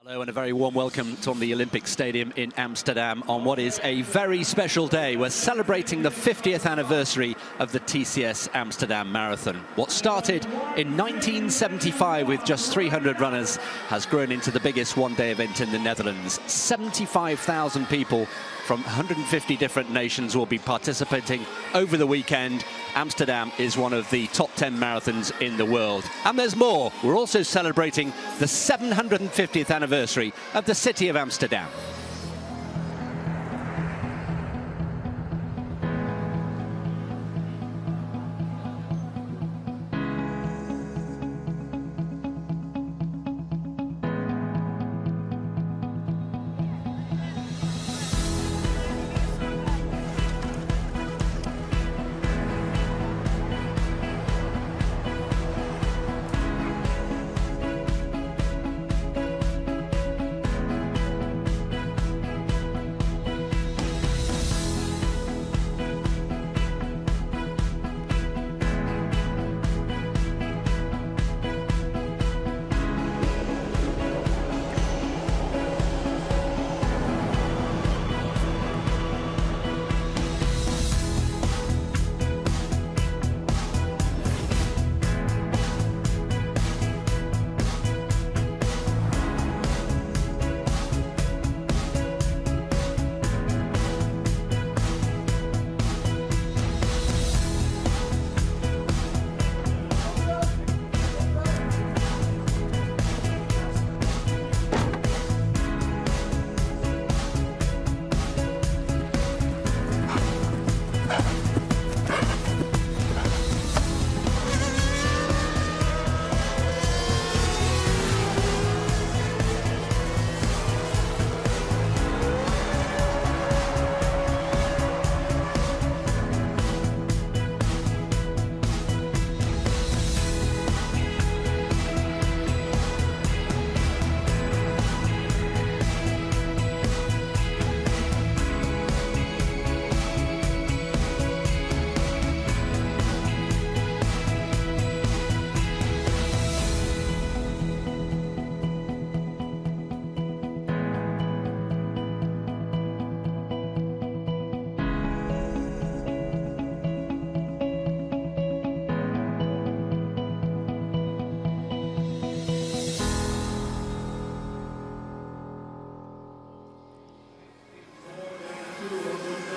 Hello and a very warm welcome from the Olympic Stadium in Amsterdam on what is a very special day. We're celebrating the 50th anniversary of the TCS Amsterdam Marathon. What started in 1975 with just 300 runners has grown into the biggest one-day event in the Netherlands. 75,000 people from 150 different nations will be participating over the weekend. Amsterdam is one of the top 10 marathons in the world. And there's more. We're also celebrating the 750th anniversary of the city of Amsterdam.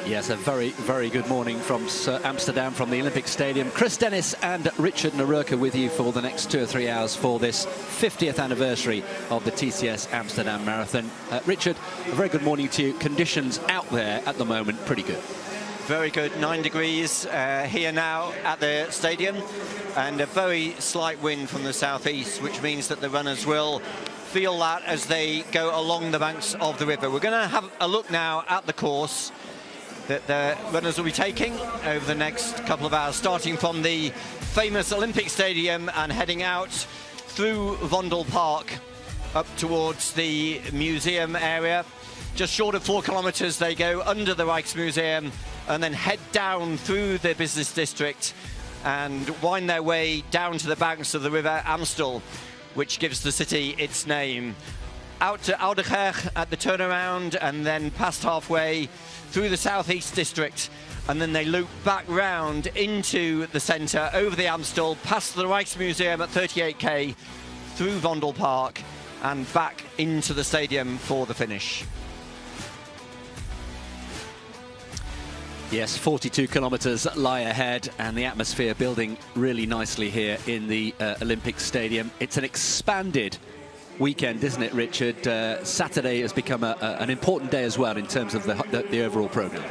Yes, a very, very good morning from Amsterdam, from the Olympic Stadium. Chris Dennis and Richard Naruka with you for the next 2 or 3 hours for this 50th anniversary of the TCS Amsterdam Marathon. Richard, a very good morning to you. Conditions out there at the moment, pretty good. Very good, 9 degrees here now at the stadium, and a very slight wind from the southeast, which means that the runners will feel that as they go along the banks of the river. We're going to have a look now at the course that the runners will be taking over the next couple of hours, starting from the famous Olympic Stadium and heading out through Vondel Park up towards the museum area. Just short of 4 kilometers, they go under the Rijksmuseum and then head down through the business district and wind their way down to the banks of the River Amstel, which gives the city its name. Out to Oudekerk at the turnaround, and then past halfway through the southeast district, and then they loop back round into the centre, over the Amstel, past the Rijksmuseum at 38k, through Vondel Park, and back into the stadium for the finish. Yes, 42 kilometres lie ahead, and the atmosphere building really nicely here in the Olympic Stadium. It's an expanded weekend, isn't it, Richard? Saturday has become an important day as well in terms of the overall programme.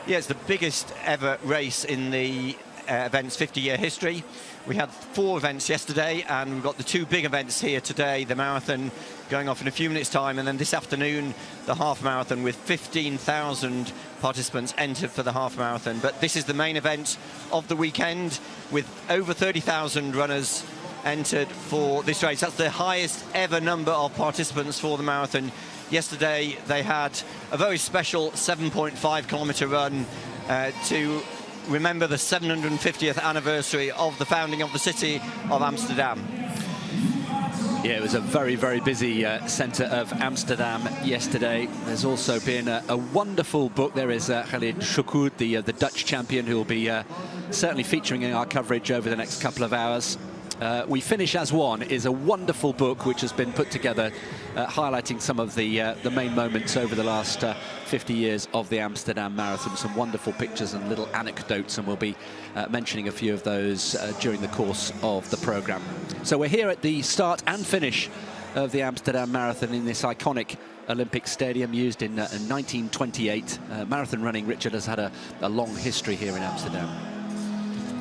Yeah, it's the biggest ever race in the event's 50-year history. We had 4 events yesterday, and we've got the 2 big events here today, the marathon going off in a few minutes' time, and then this afternoon, the half marathon, with 15,000 participants entered for the half marathon. But this is the main event of the weekend, with over 30,000 runners entered for this race. That's the highest ever number of participants for the marathon. Yesterday they had a very special 7.5 kilometre run to remember the 750th anniversary of the founding of the city of Amsterdam. Yeah, it was a very, very busy centre of Amsterdam yesterday. There's also been a wonderful book. There is Eliud Kipchoge, the Dutch champion, who will be certainly featuring in our coverage over the next couple of hours. We Finish as One is a wonderful book which has been put together highlighting some of the main moments over the last 50 years of the Amsterdam Marathon. Some wonderful pictures and little anecdotes, and we'll be mentioning a few of those during the course of the programme. So we're here at the start and finish of the Amsterdam Marathon in this iconic Olympic stadium used in 1928. Marathon running, Richard, has had a long history here in Amsterdam.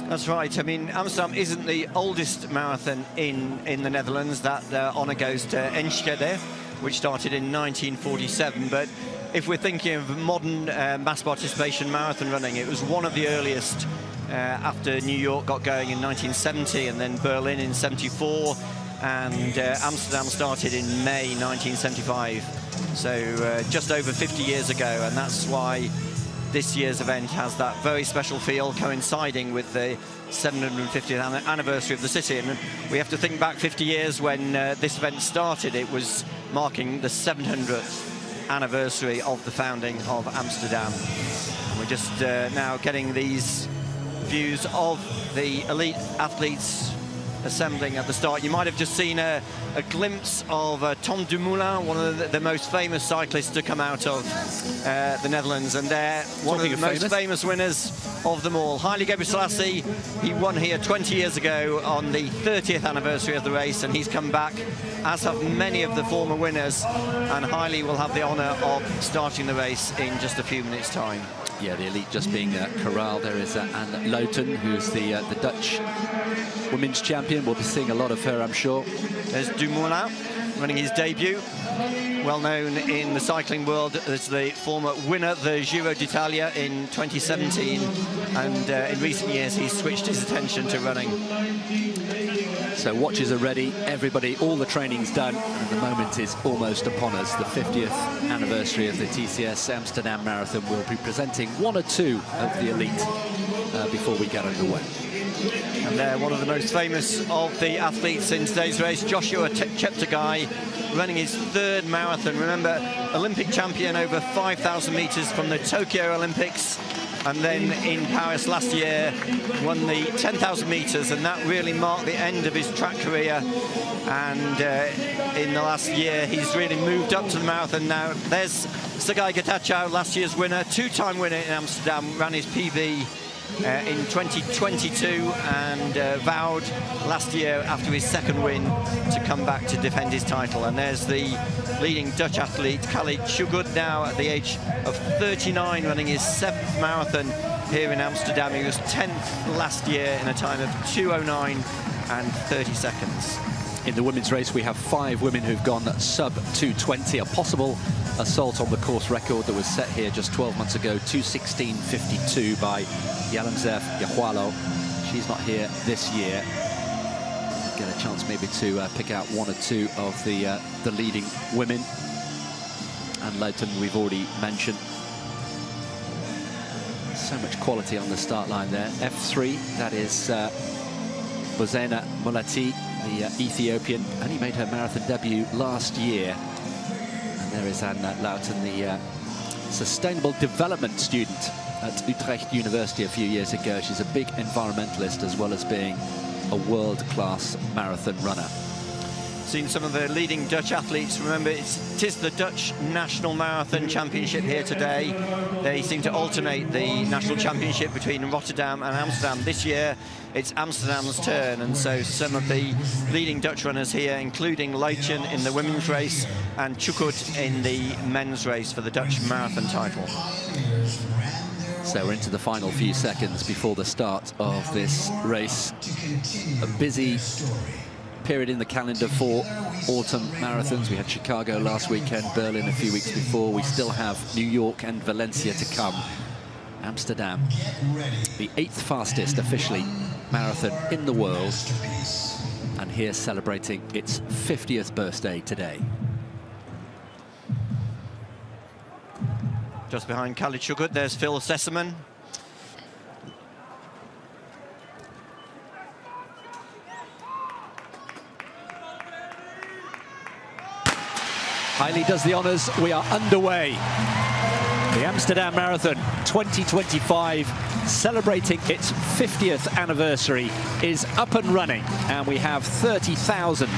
That's right. I mean, Amsterdam isn't the oldest marathon in the Netherlands. That honour goes to Enschede, which started in 1947. But if we're thinking of modern mass participation marathon running, it was one of the earliest after New York got going in 1970, and then Berlin in 74, and Amsterdam started in May 1975. So just over 50 years ago, and that's why this year's event has that very special feel, coinciding with the 750th anniversary of the city. And we have to think back 50 years when this event started. It was marking the 700th anniversary of the founding of Amsterdam. And we're just now getting these views of the elite athletes assembling at the start. You might have just seen a glimpse of Tom Dumoulin, one of the most famous cyclists to come out of the Netherlands, and they're one of the most famous winners of them all. Haile Gebrselassie, he won here 20 years ago on the 30th anniversary of the race, and he's come back, as have many of the former winners, and Haile will have the honour of starting the race in just a few minutes' time. Yeah, the elite just being corralled. There is Anne Louten, who's the Dutch women's champion. We'll be seeing a lot of her, I'm sure. There's Dumoulin running his debut. Well known in the cycling world as the former winner of the Giro d'Italia in 2017. And in recent years, he's switched his attention to running. So watches are ready, everybody, all the training's done, and the moment is almost upon us. The 50th anniversary of the TCS Amsterdam Marathon. Will be presenting one or two of the elite before we get underway. And they're one of the most famous of the athletes in today's race, Joshua Chepkirui, running his third marathon. Remember, Olympic champion over 5,000 metres from the Tokyo Olympics. And then in Paris last year, won the 10,000 metres, and that really marked the end of his track career. And in the last year, he's really moved up to the marathon now. There's Sergei Getachew, last year's winner, two-time winner in Amsterdam, ran his PB in 2022, and vowed last year after his second win to come back to defend his title. And there's the leading Dutch athlete, Eliud Kipchoge, now at the age of 39, running his 7th marathon here in Amsterdam. He was 10th last year in a time of 2:09 and 30 seconds. In the women's race, we have 5 women who've gone sub 2:20, a possible assault on the course record that was set here just 12 months ago, 2:16.52 by Yalemzef Yahualo. She's not here this year. Get a chance maybe to pick out one or two of the leading women. And Louten, we've already mentioned. So much quality on the start line there. F3, that is Bozena Mulati, the Ethiopian. Only made her marathon debut last year. And there is Anne Louten, the sustainable development student at Utrecht University a few years ago. She's a big environmentalist as well as being a world-class marathon runner. Seen some of the leading Dutch athletes. Remember, it is the Dutch National Marathon Championship here today. They seem to alternate the national championship between Rotterdam and Amsterdam. This year, it's Amsterdam's turn, and so some of the leading Dutch runners here, including Louten in the women's race and Kipchoge in the men's race for the Dutch marathon title. So we're into the final few seconds before the start of this race. A busy period in the calendar for autumn marathons. We had Chicago last weekend, Berlin a few weeks before. We still have New York and Valencia to come. Amsterdam, the 8th fastest officially marathon in the world, and here celebrating its 50th birthday today. Just behind Eliud Kipchoge, there's Phil Sessamon. Hailey does the honours. We are underway. The Amsterdam Marathon 2025, celebrating its 50th anniversary, is up and running, and we have 30,000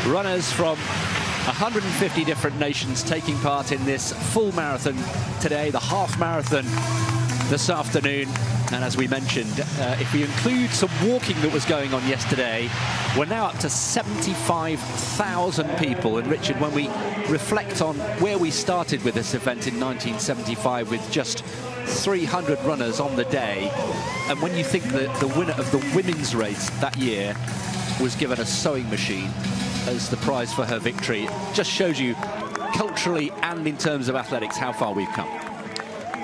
runners from 150 different nations taking part in this full marathon today, the half marathon this afternoon. And as we mentioned, if we include some walking that was going on yesterday, we're now up to 75,000 people. And Richard, when we reflect on where we started with this event in 1975 with just 300 runners on the day, and when you think that the winner of the women's race that year was given a sewing machine as the prize for her victory, it just shows you culturally and in terms of athletics how far we've come.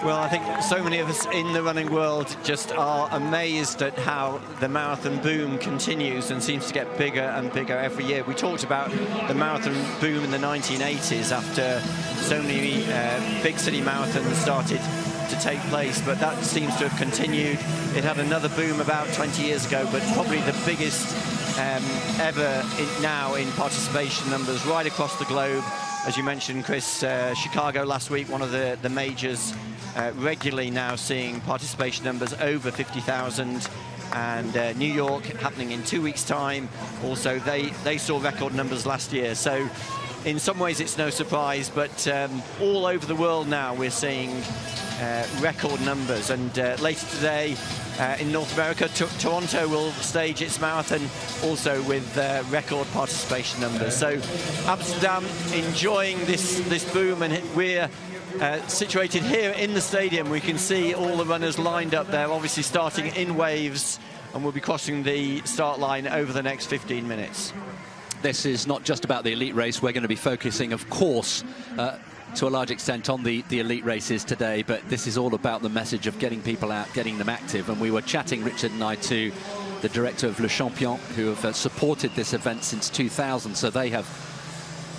Well, I think so many of us in the running world just are amazed at how the marathon boom continues and seems to get bigger and bigger every year. We talked about the marathon boom in the 1980s after so many big city marathons started to take place, but that seems to have continued. It had another boom about 20 years ago, but probably the biggest ever now in participation numbers right across the globe. As you mentioned, Chris, Chicago last week, one of the majors, regularly now seeing participation numbers over 50,000, and New York happening in 2 weeks' time. Also, they saw record numbers last year. So in some ways it's no surprise, but all over the world now we're seeing record numbers. And later today in North America, Toronto will stage its marathon also with record participation numbers. So Amsterdam enjoying this boom, and we're situated here in the stadium. We can see all the runners lined up there, obviously starting in waves, and we'll be crossing the start line over the next 15 minutes. This is not just about the elite race. We're going to be focusing, of course, to a large extent on the elite races today, but this is all about the message of getting people out, getting them active. And we were chatting, Richard and I, to the director of Le Champion, who have supported this event since 2000, so they have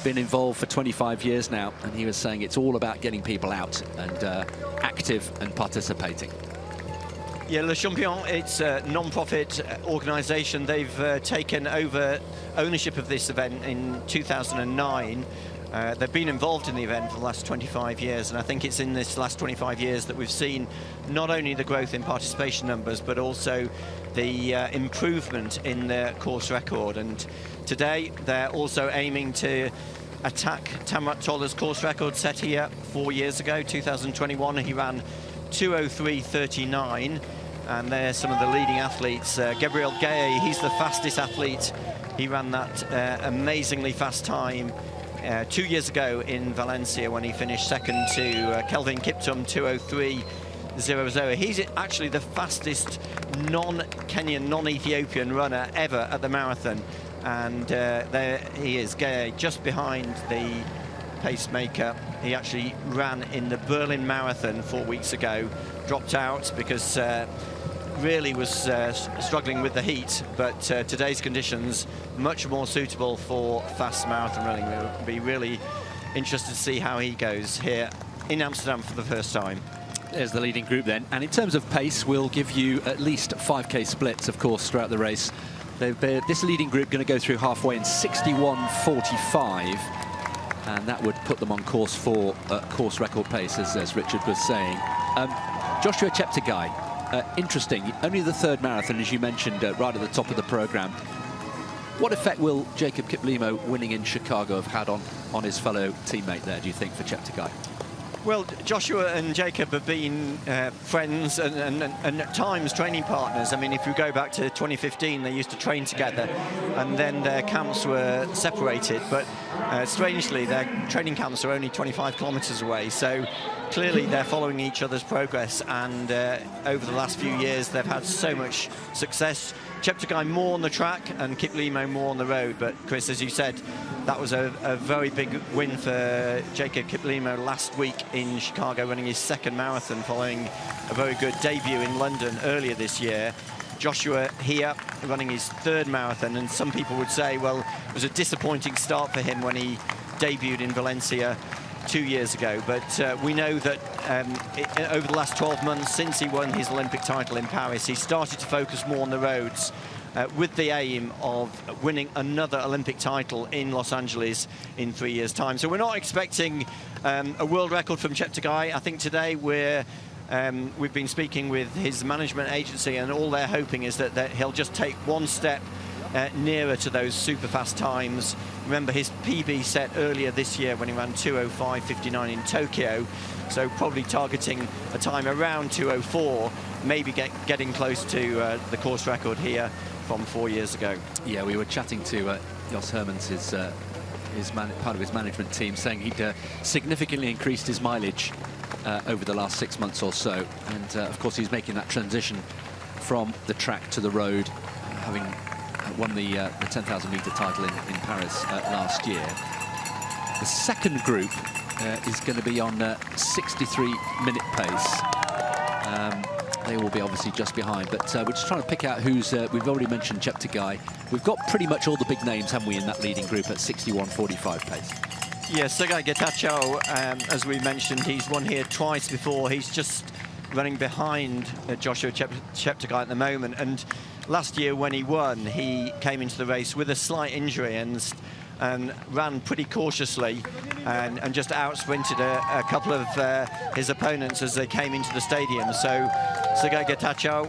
been involved for 25 years now, and he was saying it's all about getting people out and active and participating. Yeah, Le Champion, it's a non-profit organisation. They've taken over ownership of this event in 2009. They've been involved in the event for the last 25 years, and I think it's in this last 25 years that we've seen not only the growth in participation numbers, but also the improvement in the course record. And today they're also aiming to attack Tamrat Toller's course record set here 4 years ago, 2021. He ran 2:03.39, and there's some of the leading athletes. Gabriel Gaye, he's the fastest athlete. He ran that amazingly fast time 2 years ago in Valencia when he finished second to Kelvin Kiptum, 2:03.00. He's actually the fastest non-Kenyan, non-Ethiopian runner ever at the marathon. And there he is, Gaye, just behind the pacemaker. He actually ran in the Berlin Marathon 4 weeks ago, dropped out because really was struggling with the heat, but today's conditions much more suitable for fast marathon running. We'll be really interested to see how he goes here in Amsterdam for the first time. There's the leading group then, and in terms of pace, we'll give you at least 5K splits, of course, throughout the race. This leading group going to go through halfway in 61:45, and that would put them on course for course record pace, as Richard was saying. Joshua Chepkirui, interesting, only the third marathon, as you mentioned right at the top of the programme. What effect will Jacob Kiplimo winning in Chicago have had on his fellow teammate there, do you think, for Chepkirui? Well, Joshua and Jacob have been friends and at times training partners. I mean, if you go back to 2015, they used to train together, and then their camps were separated. But strangely, their training camps are only 25 kilometers away. So clearly they're following each other's progress, and over the last few years, they've had so much success. Chepkirui more on the track and Kiplimo more on the road. But Chris, as you said, that was a very big win for Jacob Kiplimo last week in Chicago, running his second marathon following a very good debut in London earlier this year. Joshua here running his third marathon, and some people would say, well, it was a disappointing start for him when he debuted in Valencia 2 years ago, but we know that over the last 12 months since he won his Olympic title in Paris, he started to focus more on the roads, with the aim of winning another Olympic title in Los Angeles in 3 years' time. So we're not expecting a world record from Chepkirui. I think today we've been speaking with his management agency, and all they're hoping is that he'll just take one step nearer to those super fast times. Remember his PB set earlier this year when he ran 2:05.59 in Tokyo, so probably targeting a time around 2:04, maybe getting close to the course record here from 4 years ago. Yeah, we were chatting to Jos Hermans, part of his management team, saying he'd significantly increased his mileage over the last 6 months or so, and of course he's making that transition from the track to the road, having won the 10,000 metre title in Paris last year. The second group is going to be on 63-minute pace. They will be obviously just behind, but we're just trying to pick out who's... we've already mentioned Chepkirui. We've got pretty much all the big names, haven't we, in that leading group at 61.45 pace. Yeah, Sergei Getachew, as we mentioned, he's won here twice before. He's just running behind Joshua Chepkirui at the moment, and last year when he won, he came into the race with a slight injury and ran pretty cautiously and just out-sprinted a couple of his opponents as they came into the stadium. So Sergei Getachew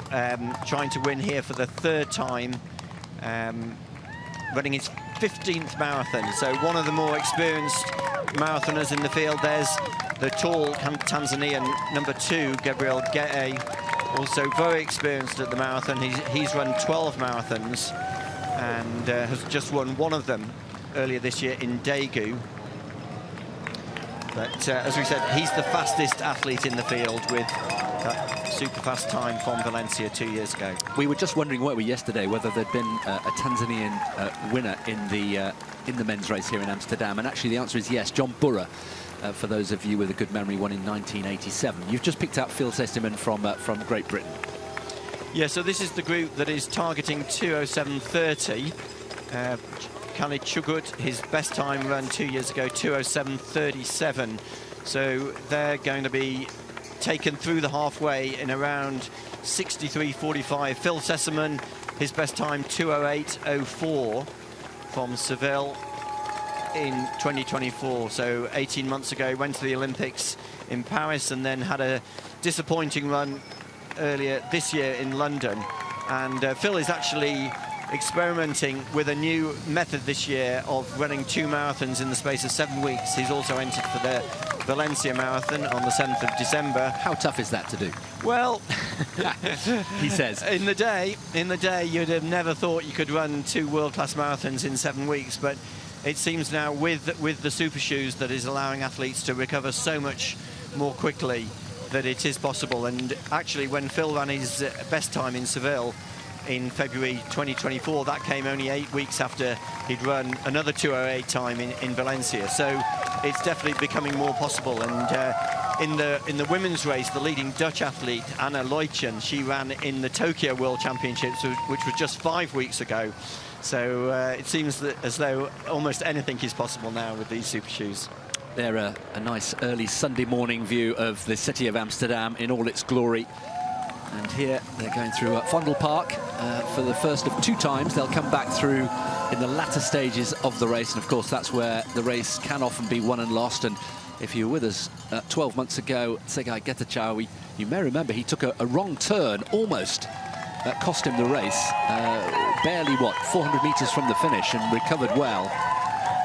trying to win here for the third time, running his 15th marathon. So one of the more experienced marathoners in the field. There's the tall Tanzanian number 2, Gabriel Gete, also very experienced at the marathon. He's run 12 marathons and has just won one of them earlier this year in Daegu. But as we said, he's the fastest athlete in the field with that super fast time from Valencia 2 years ago. We were just wondering, weren't we, yesterday, whether there'd been a Tanzanian winner in the men's race here in Amsterdam, and actually the answer is yes. John Burra, for those of you with a good memory, won in 1987. You've just picked out Phil Sesterman from Great Britain. Yeah, so this is the group that is targeting 2:07.30. Khalid Chugut, his best time run 2 years ago, 2:07.37. So they're going to be taken through the halfway in around 63.45. Phil Sesterman, his best time 2:08.04 from Seville in 2024. So 18 months ago, went to the Olympics in Paris and then had a disappointing run earlier this year in London. And Phil is actually experimenting with a new method this year of running 2 marathons in the space of 7 weeks. He's also entered for the Valencia Marathon on the 7th of December. How tough is that to do? Well, he says. In the day, you'd have never thought you could run 2 world-class marathons in 7 weeks, but it seems now with the super shoes that is allowing athletes to recover so much more quickly that it is possible. And actually, when Phil ran his best time in Seville in February 2024, that came only 8 weeks after he'd run another 2:08 time in Valencia. So it's definitely becoming more possible. And in the women's race, the leading Dutch athlete Anna Luytjen, she ran in the Tokyo World Championships, which was just 5 weeks ago. So it seems as though almost anything is possible now with these super shoes. They're a nice early Sunday morning view of the city of Amsterdam in all its glory. And here they're going through Vondelpark for the first of 2 times. They'll come back through in the latter stages of the race. And of course, that's where the race can often be won and lost. And if you were with us 12 months ago, Sergei Getachew, you may remember he took a wrong turn, almost cost him the race. Barely, 400 meters from the finish, and recovered well.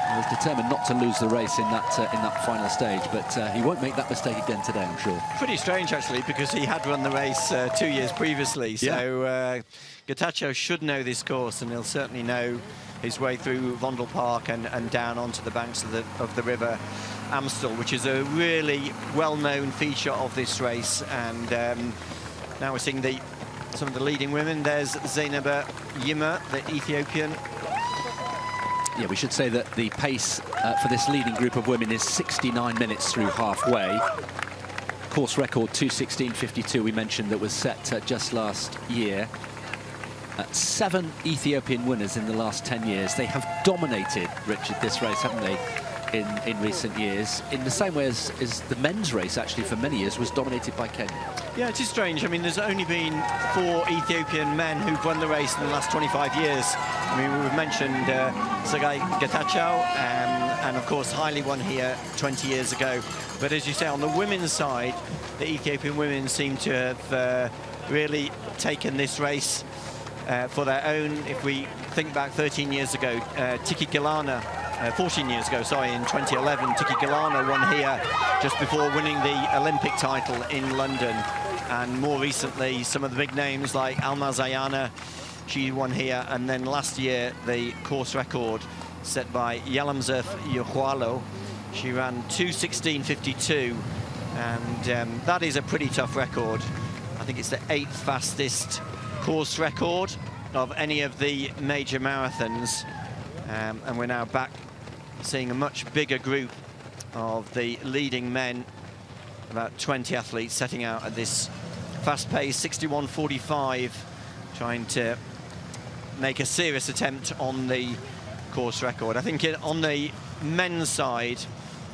He was determined not to lose the race in that final stage, but he won't make that mistake again today, I'm sure. Pretty strange, actually, because he had run the race 2 years previously. So Getachew should know this course, and he'll certainly know his way through Vondelpark and down onto the banks of the river Amstel, which is a really well-known feature of this race. And now we're seeing some of the leading women. There's Zeynep Yilmaz, the Ethiopian. Yeah, we should say that the pace for this leading group of women is 69 minutes through halfway. Course record 2:16.52 we mentioned that was set just last year. 7 Ethiopian winners in the last 10 years. They have dominated, Richard, this race, haven't they? in recent years, in the same way as the men's race actually for many years was dominated by Kenya. Yeah, it is strange. I mean, there's only been 4 Ethiopian men who've won the race in the last 25 years. I mean, we've mentioned Sagai Getachew, and of course Haile won here 20 years ago. But as you say, on the women's side, the Ethiopian women seem to have really taken this race for their own. If we think back 13 years ago, Tiki Gilana, 14 years ago, sorry, in 2011, Tiki Gilana won here just before winning the Olympic title in London. And more recently, some of the big names like Almaz Ayana, she won here. And then last year, the course record set by Yalamzef Yohualo. She ran 2:16.52, and that is a pretty tough record. I think it's the 8th fastest course record of any of the major marathons. And we're now back seeing a much bigger group of the leading men, about 20 athletes setting out at this fast pace, 61:45, trying to make a serious attempt on the course record. I think on the men's side,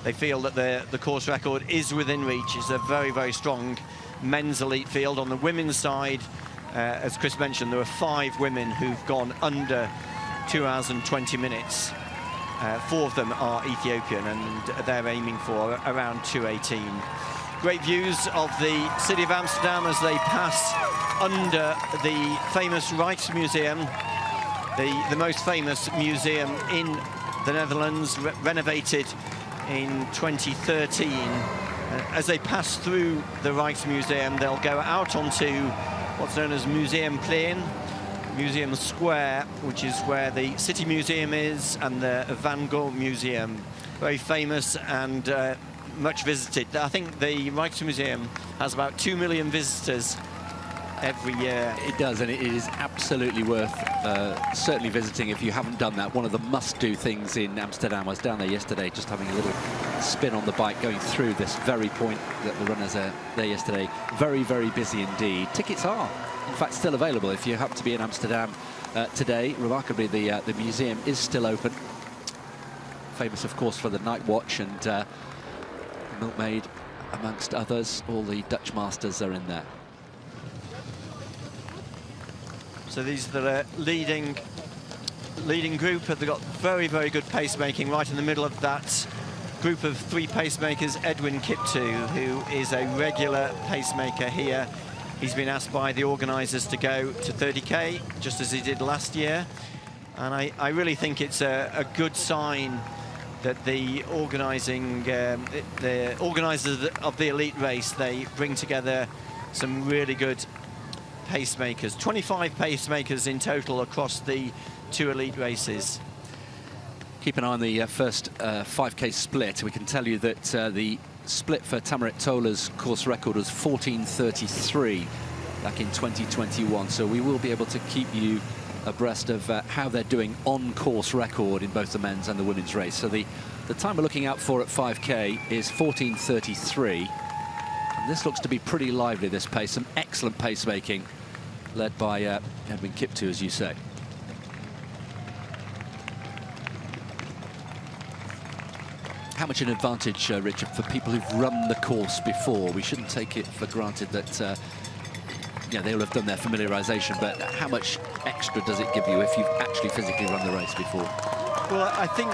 they feel that the course record is within reach. It's a very, very strong men's elite field. On the women's side, as Chris mentioned, there are 5 women who've gone under 2 hours and 20 minutes. 4 of them are Ethiopian, and they're aiming for around 2:18. Great views of the city of Amsterdam as they pass under the famous Rijksmuseum, the most famous museum in the Netherlands, renovated in 2013. As they pass through the Rijksmuseum, they'll go out onto what's known as Museumplein, Museum Square, which is where the City Museum is, and the Van Gogh Museum. Very famous and much visited. I think the Rijksmuseum has about 2 million visitors every year. It does, and it is absolutely worth certainly visiting if you haven't done that. One of the must-do things in Amsterdam. I was down there yesterday just having a little spin on the bike going through this very point that the runners are there yesterday. Very, very busy indeed. Tickets are, in fact, still available if you happen to be in Amsterdam today. Remarkably, the museum is still open. Famous, of course, for the night watch and Milkmaid, amongst others. All the Dutch masters are in there. So these are the leading group. They've got very, very good pacemaking. Right in the middle of that group of 3 pacemakers, Edwin Kiptu, who is a regular pacemaker here. He's been asked by the organisers to go to 30K, just as he did last year. And I really think it's a good sign that the organisers of the elite race, they bring together some really good pacemakers. 25 pacemakers in total across the 2 elite races. Keep an eye on the first 5K split. We can tell you that the split for Tamarit Tola's course record was 14:33 back in 2021. So we will be able to keep you abreast of how they're doing on course record in both the men's and the women's race. So the time we're looking out for at 5K is 14:33. And this looks to be pretty lively, this pace. Some excellent pacemaking led by Edwin Kiptu, as you say. How much an advantage, Richard, for people who've run the course before? We shouldn't take it for granted that they will have done their familiarization, but how much extra does it give you if you've actually physically run the race before? Well, I think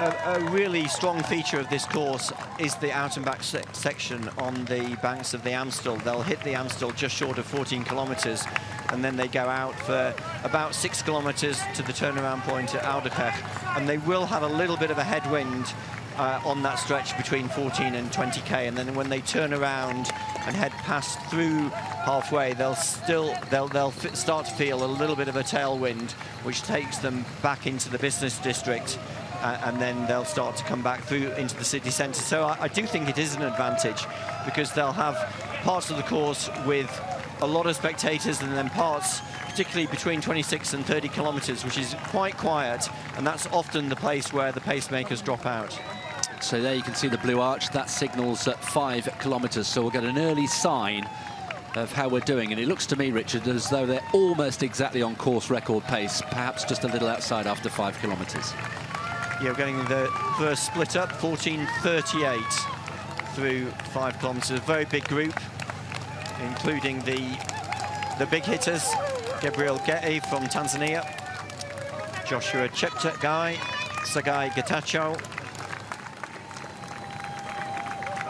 a really strong feature of this course is the out and back section on the banks of the Amstel. They'll hit the Amstel just short of 14 kilometers, and then they go out for about 6 kilometers to the turnaround point at Oudekerk, and they will have a little bit of a headwind on that stretch between 14 and 20K, and then when they turn around and head past through halfway, they'll start to feel a little bit of a tailwind, which takes them back into the business district, and then they'll start to come back through into the city centre. So I do think it is an advantage, because they'll have parts of the course with a lot of spectators, and then parts particularly between 26 and 30 kilometres, which is quite quiet, and that's often the place where the pacemakers drop out. So there you can see the blue arch. That signals at 5 kilometres, so we'll get an early sign of how we're doing. And it looks to me, Richard, as though they're almost exactly on course record pace, perhaps just a little outside after 5 kilometres. Yeah, we're getting the first split up, 14:38 through 5 kilometres. Very big group, including the big hitters. Gabriel Geti from Tanzania, Joshua Chepkirui, Sagai Getachew,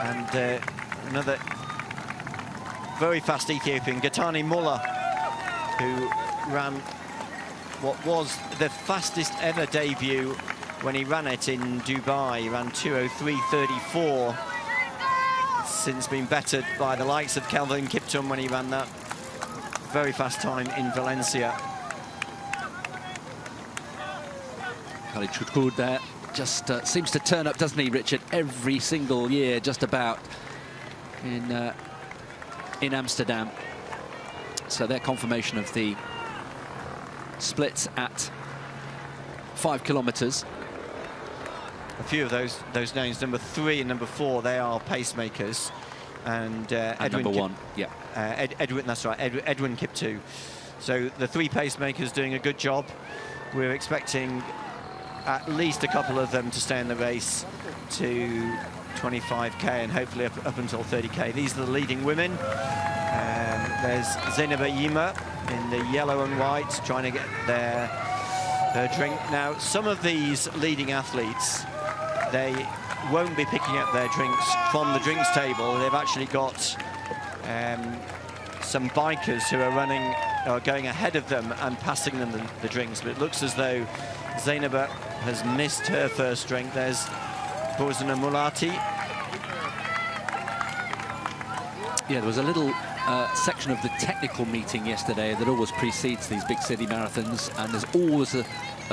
and another very fast Ethiopian, Gatani Mulla, who ran what was the fastest ever debut when he ran it in Dubai. He ran 2:03.34, since being bettered by the likes of Kelvin Kiptum when he ran that very fast time in Valencia. Eliud there just seems to turn up, doesn't he, Richard, every single year, just about, in Amsterdam. So their confirmation of the splits at 5 kilometres. A few of those names, number 3 and number 4, they are pacemakers. And Edwin number 1, yeah. Edwin, that's right, Edwin Kipchoge. So the 3 pacemakers doing a good job. We're expecting at least a couple of them to stay in the race to 25k and hopefully up until 30k. These are the leading women. There's Zainab Yima in the yellow and white, trying to get her drink. Now, some of these leading athletes, they won't be picking up their drinks from the drinks table. They've actually got some bikers who are going ahead of them and passing them the drinks. But it looks as though Zainab has missed her first drink. There's Borzana Mulati. Yeah, there was a little section of the technical meeting yesterday that always precedes these big city marathons, and there's always a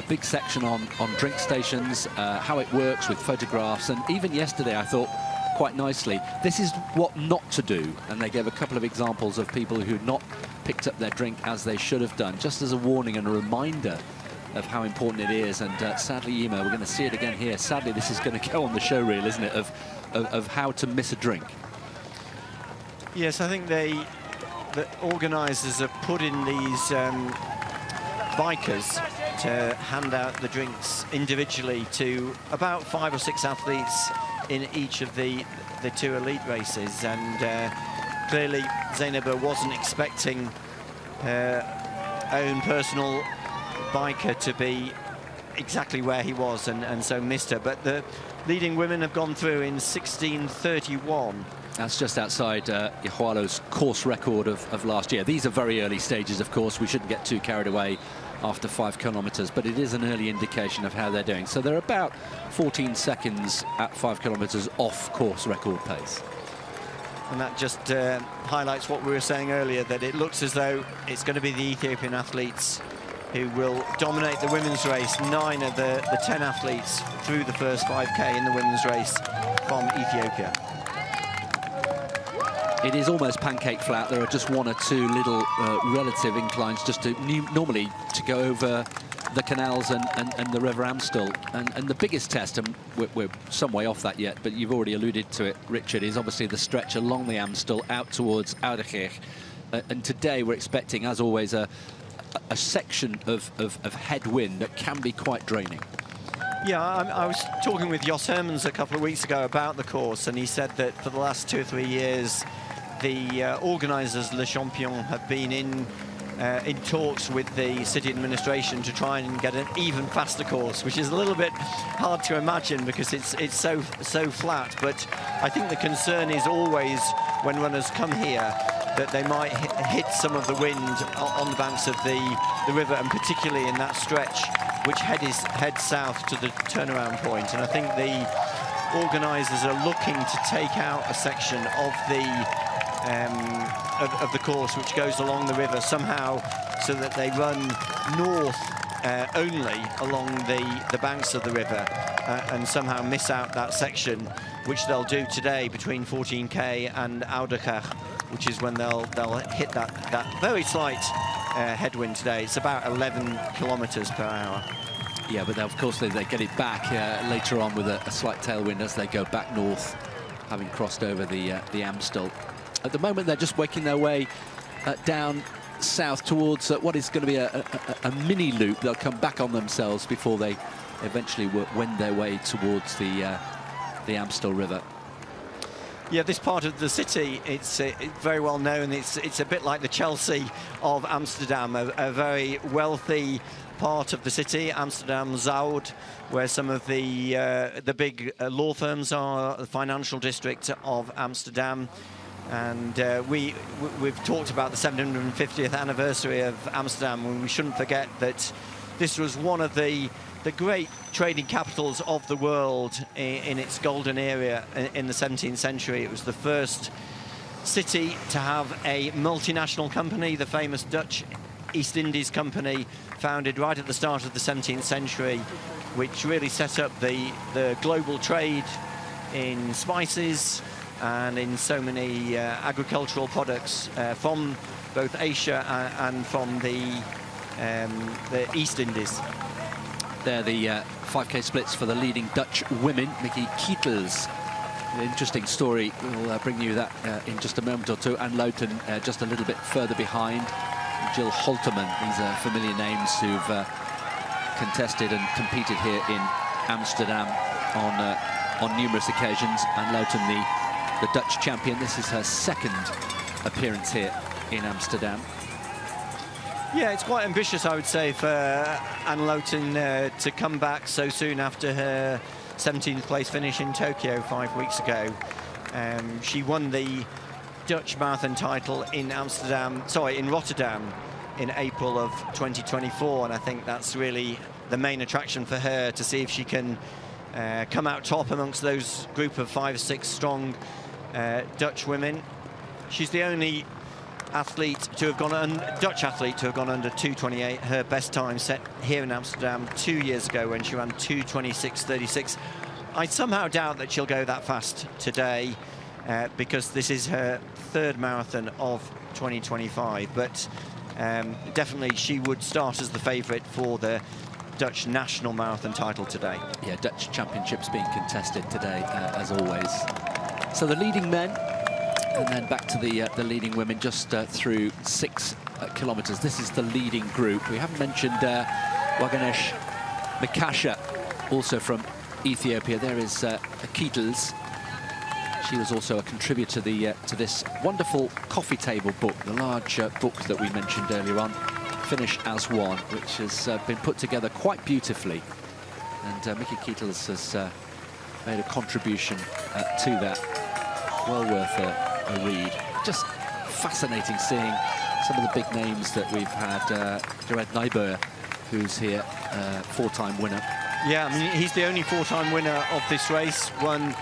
big section on drink stations, how it works with photographs. And even yesterday, I thought quite nicely, this is what not to do. And they gave a couple of examples of people who had not picked up their drink as they should have done, just as a warning and a reminder of how important it is. And sadly, Yima, we're going to see it again here. Sadly, this is going to go on the show reel, isn't it, of how to miss a drink. Yes, I think the organisers have put in these bikers to hand out the drinks individually to about 5 or 6 athletes in each of the 2 elite races. And clearly, Zainab wasn't expecting her own personal biker to be exactly where he was, and so missed her. But the leading women have gone through in 16:31. That's just outside Ihualo's course record of last year. These are very early stages, of course. We shouldn't get too carried away after 5 kilometres, but it is an early indication of how they're doing. So they're about 14 seconds at 5 kilometres off course record pace. And that just highlights what we were saying earlier, that it looks as though it's going to be the Ethiopian athletes who will dominate the women's race. 9 of the 10 athletes through the first 5k in the women's race from Ethiopia. It is almost pancake flat. There are just 1 or 2 little relative inclines just to normally to go over the canals and the River Amstel. And the biggest test, and we're some way off that yet, but you've already alluded to it, Richard, is obviously the stretch along the Amstel out towards Oudekerk. And today we're expecting, as always, a section of headwind that can be quite draining. Yeah, I was talking with Jos Hermans a couple of weeks ago about the course, and he said that for the last 2 or 3 years, the organisers, Le Champion, have been in talks with the city administration to try and get an even faster course, which is a little bit hard to imagine because it's so flat. But I think the concern is always when runners come here that they might hit some of the wind on the banks of the river, and particularly in that stretch which heads south to the turnaround point. And I think the organisers are looking to take out a section of the course which goes along the river somehow, so that they run north only along the banks of the river and somehow miss out that section, which they'll do today between 14k and Oudekerk, which is when they'll hit that very slight headwind today. It's about 11 kilometers per hour. Yeah, but of course they get it back later on with a slight tailwind as they go back north, having crossed over the Amstel. At the moment, they're just working their way down south towards what is going to be a mini loop. They'll come back on themselves before they eventually wend their way towards the Amstel River. Yeah, this part of the city, it's very well known. It's a bit like the Chelsea of Amsterdam, a very wealthy part of the city, Amsterdam Zuid, where some of the big law firms are, the financial district of Amsterdam. And we've talked about the 750th anniversary of Amsterdam, and we shouldn't forget that this was one of the great trading capitals of the world in its golden era in the 17th century. It was the first city to have a multinational company, the famous Dutch East Indies Company, founded right at the start of the 17th century, which really set up the global trade in spices and in so many agricultural products from both Asia and from the East Indies. They're the 5K splits for the leading Dutch women. Mickey Kietels, an interesting story. We'll bring you that in just a moment or two. Anne Lowton just a little bit further behind. Jill Holterman, these are familiar names who've contested and competed here in Amsterdam on numerous occasions. Anne Lowton, the Dutch champion. This is her second appearance here in Amsterdam. Yeah, it's quite ambitious, I would say, for Anne Lowton to come back so soon after her 17th place finish in Tokyo 5 weeks ago. She won the Dutch marathon title in Rotterdam in April of 2024, and I think that's really the main attraction for her, to see if she can come out top amongst those group of 5 or 6 strong Dutch women. She's the only athlete to have gone Dutch athlete to have gone under 2:28. Her best time set here in Amsterdam 2 years ago when she ran 2:26.36. I somehow doubt that she'll go that fast today because this is her 3rd marathon of 2025, but definitely she would start as the favourite for the Dutch national marathon title today. Yeah, Dutch championships being contested today, as always. So the leading men, and then back to the leading women, just through 6 kilometres. This is the leading group. We haven't mentioned Waganesh Mikasha, also from Ethiopia. There is Kietels. She was also a contributor to this wonderful coffee table book, the large book that we mentioned earlier on, Finish as One, which has been put together quite beautifully. And Mickey Kietels has made a contribution to that. Well worth a read. Just fascinating seeing some of the big names that we've had. Gerard Nijboer, who's here, 4-time winner. Yeah, I mean, he's the only 4-time winner of this race. Won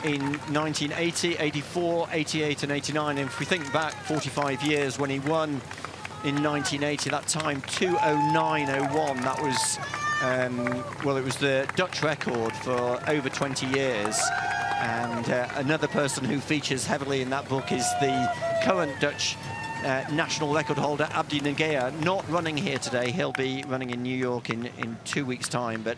in 1980, 84, 88 and 89. And if we think back 45 years when he won in 1980, that time 2:09.01, that was well, it was the Dutch record for over 20 years. And another person who features heavily in that book is the current Dutch national record holder, Abdi Negea, not running here today. He'll be running in New York in 2 weeks' time, but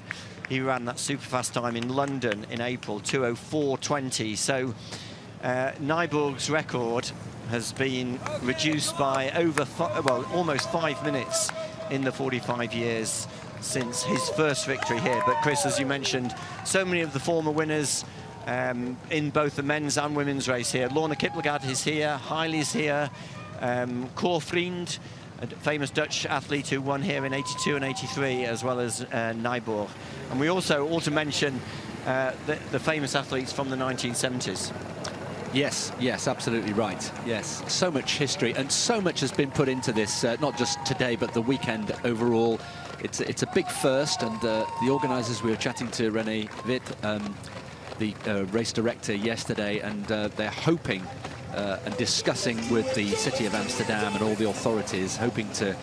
he ran that super fast time in London in April, 2:04.20. So Nijboer's record has been reduced by almost 5 minutes in the 45 years since his first victory here. But Chris, as you mentioned, so many of the former winners in both the men's and women's race here. Lorna Kiplagat is here, Hailey's here, Cor Vriend, a famous Dutch athlete who won here in 82 and 83, as well as Nijboer. And we also ought to mention the famous athletes from the 1970s. Yes, yes, absolutely right. Yes, so much history and so much has been put into this, not just today, but the weekend overall. It's a big first, and the organisers, we were chatting to René Witt, the race director, yesterday, and they're hoping and discussing with the city of Amsterdam and all the authorities, hoping to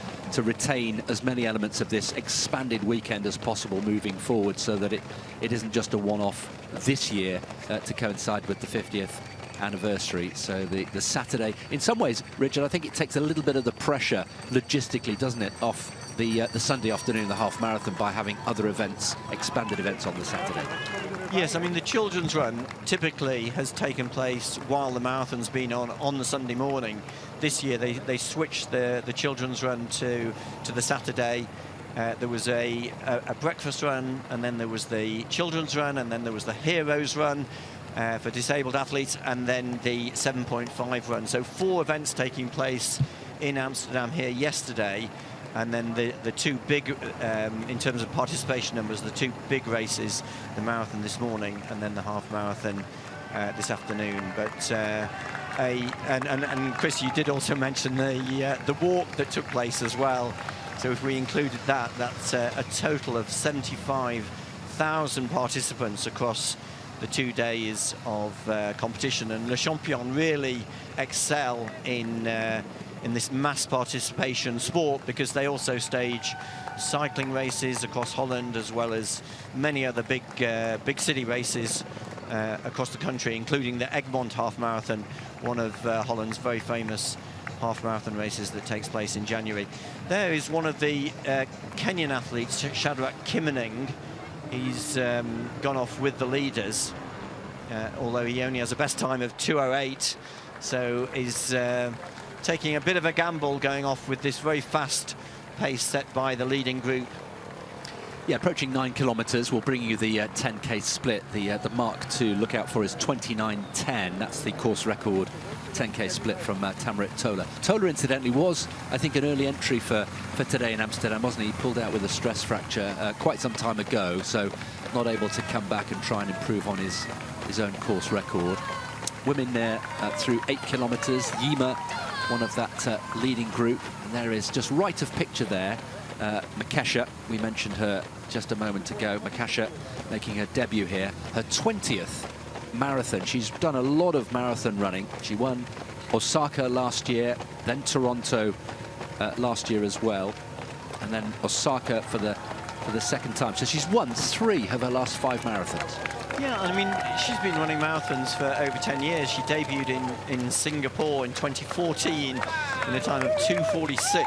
retain as many elements of this expanded weekend as possible moving forward, so that it isn't just a one-off this year to coincide with the 50th anniversary. So the Saturday, in some ways, Richard, I think it takes a little bit of the pressure logistically, doesn't it, off the Sunday afternoon, the half marathon, by having other events, expanded events on the Saturday. Yes, I mean, the children's run typically has taken place while the marathon's been on the Sunday morning. This year they switched the children's run to the Saturday, There was a breakfast run, and then there was the children's run, and then there was the heroes run for disabled athletes, and then the 7.5 run. So 4 events taking place in Amsterdam here yesterday, and then the 2 big, in terms of participation numbers, the 2 big races, the marathon this morning and then the half marathon this afternoon. But and Chris, you did also mention the walk that took place as well. So if we included that, that's a total of 75,000 participants across the 2 days of competition. And Le Champion really excel in this mass participation sport, because they also stage cycling races across Holland, as well as many other big city races across the country, including the Egmond half marathon, one of Holland's very famous half marathon races that takes place in January. There is one of the Kenyan athletes, Shadrach Kimening. He's gone off with the leaders, although he only has a best time of 2:08, so he's taking a bit of a gamble going off with this very fast pace set by the leading group. Yeah, approaching 9 kilometres. We'll bring you the 10K split. The mark to look out for is 29:10. That's the course record 10K split from Tamarit Tola. Tola, incidentally, was, I think, an early entry for today in Amsterdam, wasn't he? He pulled out with a stress fracture quite some time ago, so not able to come back and try and improve on his own course record. Women there through 8 kilometres. Yima, one of that leading group. And there is, just right of picture there, Makesha. We mentioned her just a moment ago. Makesha making her debut here. Her 20th marathon. She's done a lot of marathon running. She won Osaka last year, then Toronto last year as well, and then Osaka for the second time. So she's won 3 of her last 5 marathons. Yeah, I mean, she's been running marathons for over 10 years. She debuted in Singapore in 2014 in a time of 2:46.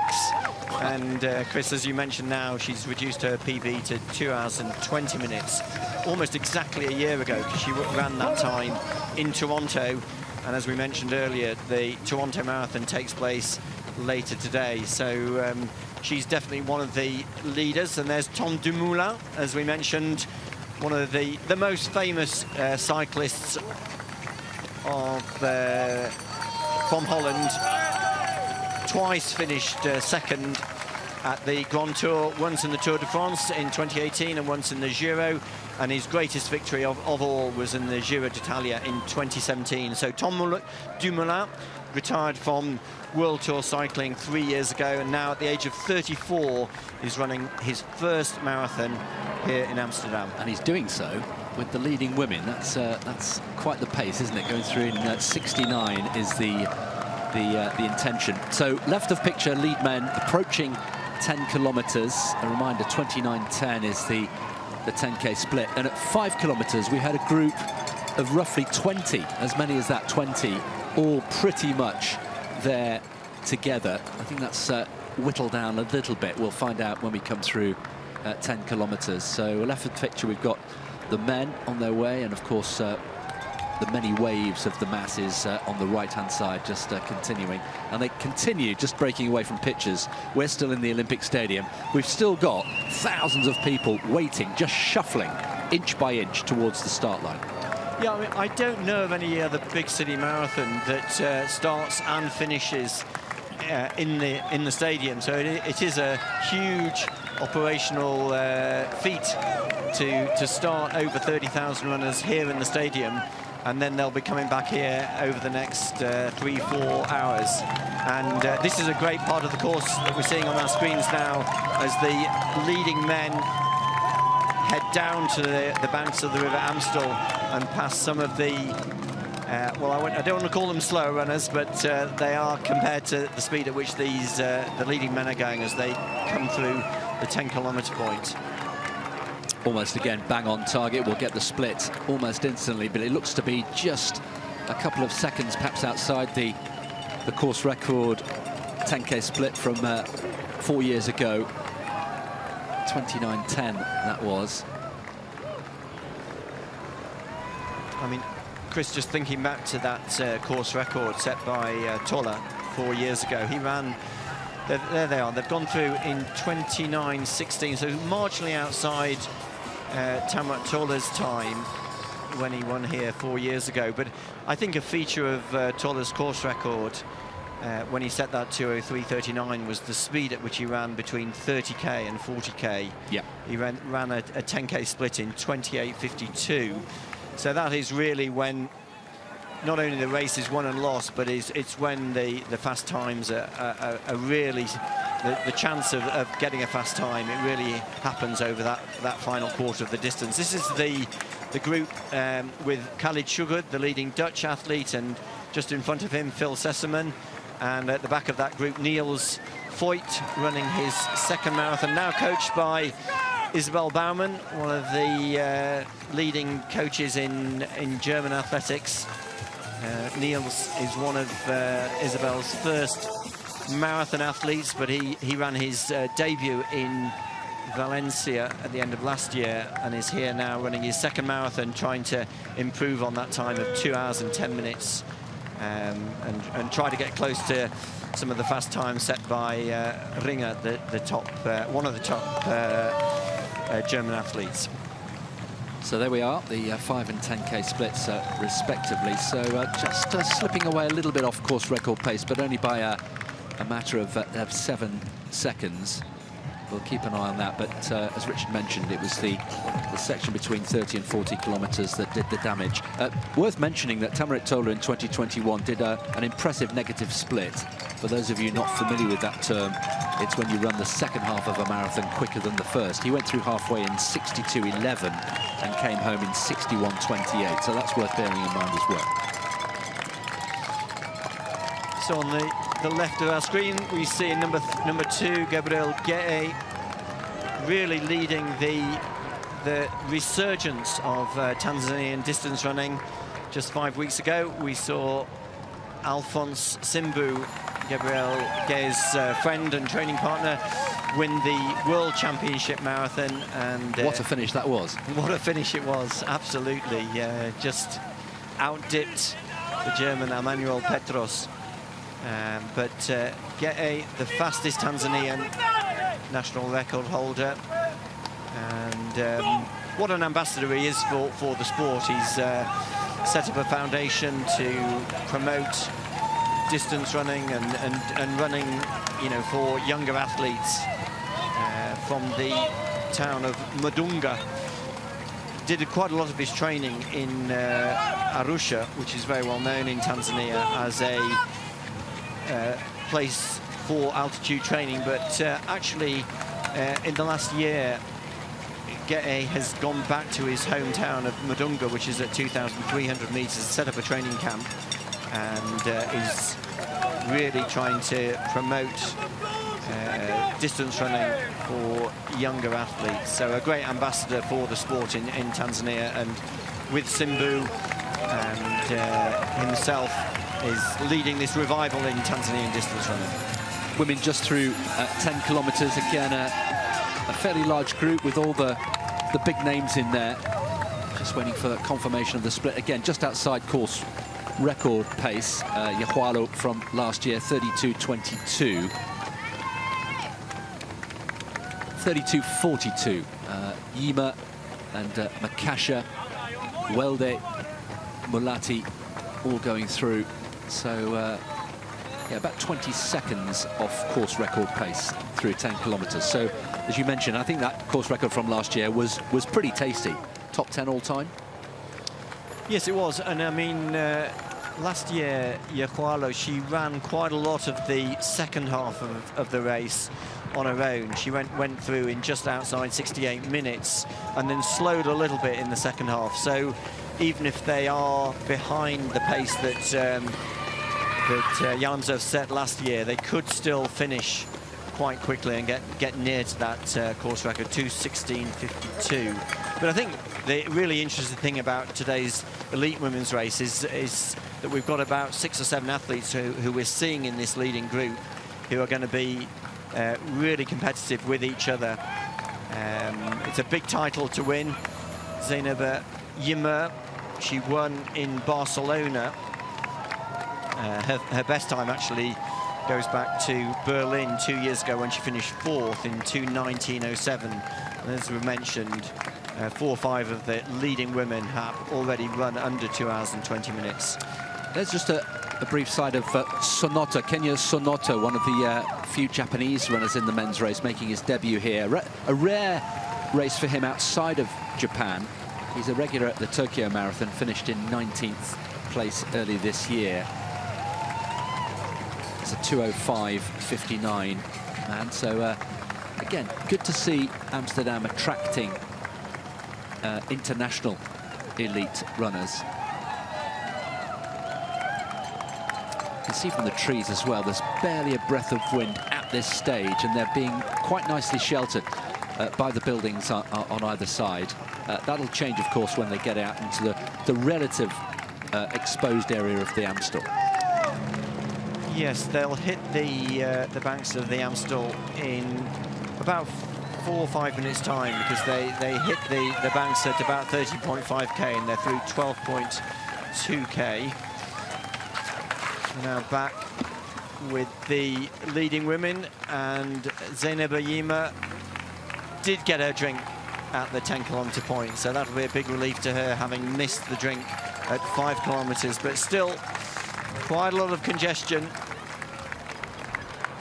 And Chris, as you mentioned now, she's reduced her PB to 2 hours and 20 minutes, almost exactly a year ago, because she ran that time in Toronto. And as we mentioned earlier, the Toronto Marathon takes place later today. So she's definitely one of the leaders. And there's Tom Dumoulin, as we mentioned, one of the most famous cyclists from Holland. Twice finished second at the Grand Tour, once in the Tour de France in 2018 and once in the Giro, and his greatest victory of all was in the Giro d'Italia in 2017. So Tom Dumoulin retired from World Tour cycling 3 years ago, and now at the age of 34 is running his first marathon here in Amsterdam. And he's doing so with the leading women. That's quite the pace, isn't it? Going through in 69 is the intention. So left of picture, lead men approaching 10 kilometres. A reminder, 29:10 is the 10K split. And at 5 kilometres, we had a group of roughly 20, as many as that 20, all pretty much there together. I think that's whittled down a little bit. We'll find out when we come through 10 kilometres. So left of picture, we've got the men on their way, and of course, the many waves of the masses on the right-hand side just continuing. And they continue just breaking away from pictures. We're still in the Olympic Stadium. We've still got thousands of people waiting, just shuffling inch by inch towards the start line. Yeah, I mean, I don't know of any other big city marathon that starts and finishes in the stadium. So it is a huge operational feat to start over 30,000 runners here in the stadium, and then they'll be coming back here over the next 3-4 hours. And this is a great part of the course that we're seeing on our screens now, as the leading men head down to the banks of the River Amstel and past some of the well, I don't want to call them slower runners, but they are, compared to the speed at which these the leading men are going as they come through the 10-kilometre point. Almost again bang on target. We'll get the split almost instantly, but it looks to be just a couple of seconds perhaps outside the course record 10K split from 4 years ago. 29:10 that was. I mean, Chris, just thinking back to that course record set by Tola 4 years ago, he ran There they are. They've gone through in 29.16, so marginally outside Tamrat Tola's time when he won here 4 years ago. But I think a feature of Tola's course record when he set that 2:03.39 was the speed at which he ran between 30k and 40k. Yeah. He ran a 10k split in 28.52. So that is really when not only the race is won and lost, but it's when the fast times are really the chance of getting a fast time. It really happens over that final quarter of the distance. This is the group with Khalid Shugud, the leading Dutch athlete, and just in front of him, Phil Sesserman. And at the back of that group, Niels Voigt, running his second marathon, now coached by Isabel Baumann, one of the leading coaches in German athletics. Niels is one of Isabel's first marathon athletes, but he ran his debut in Valencia at the end of last year and is here now running his second marathon, trying to improve on that time of 2 hours and 10 minutes. And try to get close to some of the fast times set by Ringer, the top, one of the top German athletes. So there we are, the 5 and 10k splits respectively. So just slipping away a little bit off course record pace, but only by a matter of 7 seconds. We'll keep an eye on that, but as Richard mentioned, it was the section between 30 and 40 kilometres that did the damage. Worth mentioning that Tamrat Tola in 2021 did an impressive negative split. For those of you not familiar with that term, it's when you run the second half of a marathon quicker than the first. He went through halfway in 62.11 and came home in 61.28, so that's worth bearing in mind as well. So on the left of our screen, we see number 2, Gabriel Ge'e, really leading the resurgence of Tanzanian distance running. Just 5 weeks ago, we saw Alphonse Simbu, Gabriel Ge'e's friend and training partner, win the World Championship Marathon. And what a finish that was. What a finish it was, absolutely. Just outdipped the German Emmanuel Petros. But Ge'e, the fastest Tanzanian national record holder, and what an ambassador he is for the sport. He's set up a foundation to promote distance running and running, you know, for younger athletes from the town of Mudunga. Did quite a lot of his training in Arusha, which is very well known in Tanzania as a place for altitude training, but actually in the last year Ge'e has gone back to his hometown of Mudunga, which is at 2,300 meters, set up a training camp and is really trying to promote distance running for younger athletes. So a great ambassador for the sport in Tanzania, and with Simbu and himself is leading this revival in Tanzanian distance running. Women just through 10 kilometres, again a fairly large group with all the big names in there. Just waiting for confirmation of the split. Again, just outside course record pace. Yahualo from last year, 32.22. 32.42. Yima and Makasha, Welde, Mulati all going through. So yeah, about 20 seconds off course record pace through 10 kilometres. So as you mentioned, I think that course record from last year was pretty tasty. Top 10 all time. Yes, it was. And I mean, last year, Yahualo, she ran quite a lot of the second half of the race on her own. She went through in just outside 68 minutes and then slowed a little bit in the second half. So even if they are behind the pace that Janzov set last year, they could still finish quite quickly and get near to that course record, 2:16.52. But I think the really interesting thing about today's elite women's race is that we've got about 6 or 7 athletes who we're seeing in this leading group who are going to be really competitive with each other. It's a big title to win. Zainab Yimur, she won in Barcelona. Her best time actually goes back to Berlin 2 years ago when she finished 4th in 2:19.07. And as we mentioned, 4 or 5 of the leading women have already run under 2 hours and 20 minutes. There's just a brief side of Sonota, Kenya Sonota, one of the few Japanese runners in the men's race, making his debut here. A rare race for him outside of Japan. He's a regular at the Tokyo Marathon, finished in 19th place early this year. It's a 2:05.59 man, so again, good to see Amsterdam attracting international elite runners. You can see from the trees as well, there's barely a breath of wind at this stage, and they're being quite nicely sheltered by the buildings on either side. That'll change, of course, when they get out into the relative exposed area of the Amstel. Yes, they'll hit the banks of the Amstel in about 4 or 5 minutes time, because they hit the banks at about 30.5k and they're through 12.2k. Now back with the leading women, and Zeynep Yima did get her drink at the 10-kilometre point, so that'll be a big relief to her, having missed the drink at 5 kilometres, but still quite a lot of congestion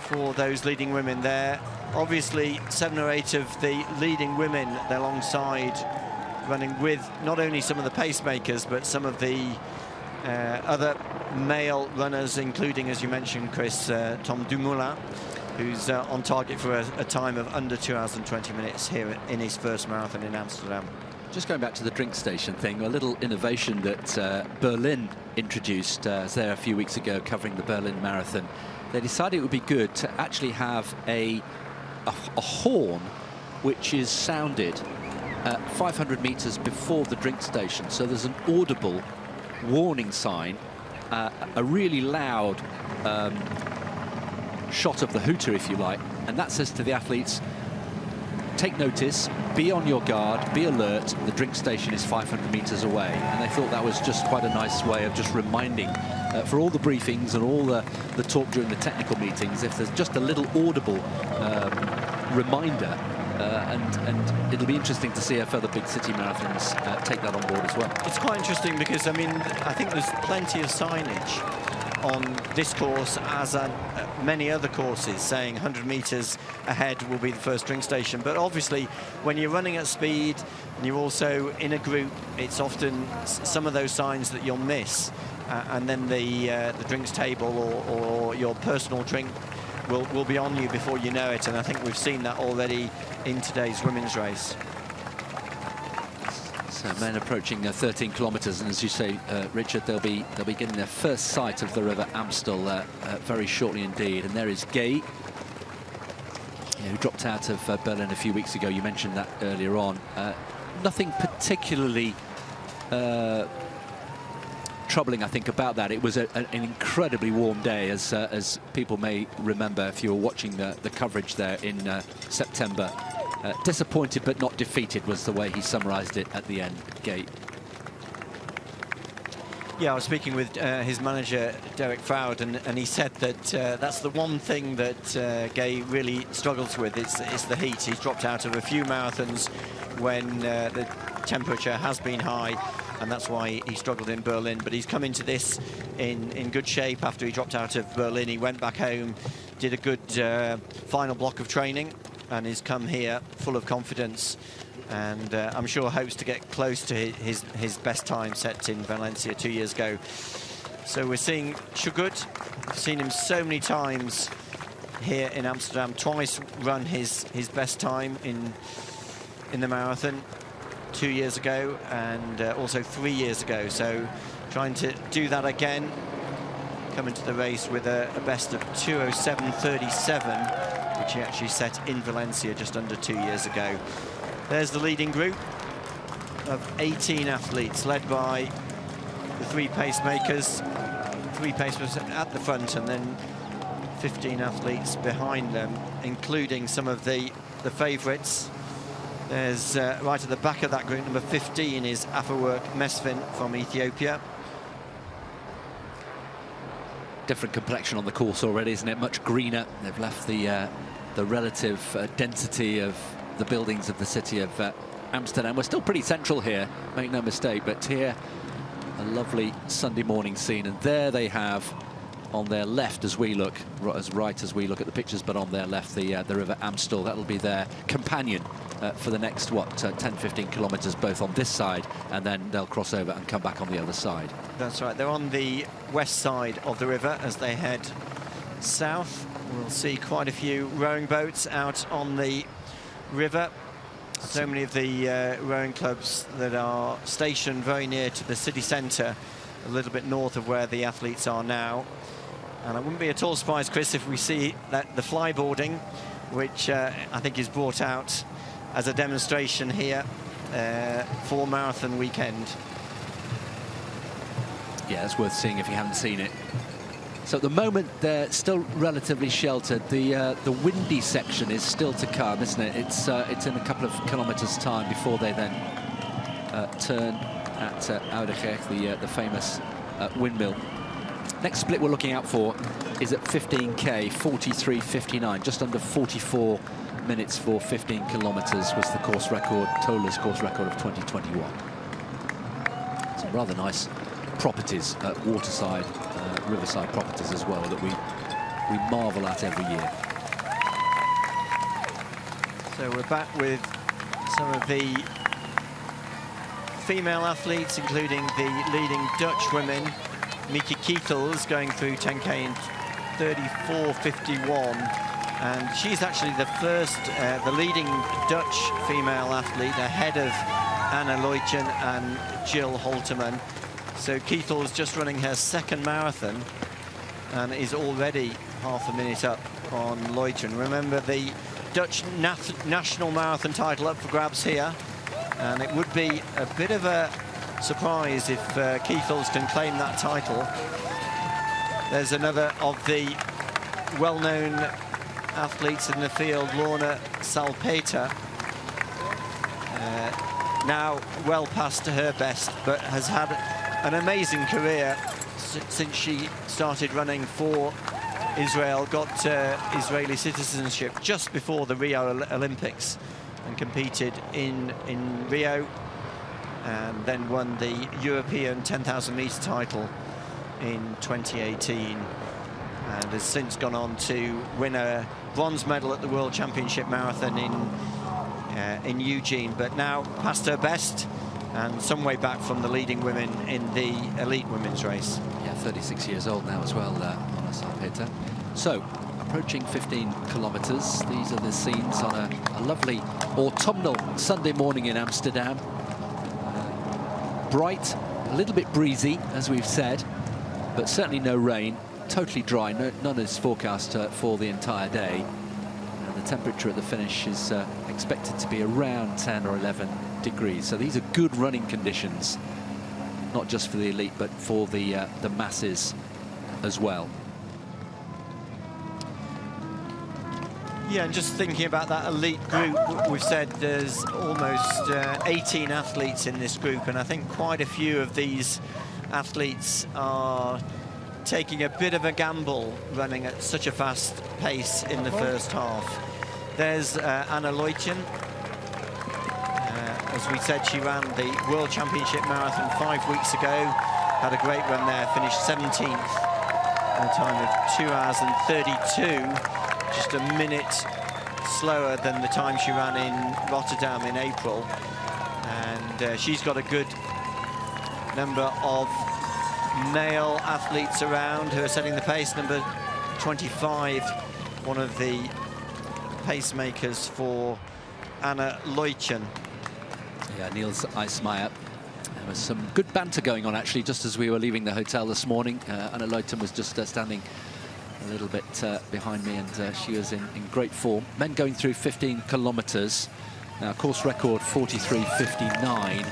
for those leading women there. Obviously 7 or 8 of the leading women alongside, running with not only some of the pacemakers but some of the other male runners, including, as you mentioned, Chris, Tom Dumoulin, who's on target for a time of under 2 hours and 20 minutes here in his first marathon in Amsterdam. Just going back to the drink station thing, a little innovation that Berlin introduced there a few weeks ago, covering the Berlin Marathon. They decided it would be good to actually have a horn which is sounded 500 meters before the drink station. So there's an audible warning sign, a really loud shot of the hooter, if you like, and that says to the athletes, take notice, be on your guard, be alert, the drink station is 500 meters away. And they thought that was just quite a nice way of just reminding for all the briefings and all the talk during the technical meetings, if there's just a little audible reminder, and it'll be interesting to see if other big city marathons take that on board as well. It's quite interesting because, I mean, I think there's plenty of signage on this course, as many other courses, saying 100 meters ahead will be the first drink station. But obviously, when you're running at speed and you're also in a group, it's often some of those signs that you'll miss, and then the drinks table or your personal drink will be on you before you know it. And I think we've seen that already in today's women's race. So men approaching 13 kilometres, and as you say, Richard, they'll be getting their first sight of the River Amstel very shortly indeed. And there is Gay, who dropped out of Berlin a few weeks ago. You mentioned that earlier on. Nothing particularly troubling, I think, about that. It was an incredibly warm day, as people may remember if you were watching the coverage there in September. Disappointed but not defeated was the way he summarised it at the end, Gay. Yeah, I was speaking with his manager, Derek Froud, and he said that that's the one thing that Gay really struggles with. It's the heat. He's dropped out of a few marathons when the temperature has been high, and that's why he struggled in Berlin. But he's come into this in good shape after he dropped out of Berlin. He went back home, did a good final block of training, and he's come here full of confidence, and I'm sure hopes to get close to his best time set in Valencia 2 years ago. So we're seeing Chepkirui. We've seen him so many times here in Amsterdam, twice run his best time in the marathon 2 years ago, and also 3 years ago. So trying to do that again, come into the race with a best of 2:07.37, which he actually set in Valencia just under 2 years ago. There's the leading group of 18 athletes, led by the three pacemakers at the front, and then 15 athletes behind them, including some of the favourites. There's right at the back of that group, number 15 is Afewerk Mesfin from Ethiopia. different complexion on the course already, isn't it? Much greener. They've left the relative density of the buildings of the city of Amsterdam. We're still pretty central here, make no mistake, but here, a lovely Sunday morning scene. And there they have, on their left as we look, as right as we look at the pictures, but on their left, the River Amstel. That'll be their companion for the next, 10-15 kilometres, both on this side, and then they'll cross over and come back on the other side. That's right, they're on the west side of the river as they head south. We'll see quite a few rowing boats out on the river. So many of the rowing clubs that are stationed very near to the city centre, a little bit north of where the athletes are now. And I wouldn't be at all surprised, Chris, if we see that the flyboarding, which I think is brought out as a demonstration here for marathon weekend. Yeah, it's worth seeing if you haven't seen it. So at the moment, they're still relatively sheltered. The windy section is still to come, isn't it? It's in a couple of kilometres' time before they then turn at Oudekerk, the famous windmill. Next split we're looking out for is at 15K, 43.59, just under 44 minutes for 15 kilometres was the course record, Tola's course record of 2021. Some rather nice properties at waterside, riverside properties as well that we marvel at every year. So we're back with some of the female athletes, including the leading Dutch women. Mieke Kietels going through 10K in 34.51, and she's actually the first, the leading Dutch female athlete ahead of Anna Leutjen and Jill Holterman. So Kietels just running her second marathon and is already half a minute up on Leutjen. Remember, the Dutch national marathon title up for grabs here, and it would be a bit of a surprise if Kietels can claim that title. There's another of the well-known athletes in the field, Lorna Salpeter, now well past her best, but has had an amazing career since she started running for Israel, got Israeli citizenship just before the Rio Olympics and competed in Rio, and then won the European 10,000 metre title in 2018, and has since gone on to win a bronze medal at the World Championship Marathon in Eugene, but now past her best and some way back from the leading women in the elite women's race. Yeah, 36 years old now as well, Lorna Salpeter. So, approaching 15 kilometres, these are the scenes on a lovely autumnal Sunday morning in Amsterdam. Bright, a little bit breezy, as we've said, but certainly no rain, totally dry, none is forecast for the entire day. And the temperature at the finish is expected to be around 10 or 11 degrees. So these are good running conditions, not just for the elite, but for the masses as well. Yeah, and just thinking about that elite group, we've said there's almost 18 athletes in this group, and I think quite a few of these athletes are taking a bit of a gamble running at such a fast pace in the first half. There's Anna Leutjen. As we said, she ran the World Championship Marathon 5 weeks ago, had a great run there, finished 17th at a time of 2 hours and 32. Just a minute slower than the time she ran in Rotterdam in April. And she's got a good number of male athletes around who are setting the pace. Number 25, one of the pacemakers for Anna Leutjen. Yeah, Niels Ijsmeyer. There was some good banter going on, actually, just as we were leaving the hotel this morning. Anna Leutjen was just standing a little bit behind me, and she was in great form. Men going through 15 kilometres. Now, course record 43.59.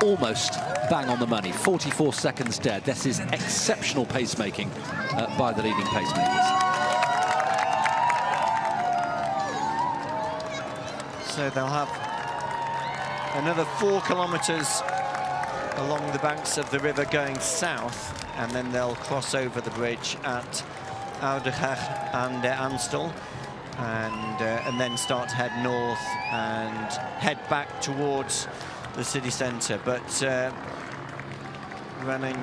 Almost bang on the money. 44 seconds dead. This is exceptional pacemaking by the leading pacemakers. So they'll have another 4 kilometres along the banks of the river going south, and then they'll cross over the bridge at Oudegracht and Amstel, and then start to head north and head back towards the city centre. But running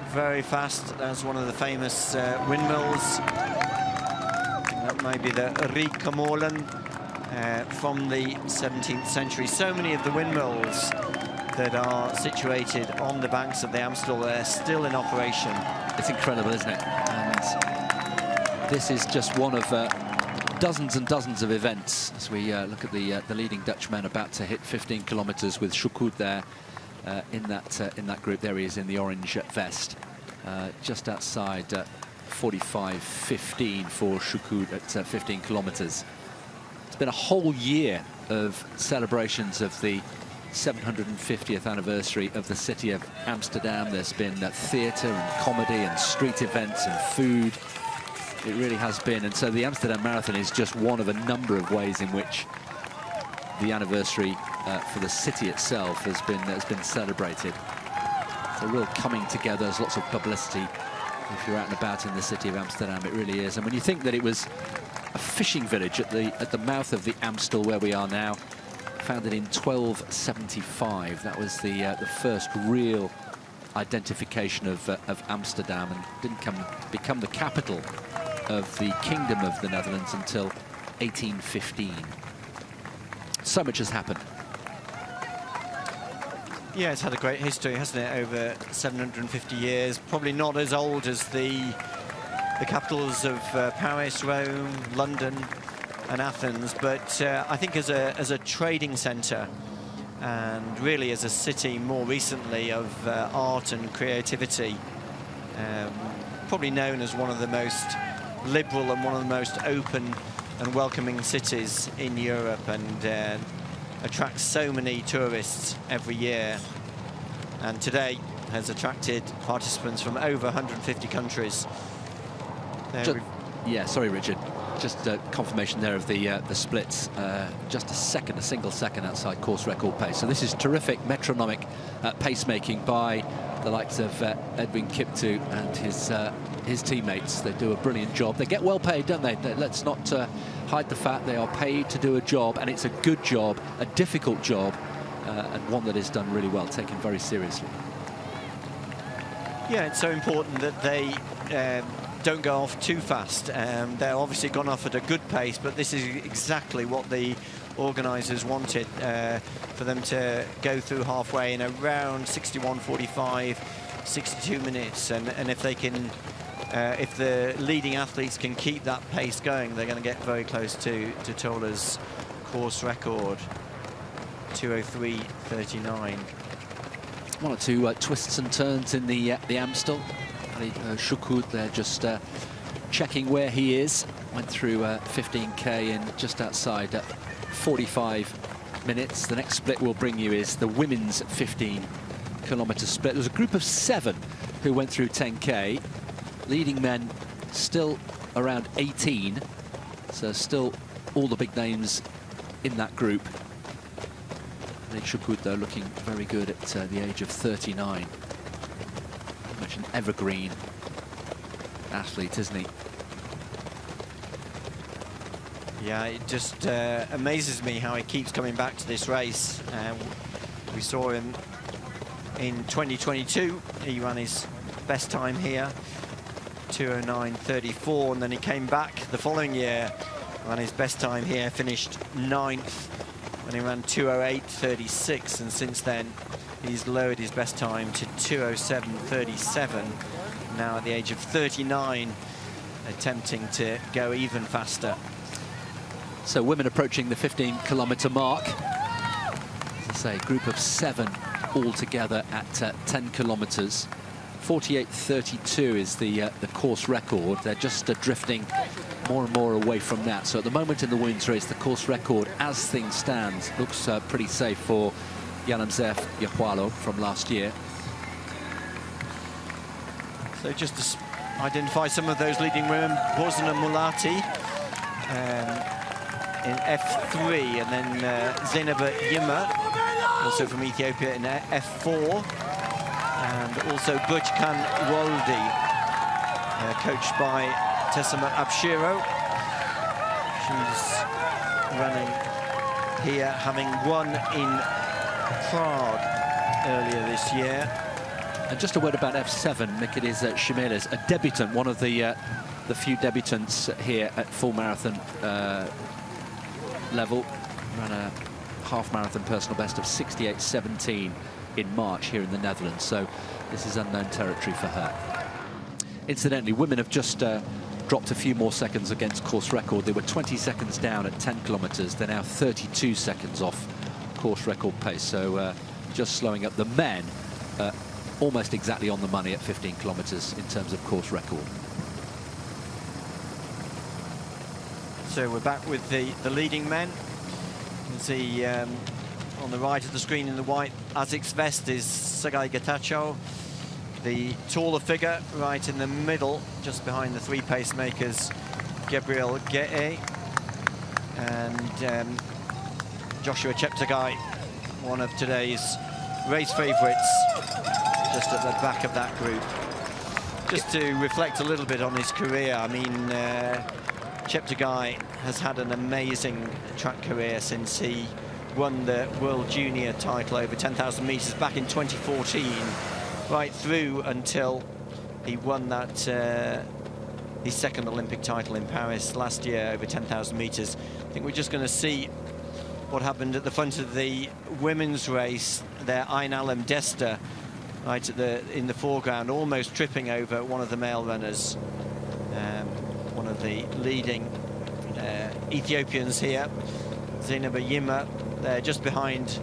very fast. That's one of the famous windmills. That may be the Riekemolen from the 17th century. So many of the windmills that are situated on the banks of the Amstel are still in operation. It's incredible, isn't it? And this is just one of dozens and dozens of events as we look at the leading Dutchman about to hit 15 kilometers with Chukwu there in that group. There he is in the orange vest, just outside 45.15 for Chukwu at 15 kilometers. It's been a whole year of celebrations of the 750th anniversary of the city of Amsterdam. There's been theatre and comedy and street events and food. It really has been. And so the Amsterdam Marathon is just one of a number of ways in which the anniversary for the city itself has been celebrated. It's a real coming together. There's lots of publicity if you're out and about in the city of Amsterdam. It really is. And when you think that it was a fishing village at the mouth of the Amstel where we are now, founded in 1275. That was the first real identification of Amsterdam, and didn't become the capital of the Kingdom of the Netherlands until 1815. So much has happened. Yeah, it's had a great history, hasn't it, over 750 years. Probably not as old as the capitals of Paris, Rome, London and Athens, but I think as a trading centre, and really as a city more recently of art and creativity, probably known as one of the most liberal and one of the most open and welcoming cities in Europe, and attracts so many tourists every year, and today has attracted participants from over 150 countries. Yeah, sorry, Richard. Just confirmation there of the splits. Just a single second outside course record pace. So this is terrific metronomic pacemaking by the likes of Eliud Kipchoge and his teammates. They do a brilliant job. They get well paid, don't they? Let's not hide the fact they are paid to do a job, and it's a good job, a difficult job, and one that is done really well, taken very seriously. Yeah, it's so important that they don't go off too fast. They're obviously gone off at a good pace, but this is exactly what the organisers wanted, for them to go through halfway in around 61:45, 62 minutes, and if they can, if the leading athletes can keep that pace going, they're going to get very close to Tola's course record, 2:03.39. One or two twists and turns in the Amstel. Chukwu, they're just checking where he is. Went through 15k in just outside 45 minutes. The next split we'll bring you is the women's 15-kilometer split. There's a group of 7 who went through 10k. Leading men still around 18, so still all the big names in that group. Chukwu, though, looking very good at the age of 39. Much an evergreen athlete, isn't he? Yeah, it just amazes me how he keeps coming back to this race. We saw him in 2022. He ran his best time here, 2:09.34, and then he came back the following year, ran his best time here, finished 9th, and he ran 2:08.36, and since then he's lowered his best time to 2:07.37, now at the age of 39, attempting to go even faster. So women approaching the 15-kilometer mark. As I say, group of 7 all together at 10 kilometers. 48.32 is the course record. They're just drifting more and more away from that. So at the moment in the women's race, the course record, as things stand, looks pretty safe for Yanamzef Yahualo from last year. So just to identify some of those leading women, Bosna Mulati in F3, and then Zainab Yima, also from Ethiopia, in F4. and also Burçkan Waldi, coached by Tessema Abshiro. She's running here, having won in Prague earlier this year. And just a word about F7, Mikidis Shimelis, a debutant, one of the few debutants here at full marathon level. Ran a half marathon personal best of 68.17 in March here in the Netherlands, so this is unknown territory for her. Incidentally, women have just dropped a few more seconds against course record. They were 20 seconds down at 10 kilometres. They're now 32 seconds off course record pace, so just slowing up. The men almost exactly on the money at 15 kilometres in terms of course record. So we're back with the leading men. You can see on the right of the screen in the white Asics vest is Sergei Getachew. The taller figure right in the middle, just behind the three pacemakers, Gabriel Ge'e and Joshua Cheptegei, one of today's race favourites, just at the back of that group. Just to reflect a little bit on his career, I mean, Cheptegei has had an amazing track career since he won the World Junior title over 10,000 metres back in 2014, right through until he won that his second Olympic title in Paris last year over 10,000 metres. I think we're just going to see what happened at the front of the women's race there. Ayn Alam Desta right at in the foreground, almost tripping over one of the male runners, one of the leading Ethiopians here, Zainab Yima, there just behind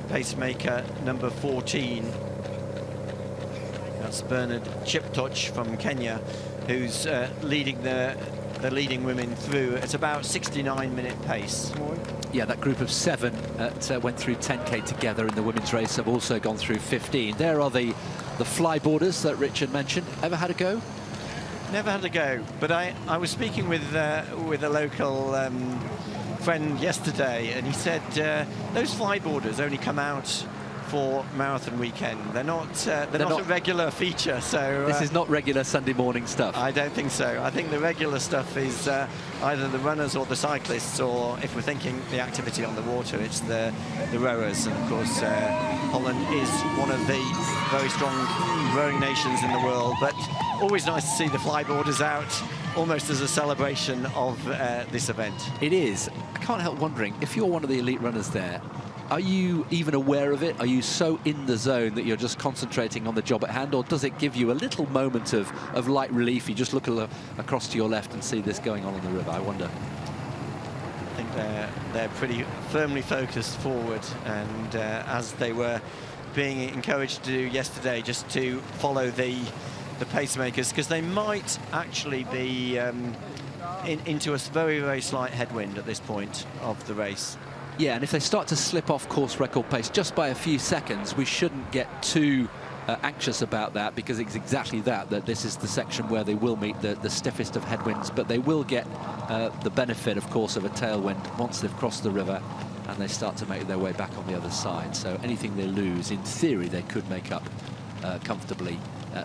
pacemaker number 14. That's Bernard Chiptoch from Kenya, who's leading the leading women through at about 69-minute pace. Yeah, that group of 7 went through 10K together in the women's race have also gone through 15. There are the flyboarders that Richard mentioned. Ever had a go? Never had a go, but I was speaking with a local friend yesterday, and he said those flyboarders only come out for marathon weekend. They're not a regular feature, so this is not regular Sunday morning stuff. I don't think so. I think the regular stuff is either the runners or the cyclists, or if we're thinking the activity on the water, it's the rowers. And of course Holland is one of the very strong rowing nations in the world, but always nice to see the flyboarders out, almost as a celebration of this event. It is. I can't help wondering, if you're one of the elite runners there, are you even aware of it? Are you so in the zone that you're just concentrating on the job at hand, or does it give you a little moment of light relief? You just look across to your left and see this going on the river. I wonder. I think they're pretty firmly focused forward, and as they were being encouraged to do yesterday, just to follow the pacemakers, because they might actually be into a very, very slight headwind at this point of the race. Yeah, and if they start to slip off course record pace just by a few seconds, we shouldn't get too anxious about that, because it's exactly that this is the section where they will meet the stiffest of headwinds, but they will get the benefit, of course, of a tailwind once they've crossed the river and they start to make their way back on the other side. So anything they lose, in theory, they could make up comfortably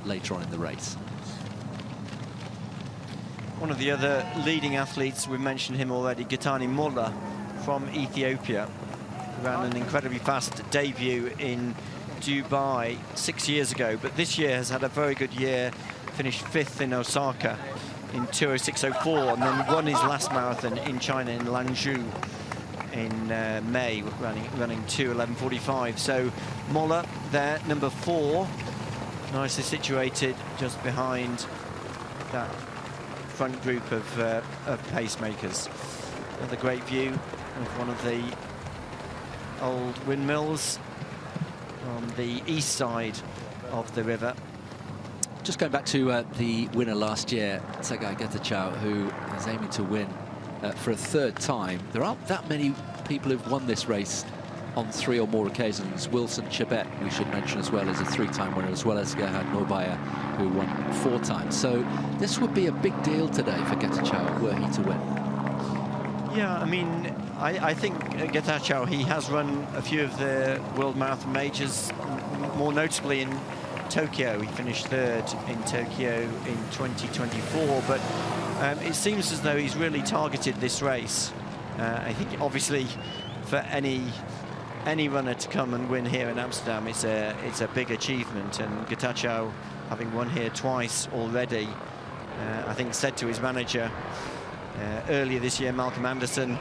later on in the race. One of the other leading athletes, we mentioned him already, Getani Molla from Ethiopia, ran an incredibly fast debut in Dubai 6 years ago, but this year has had a very good year, finished 5th in Osaka in 2:06:04, and then won his last marathon in China in Lanzhou in May, running 2:11:45. So Molla there, number 4, nicely situated just behind that front group of pacemakers. Another great view of one of the old windmills on the east side of the river. Just going back to the winner last year, Sergei Getachew, who is aiming to win for a 3rd time. There aren't that many people who've won this race on 3 or more occasions. Wilson Chebet, we should mention as well, is a 3-time winner, as well as Gerhard Norbaya, who won 4 times. So this would be a big deal today for Getachew were he to win. Yeah, I mean, I think Getachew, he has run a few of the World Marathon Majors, more notably in Tokyo. He finished third in Tokyo in 2024, but it seems as though he's really targeted this race. I think obviously for any runner to come and win here in Amsterdam, it's a big achievement, and Getachew, having won here twice already, I think said to his manager earlier this year, Malcolm Anderson,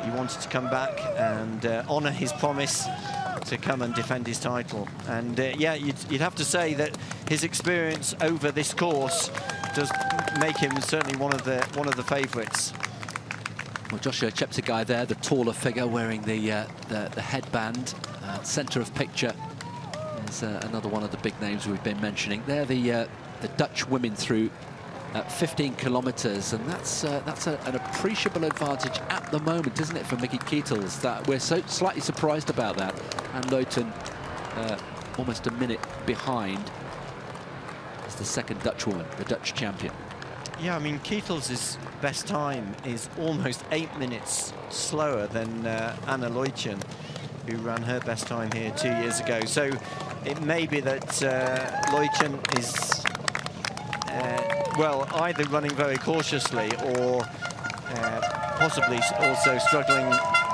he wanted to come back and honour his promise to come and defend his title. And yeah, you'd have to say that his experience over this course does make him certainly one of the favourites. Well, Joshua Chepkirui there, the taller figure wearing the headband, centre of picture. Is another one of the big names we've been mentioning. They're the Dutch women through 15 kilometres, and that's an appreciable advantage at the moment, isn't it, for Mickey Keitels? That we're so slightly surprised about that. And Lowton almost a minute behind as the second Dutch woman, the Dutch champion. Yeah, I mean, Keitels' best time is almost 8 minutes slower than Anna Luychen, who ran her best time here 2 years ago. So it may be that Luychen is well, either running very cautiously or possibly also struggling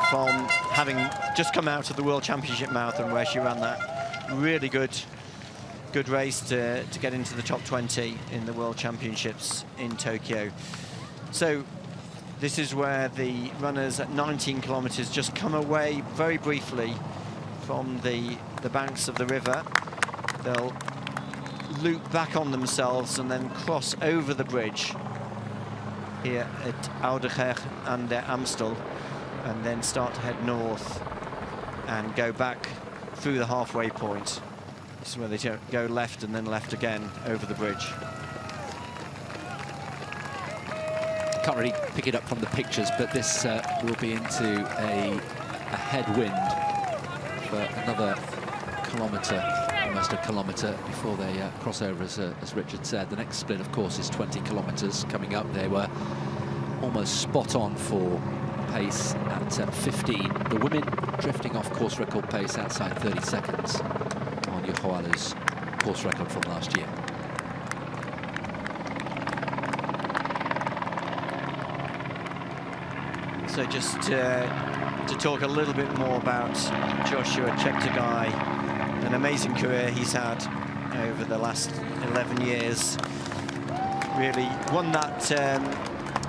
from having just come out of the World Championship Marathon, where she ran that really good race to get into the top 20 in the World Championships in Tokyo. So this is where the runners at 19 kilometers just come away very briefly from the banks of the river. They'll loop back on themselves and then cross over the bridge here at Oudekerk and Amstel, and then start to head north and go back through the halfway point. This is where they go left and then left again over the bridge. Can't really pick it up from the pictures, but this will be into a headwind for another kilometre, almost a kilometre before they cross over, as Richard said. The next split, of course, is 20 kilometres coming up. They were almost spot on for pace at 15. The women drifting off course record pace outside 30 seconds on Yohoalu's course record from last year. So just to talk a little bit more about Joshua Chepkirui, an amazing career he's had over the last 11 years. Really won that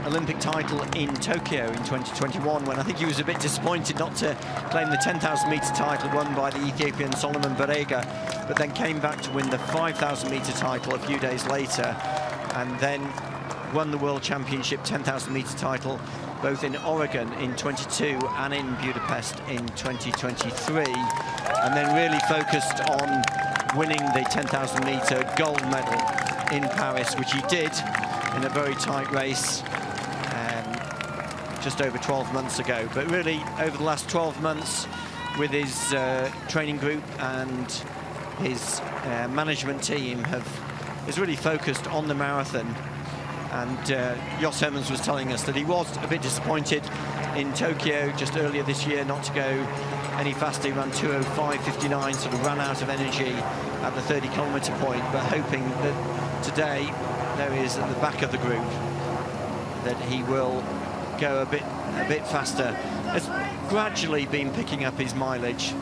Olympic title in Tokyo in 2021, when I think he was a bit disappointed not to claim the 10,000 metre title won by the Ethiopian Solomon Barega, but then came back to win the 5,000 metre title a few days later, and then won the World Championship 10,000 metre title both in Oregon in 22 and in Budapest in 2023, and then really focused on winning the 10,000 metre gold medal in Paris, which he did in a very tight race just over 12 months ago. But really, over the last 12 months, with his training group and his management team, is really focused on the marathon. And Jos Hermans was telling us that he was a bit disappointed in Tokyo just earlier this year not to go any faster. He ran 2:05.59, sort of ran out of energy at the 30-kilometre point, but hoping that today, there he is at the back of the group, that he will go a bit faster. Has gradually been picking up his mileage.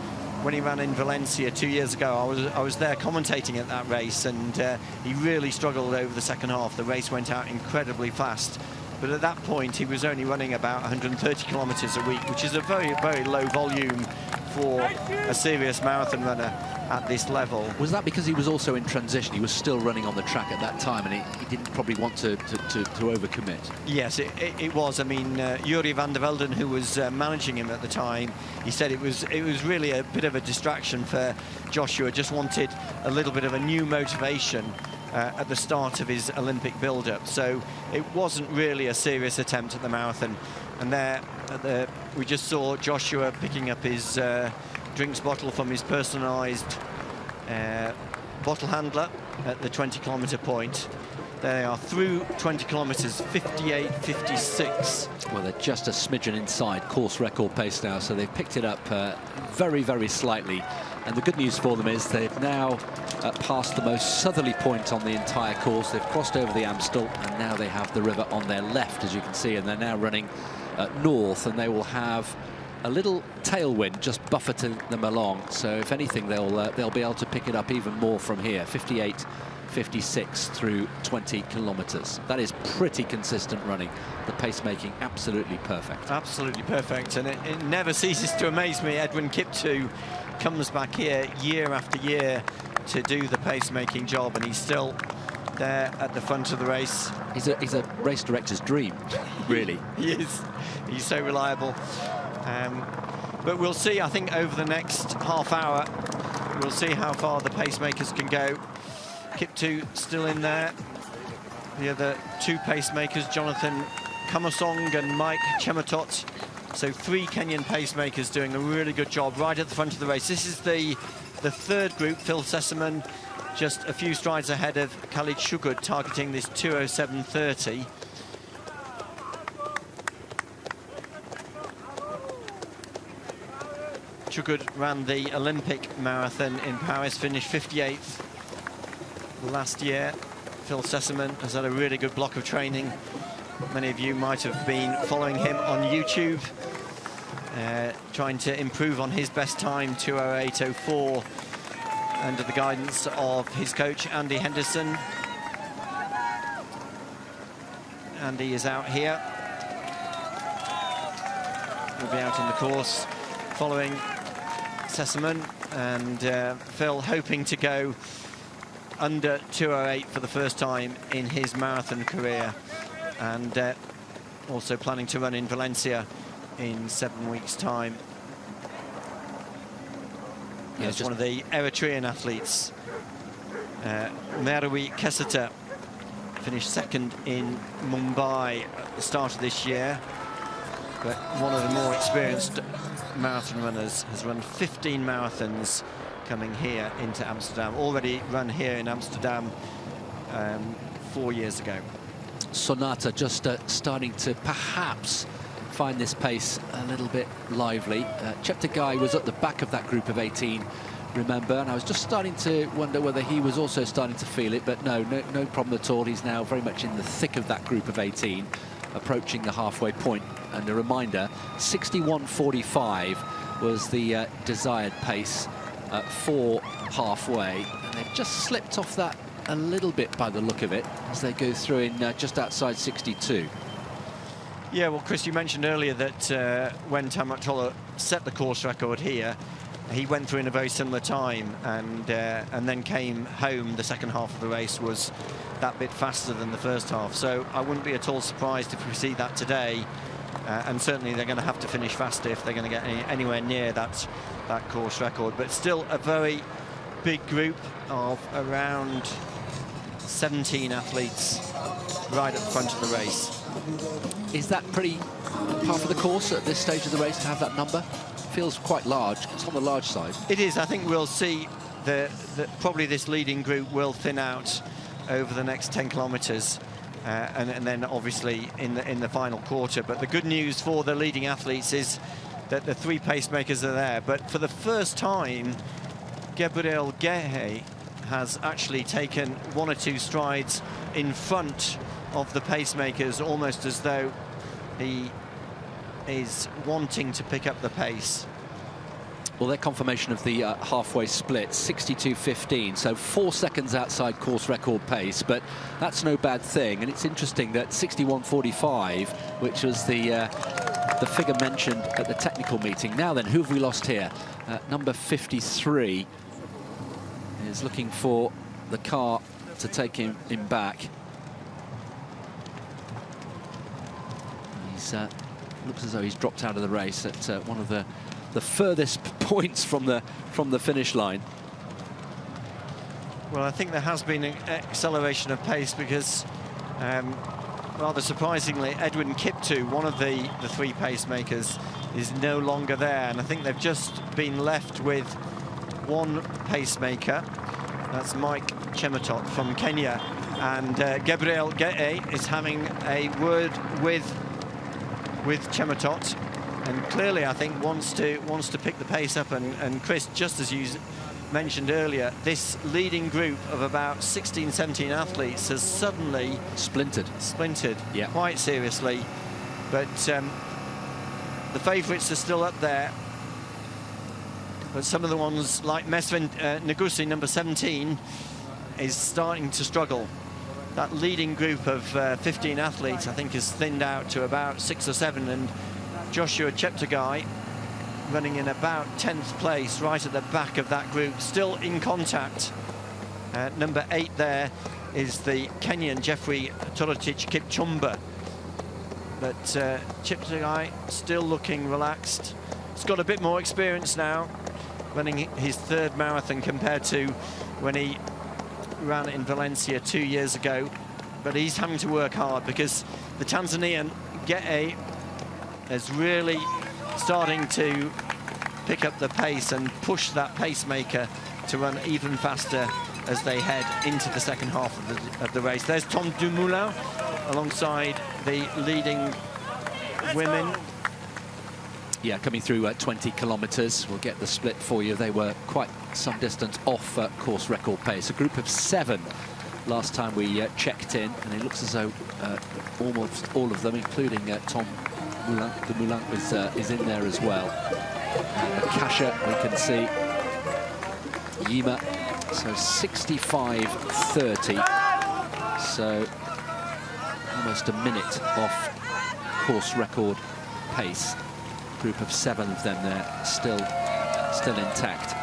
When he ran in Valencia 2 years ago, I was there commentating at that race, and he really struggled over the second half. The race went out incredibly fast, but at that point he was only running about 130 kilometers a week, which is a very, very low volume for a serious marathon runner at this level. Was that because he was also in transition? He was still running on the track at that time, and he didn't probably want to overcommit. Yes, it was. I mean, Yuri van der Velden, who was managing him at the time, he said it was really a bit of a distraction for Joshua. Just wanted a little bit of a new motivation at the start of his Olympic build-up. So it wasn't really a serious attempt at the marathon. And there, we just saw Joshua picking up his drinks bottle from his personalised bottle handler at the 20-kilometre point. They are through 20 kilometres, 58.56. Well, they're just a smidgen inside course record pace now, so they've picked it up very, very slightly. And the good news for them is they've now past the most southerly point on the entire course. They've crossed over the Amstel, and now they have the river on their left, as you can see, and they're now running north, and they will have a little tailwind just buffeting them along. So if anything, they'll be able to pick it up even more from here. 58.56 through 20 kilometers. That is pretty consistent running. The pacemaking absolutely perfect. Absolutely perfect, and it never ceases to amaze me. Edwin Kipchoge comes back here year after year to do the pacemaking job, and he's still there at the front of the race. He's a race director's dream, really. He is. He's so reliable. But we'll see, I think, over the next half hour, we'll see how far the pacemakers can go. Kipchoge still in there. The other two pacemakers, Jonathan Kamasong and Mike Chematot. So 3 Kenyan pacemakers doing a really good job right at the front of the race. This is the third group. Phil Sessamon just a few strides ahead of Khalid Shugud, targeting this 2:07:30. Shugud ran the Olympic marathon in Paris, finished 58th last year. Phil Sessamon has had a really good block of training. Many of you might have been following him on YouTube, trying to improve on his best time, 2:08:04, under the guidance of his coach, Andy Henderson. Andy is out here. Will be out on the course following Sessamon, and Phil hoping to go under 2:08 for the first time in his marathon career, and also planning to run in Valencia in 7 weeks' time. Yeah, it's one of the Eritrean athletes, Merwi Keseta, finished second in Mumbai at the start of this year, but one of the more experienced marathon runners, has run 15 marathons coming here into Amsterdam, already run here in Amsterdam 4 years ago. Sonata just starting to perhaps find this pace a little bit lively. Chepkirui was at the back of that group of 18, remember, and I was just starting to wonder whether he was also starting to feel it, but no problem at all. He's now very much in the thick of that group of 18, approaching the halfway point. And a reminder, 61:45 was the desired pace for halfway, and they've just slipped off that a little bit by the look of it as they go through in just outside 62. Yeah, well, Chris, you mentioned earlier that when Tamaktola set the course record here, he went through in a very similar time, and then came home. The second half of the race was that bit faster than the first half, so I wouldn't be at all surprised if we see that today. And certainly they're going to have to finish faster if they're going to get anywhere near that course record. But still a very big group of around 17 athletes right at the front of the race. Is that pretty par for the course at this stage of the race to have that number? Feels quite large. It's on the large side. It is. I think we'll see that probably this leading group will thin out over the next 10 kilometers. And then obviously in the final quarter. But the good news for the leading athletes is that the 3 pacemakers are there. But for the first time, Gabriel Gehe has actually taken 1 or 2 strides in front of the pacemakers, almost as though he is wanting to pick up the pace. Well, their confirmation of the halfway split, 62:15, so 4 seconds outside course record pace, but that's no bad thing. And it's interesting that 61:45, which was the figure mentioned at the technical meeting. Now then, who have we lost here? Number 53 is looking for the car to take him back. He's looks as though he's dropped out of the race at one of the furthest points from the finish line. Well, I think there has been an acceleration of pace because, rather surprisingly, Edwin Kipchoge, one of the 3 pacemakers, is no longer there, and I think they've just been left with 1 pacemaker. That's Mike Chematot from Kenya, and Gabriel Gehe is having a word with Chematot. And clearly, I think, wants to pick the pace up. And Chris, just as you mentioned earlier, this leading group of about 16, 17 athletes has suddenly splintered yeah, quite seriously. But the favourites are still up there. But some of the ones like Mesven Negusi, number 17, is starting to struggle. That leading group of 15 athletes, I think, is thinned out to about 6 or 7, and Joshua Chepkirui running in about 10th place, right at the back of that group, still in contact. Number 8 there is the Kenyan Jeffrey Torotich Kipchumba. But Chepkirui still looking relaxed. He's got a bit more experience now, running his 3rd marathon compared to when he ran in Valencia 2 years ago. But he's having to work hard because the Tanzanian Gete is really starting to pick up the pace and push that pacemaker to run even faster as they head into the second half of the race. There's Tom Dumoulin alongside the leading women. Yeah, coming through 20 kilometres. We'll get the split for you. They were quite some distance off course record pace. A group of 7 last time we checked in, and it looks as though almost all of them, including Tom Dumoulin, is in there as well. Kasha, we can see. Yima, so 65.30. So almost a minute off course record pace. Group of 7 of them there, still intact.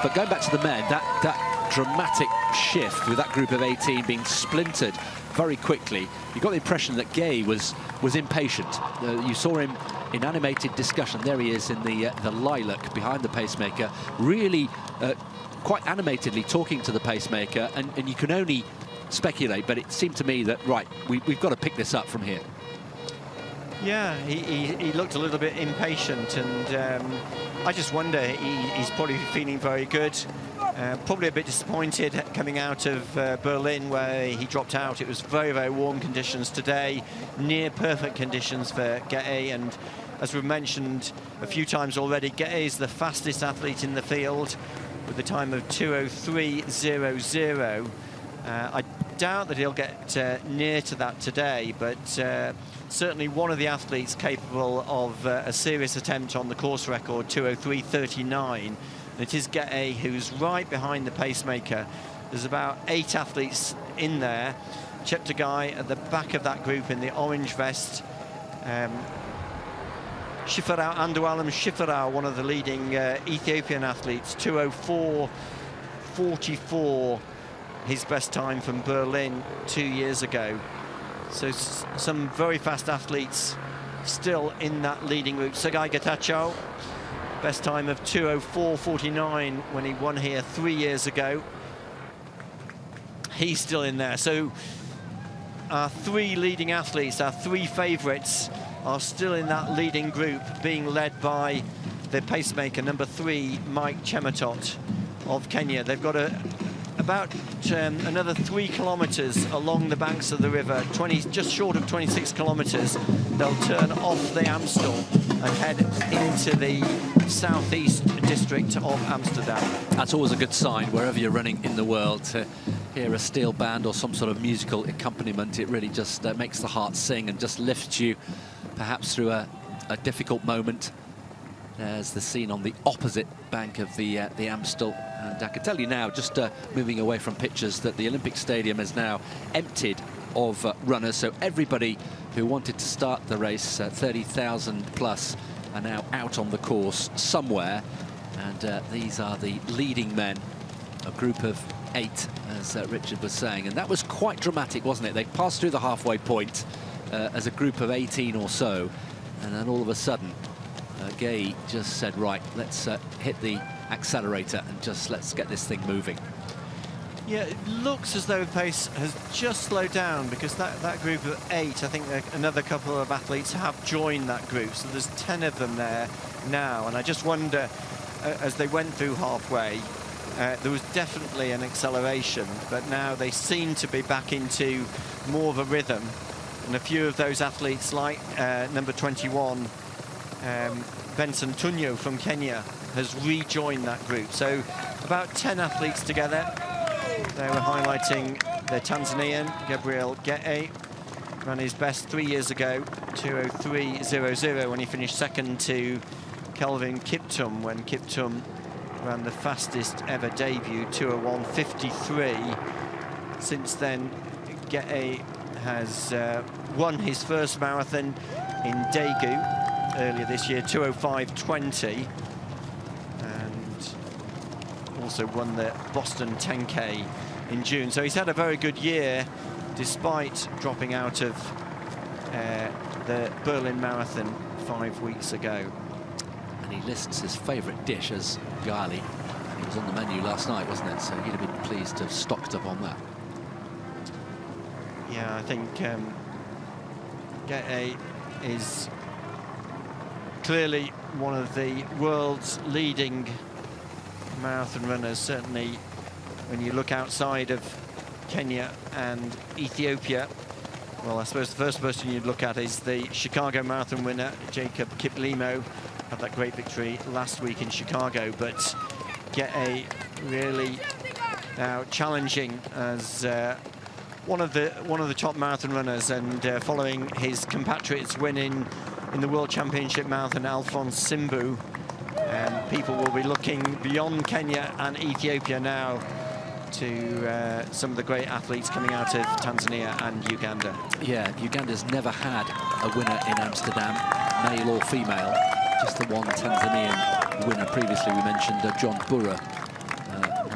But going back to the men, that dramatic shift with that group of 18 being splintered very quickly, you got the impression that Gay was impatient. You saw him in animated discussion. There he is in the lilac behind the pacemaker, really quite animatedly talking to the pacemaker, and you can only speculate, but it seemed to me that, right, we've got to pick this up from here. Yeah, he looked a little bit impatient, and I just wonder, he's probably feeling very good. Probably a bit disappointed coming out of Berlin, where he dropped out. It was very, very warm conditions today, near perfect conditions for Gete, and as we've mentioned a few times already, Gete is the fastest athlete in the field with a time of 2:03.00. I doubt that he'll get near to that today, but certainly one of the athletes capable of a serious attempt on the course record, 2:03.39. It is Gete who's right behind the pacemaker. There's about 8 athletes in there. Chepkirui at the back of that group in the orange vest. Shifarau Andualam Shifarau, one of the leading Ethiopian athletes, 2:04.44, his best time from Berlin 2 years ago. So some very fast athletes still in that leading group. Sergei Getachew, best time of 2:04.49 when he won here 3 years ago. He's still in there. So our 3 leading athletes, our 3 favourites, are still in that leading group, being led by the pacemaker, number 3, Mike Chemotot of Kenya. They've got about another 3 kilometres along the banks of the river, just short of 26 kilometres. They'll turn off the Amstel and head into the southeast district of Amsterdam. That's always a good sign, wherever you're running in the world, to hear a steel band or some sort of musical accompaniment. It really just makes the heart sing and just lifts you perhaps through a difficult moment. There's the scene on the opposite bank of the Amstel. And I can tell you now, just moving away from pictures, that the Olympic Stadium is now emptied of runners. So everybody who wanted to start the race, 30,000 plus, are now out on the course somewhere. And these are the leading men, a group of 8, as Richard was saying. And that was quite dramatic, wasn't it? They passed through the halfway point as a group of 18 or so. And then all of a sudden, Gay just said, right, let's hit the accelerator and let's get this thing moving. Yeah, it looks as though the pace has just slowed down, because that group of 8, I think another couple of athletes have joined that group. So there's 10 of them there now. And I just wonder, as they went through halfway, there was definitely an acceleration, but now they seem to be back into more of a rhythm. And a few of those athletes, like number 21, Benson Kipruto from Kenya, has rejoined that group. So about 10 athletes together. They were highlighting the Tanzanian, Gabriel Gete, ran his best 3 years ago, 2:03.00, when he finished second to Kelvin Kiptum, when Kiptum ran the fastest ever debut, 2:01.53. Since then, Gete has won his first marathon in Daegu earlier this year, 2:05.20, and also won the Boston 10K in June. So he's had a very good year, despite dropping out of the Berlin Marathon 5 weeks ago. And he lists his favourite dish as gali. It was on the menu last night, wasn't it? So he'd have been pleased to have stocked up on that. Yeah, I think Gete is clearly one of the world's leading marathon runners. Certainly, when you look outside of Kenya and Ethiopia, well, I suppose the first person you'd look at is the Chicago Marathon winner, Jacob Kiplimo. Had that great victory last week in Chicago, but Gete really now challenging as one of the top marathon runners, and following his compatriots win in the World Championship Marathon, Alphonse Simbu, people will be looking beyond Kenya and Ethiopia now to some of the great athletes coming out of Tanzania and Uganda. Yeah, Uganda's never had a winner in Amsterdam, male or female. Just the one Tanzanian winner previously we mentioned, John Burra,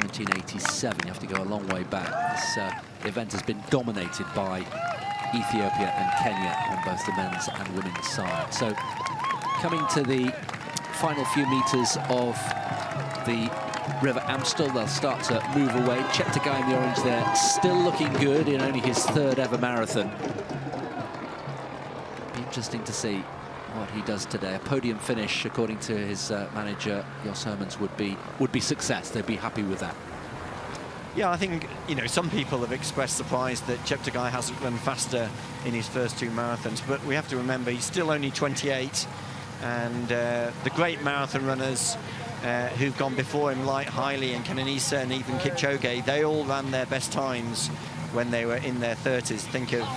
1987. You have to go a long way back. This event has been dominated by Ethiopia and Kenya on both the men's and women's side. So coming to the final few meters of the River Amstel, they'll start to move away. Chepkirui in the orange there, still looking good in only his third ever marathon. Be interesting to see what he does today. A podium finish, according to his manager Jos Hermans, would be success. They'd be happy with that. Yeah, I think, you know, some people have expressed surprise that Chepkirui hasn't run faster in his first two marathons, but we have to remember he's still only 28, and the great marathon runners who've gone before him, like Haile and Kenenisa and even Kipchoge, they all ran their best times when they were in their 30s. Think of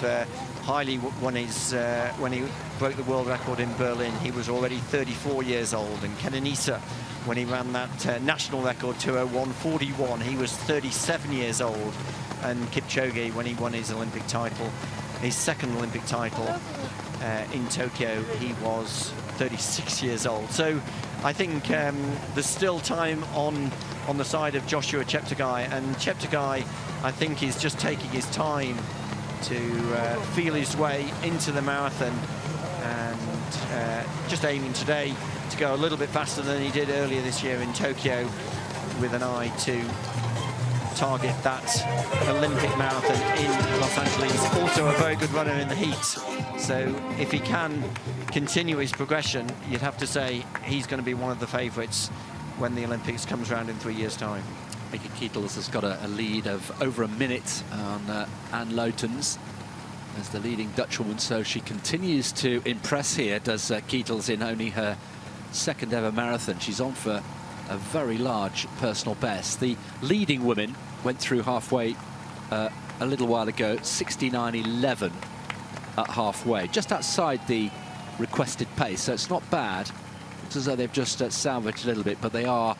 Haile when he broke the world record in Berlin, he was already 34 years old, and Kenenisa, when he ran that national record, 2:01.41, he was 37 years old, and Kipchoge, when he won his Olympic title, his second Olympic title in Tokyo, he was 36 years old. So I think there's still time on the side of Joshua Chepkirui, and Chepkirui, I think, is just taking his time to feel his way into the marathon, and just aiming today to go a little bit faster than he did earlier this year in Tokyo, with an eye to target that Olympic marathon in Los Angeles. He's also a very good runner in the heat, so if he can continue his progression, you'd have to say he's going to be one of the favourites when the Olympics comes around in 3 years' time. Mickey Keitels has got a lead of over a minute on Anne Lotens as the leading Dutchwoman, so she continues to impress here, does Keitels, in only her second ever marathon. She's on for a very large personal best. The leading woman went through halfway a little while ago, 69.11 at halfway, just outside the requested pace, so it's not bad. Looks as though they've just salvaged a little bit, but they are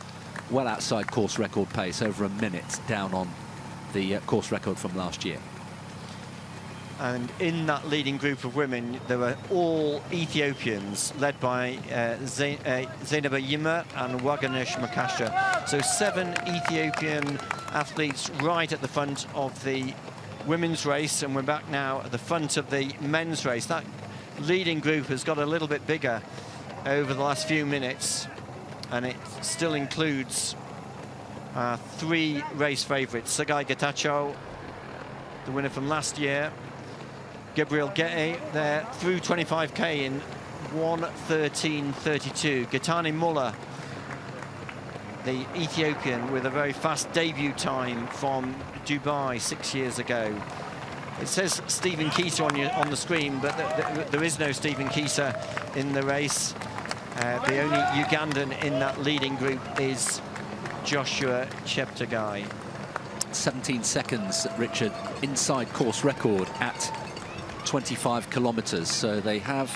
well outside course record pace, over a minute down on the course record from last year. And in that leading group of women, there were all Ethiopians, led by Zainaba Yima and Waganesh Makasha. So 7 Ethiopian athletes right at the front of the women's race, and we're back now at the front of the men's race. That leading group has got a little bit bigger over the last few minutes, and it still includes 3 race favourites. Sagai Getachew, the winner from last year. Gabriel Gete there through 25k in 1:13.32. Getani Muller, the Ethiopian, with a very fast debut time from Dubai 6 years ago. It says Stephen Kisa on the screen, but there is no Stephen Kisa in the race. The only Ugandan in that leading group is Joshua Chepkirui. 17 seconds, Richard, inside course record at 25 kilometres. So they have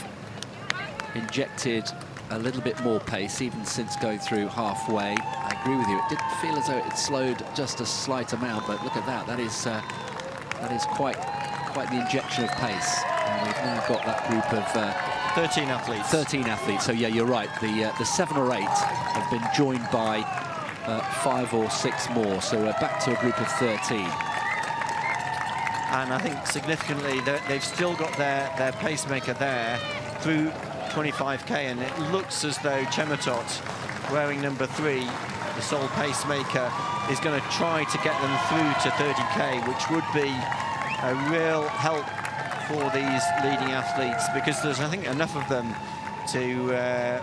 injected a little bit more pace, even since going through halfway. I agree with you. It did feel as though it slowed just a slight amount, but look at that. That is quite the injection of pace. And we've now got that group of 13 athletes. 13 athletes. So yeah, you're right. The 7 or 8 have been joined by 5 or 6 more. So we're back to a group of 13. And I think significantly they've still got their pacemaker there through 25k, and it looks as though Chepkirui, wearing number 3, the sole pacemaker, is going to try to get them through to 30k, which would be a real help for these leading athletes, because there's, I think, enough of them to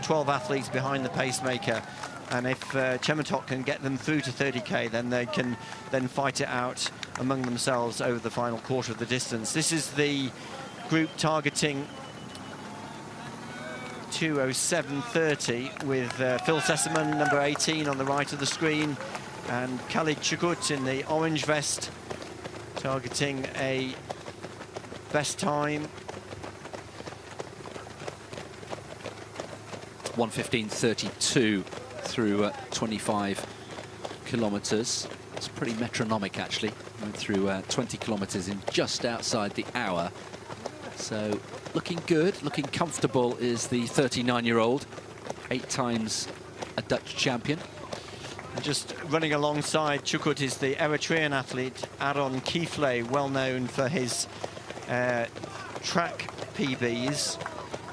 12 athletes behind the pacemaker. And if Chepkirui can get them through to 30k, then they can then fight it out among themselves over the final quarter of the distance. This is the group targeting 2:07:30 with Phil Sessamon, number 18, on the right of the screen, and Eliud Kipchoge in the orange vest, targeting a best time. 1:15:32 through 25 kilometres. It's pretty metronomic, actually. Went through 20 kilometres in just outside the hour. So looking good, looking comfortable is the 39-year-old, 8 times a Dutch champion. And just running alongside Chukut is the Eritrean athlete Aaron Kifle, well known for his track PBs.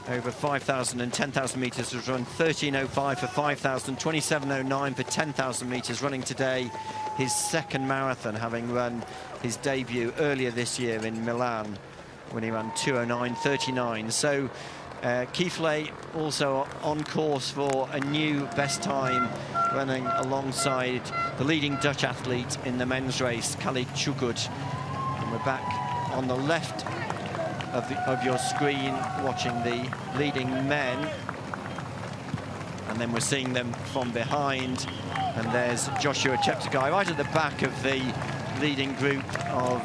Over 5,000 and 10,000 metres, has run 13:05 for 5,000, 27:09 for 10,000 metres, running today his second marathon, having run his debut earlier this year in Milan when he ran 2:09:39. So Kifle also on course for a new best time, running alongside the leading Dutch athlete in the men's race, Eliud Kipchoge. And we're back on the left of your screen, watching the leading men, and then we're seeing them from behind, and there's Joshua Chepkirui right at the back of the leading group of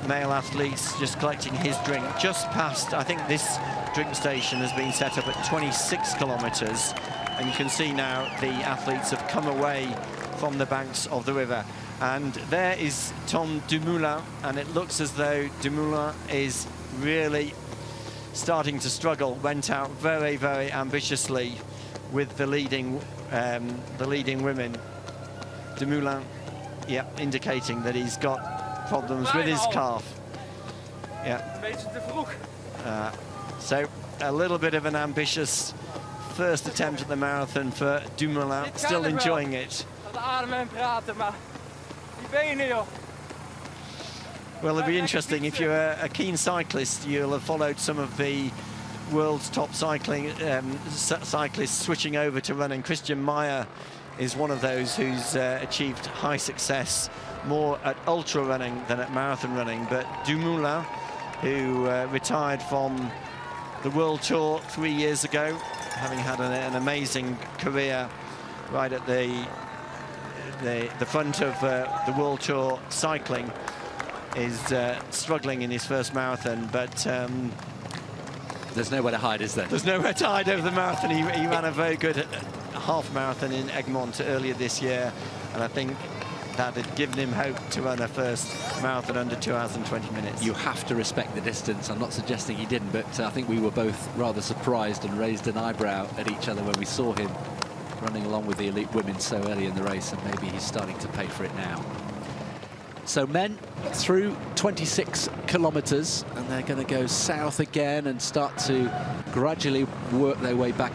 male athletes, just collecting his drink just past. I think this drink station has been set up at 26 kilometres, and you can see now the athletes have come away from the banks of the river. And there is Tom Dumoulin, and it looks as though Dumoulin is really starting to struggle. Went out very, very ambitiously with the leading women. Dumoulin, yeah, indicating that he's got problems with his calf. Yeah. So a little bit of an ambitious first attempt at the marathon for Dumoulin, still enjoying it. Well, it'll be interesting. If you're a keen cyclist, you'll have followed some of the world's top cyclists switching over to running. Christian Meyer is one of those who's achieved high success more at ultra running than at marathon running. But Dumoulin, who retired from the World Tour 3 years ago, having had an amazing career right at the front of the World Tour cycling, is struggling in his first marathon, but there's nowhere to hide, is there? There's nowhere to hide over the marathon. He ran a very good half marathon in Egmont earlier this year, and I think that had given him hope to run a first marathon under 2 hours and 20 minutes. You have to respect the distance. I'm not suggesting he didn't, but I think we were both rather surprised and raised an eyebrow at each other when we saw him running along with the elite women so early in the race, and maybe he's starting to pay for it now. So men through 26 kilometres, and they're going to go south again and start to gradually work their way back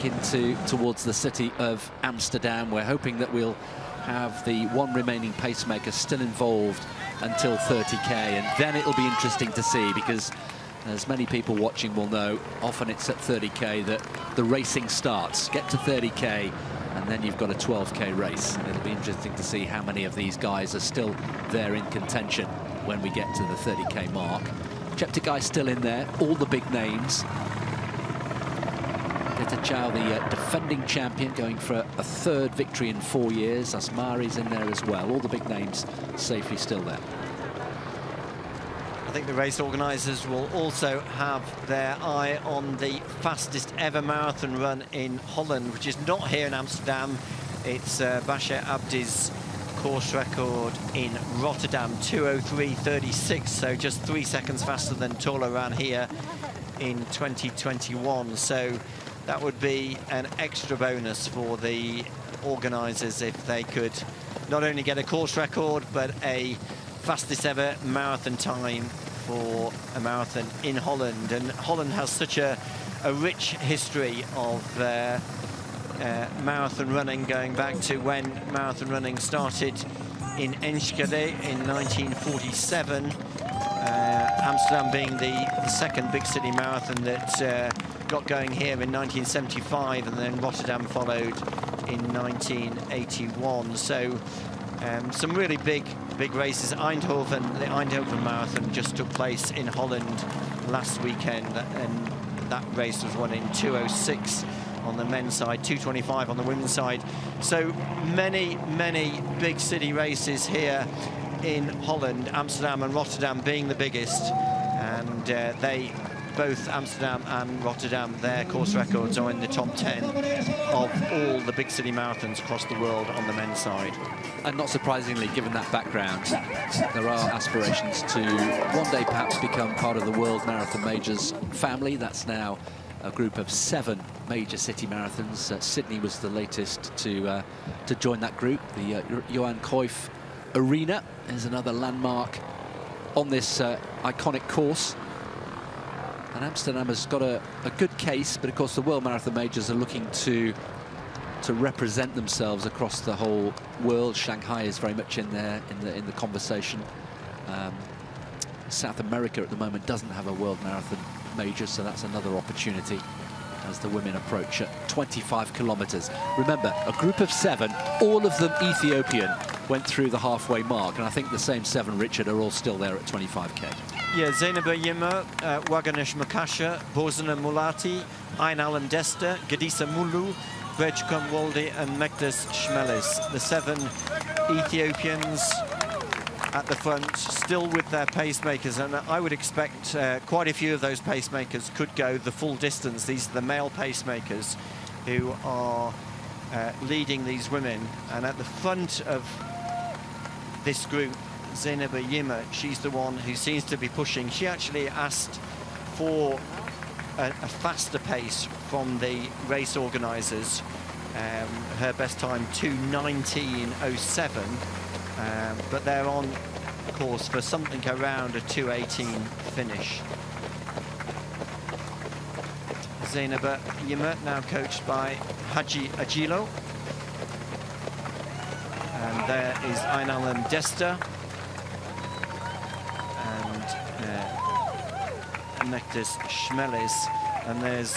towards the city of Amsterdam. We're hoping that we'll have the one remaining pacemaker still involved until 30k, and then it'll be interesting to see, because as many people watching will know, often it's at 30k that the racing starts. Get to 30k, and then you've got a 12k race. And it'll be interesting to see how many of these guys are still there in contention when we get to the 30k mark. Chepkirui still in there, all the big names. Did Getachew, the defending champion, going for a third victory in 4 years. Asmari's in there as well. All the big names safely still there. I think the race organisers will also have their eye on the fastest ever marathon run in Holland, which is not here in Amsterdam. It's Bashir Abdi's course record in Rotterdam, 2:03.36, so just 3 seconds faster than Tola ran here in 2021. So that would be an extra bonus for the organisers if they could not only get a course record, but a fastest ever marathon time for a marathon in Holland. And Holland has such a rich history of marathon running, going back to when marathon running started in Enschede in 1947. Amsterdam being the second big city marathon that got going here in 1975, and then Rotterdam followed in 1981. So some really big races. Eindhoven, the Eindhoven Marathon just took place in Holland last weekend, and that race was won in 2:06 on the men's side, 2:25 on the women's side. So many big city races here in Holland, Amsterdam and Rotterdam being the biggest, and they both, Amsterdam and Rotterdam, their course records are in the top 10 of all the big city marathons across the world on the men's side. And not surprisingly, given that background, there are aspirations to one day perhaps become part of the World Marathon Majors family. That's now a group of 7 major city marathons. Sydney was the latest to join that group. The Johan Cruyff Arena is another landmark on this iconic course. And Amsterdam has got a good case, but of course the World Marathon Majors are looking to represent themselves across the whole world. Shanghai is very much in there in the conversation. South America at the moment doesn't have a World Marathon Major, so that's another opportunity as the women approach at 25 kilometers. Remember, a group of 7, all of them Ethiopian, went through the halfway mark, and I think the same 7, Richard, are all still there at 25k. Yeah, Zeynep Yilmaz, Waganesh Makasha, Bozena Mulati, Ayn Alan Dester, Gadisa Mulu, Berchkan Waldi and Mekdes Shmelis. The 7 Ethiopians at the front, still with their pacemakers, and I would expect quite a few of those pacemakers could go the full distance. These are the male pacemakers who are leading these women, and at the front of this group, Zeynep Yilmaz, she's the one who seems to be pushing. She actually asked for a faster pace from the race organisers. Her best time 2:19.07, but they're on course for something around a 2:18 finish. Zeynep Yilmaz now coached by Haji Ajilo, and there is Ayn Alan Dester and Mekdes Shmelis, and there's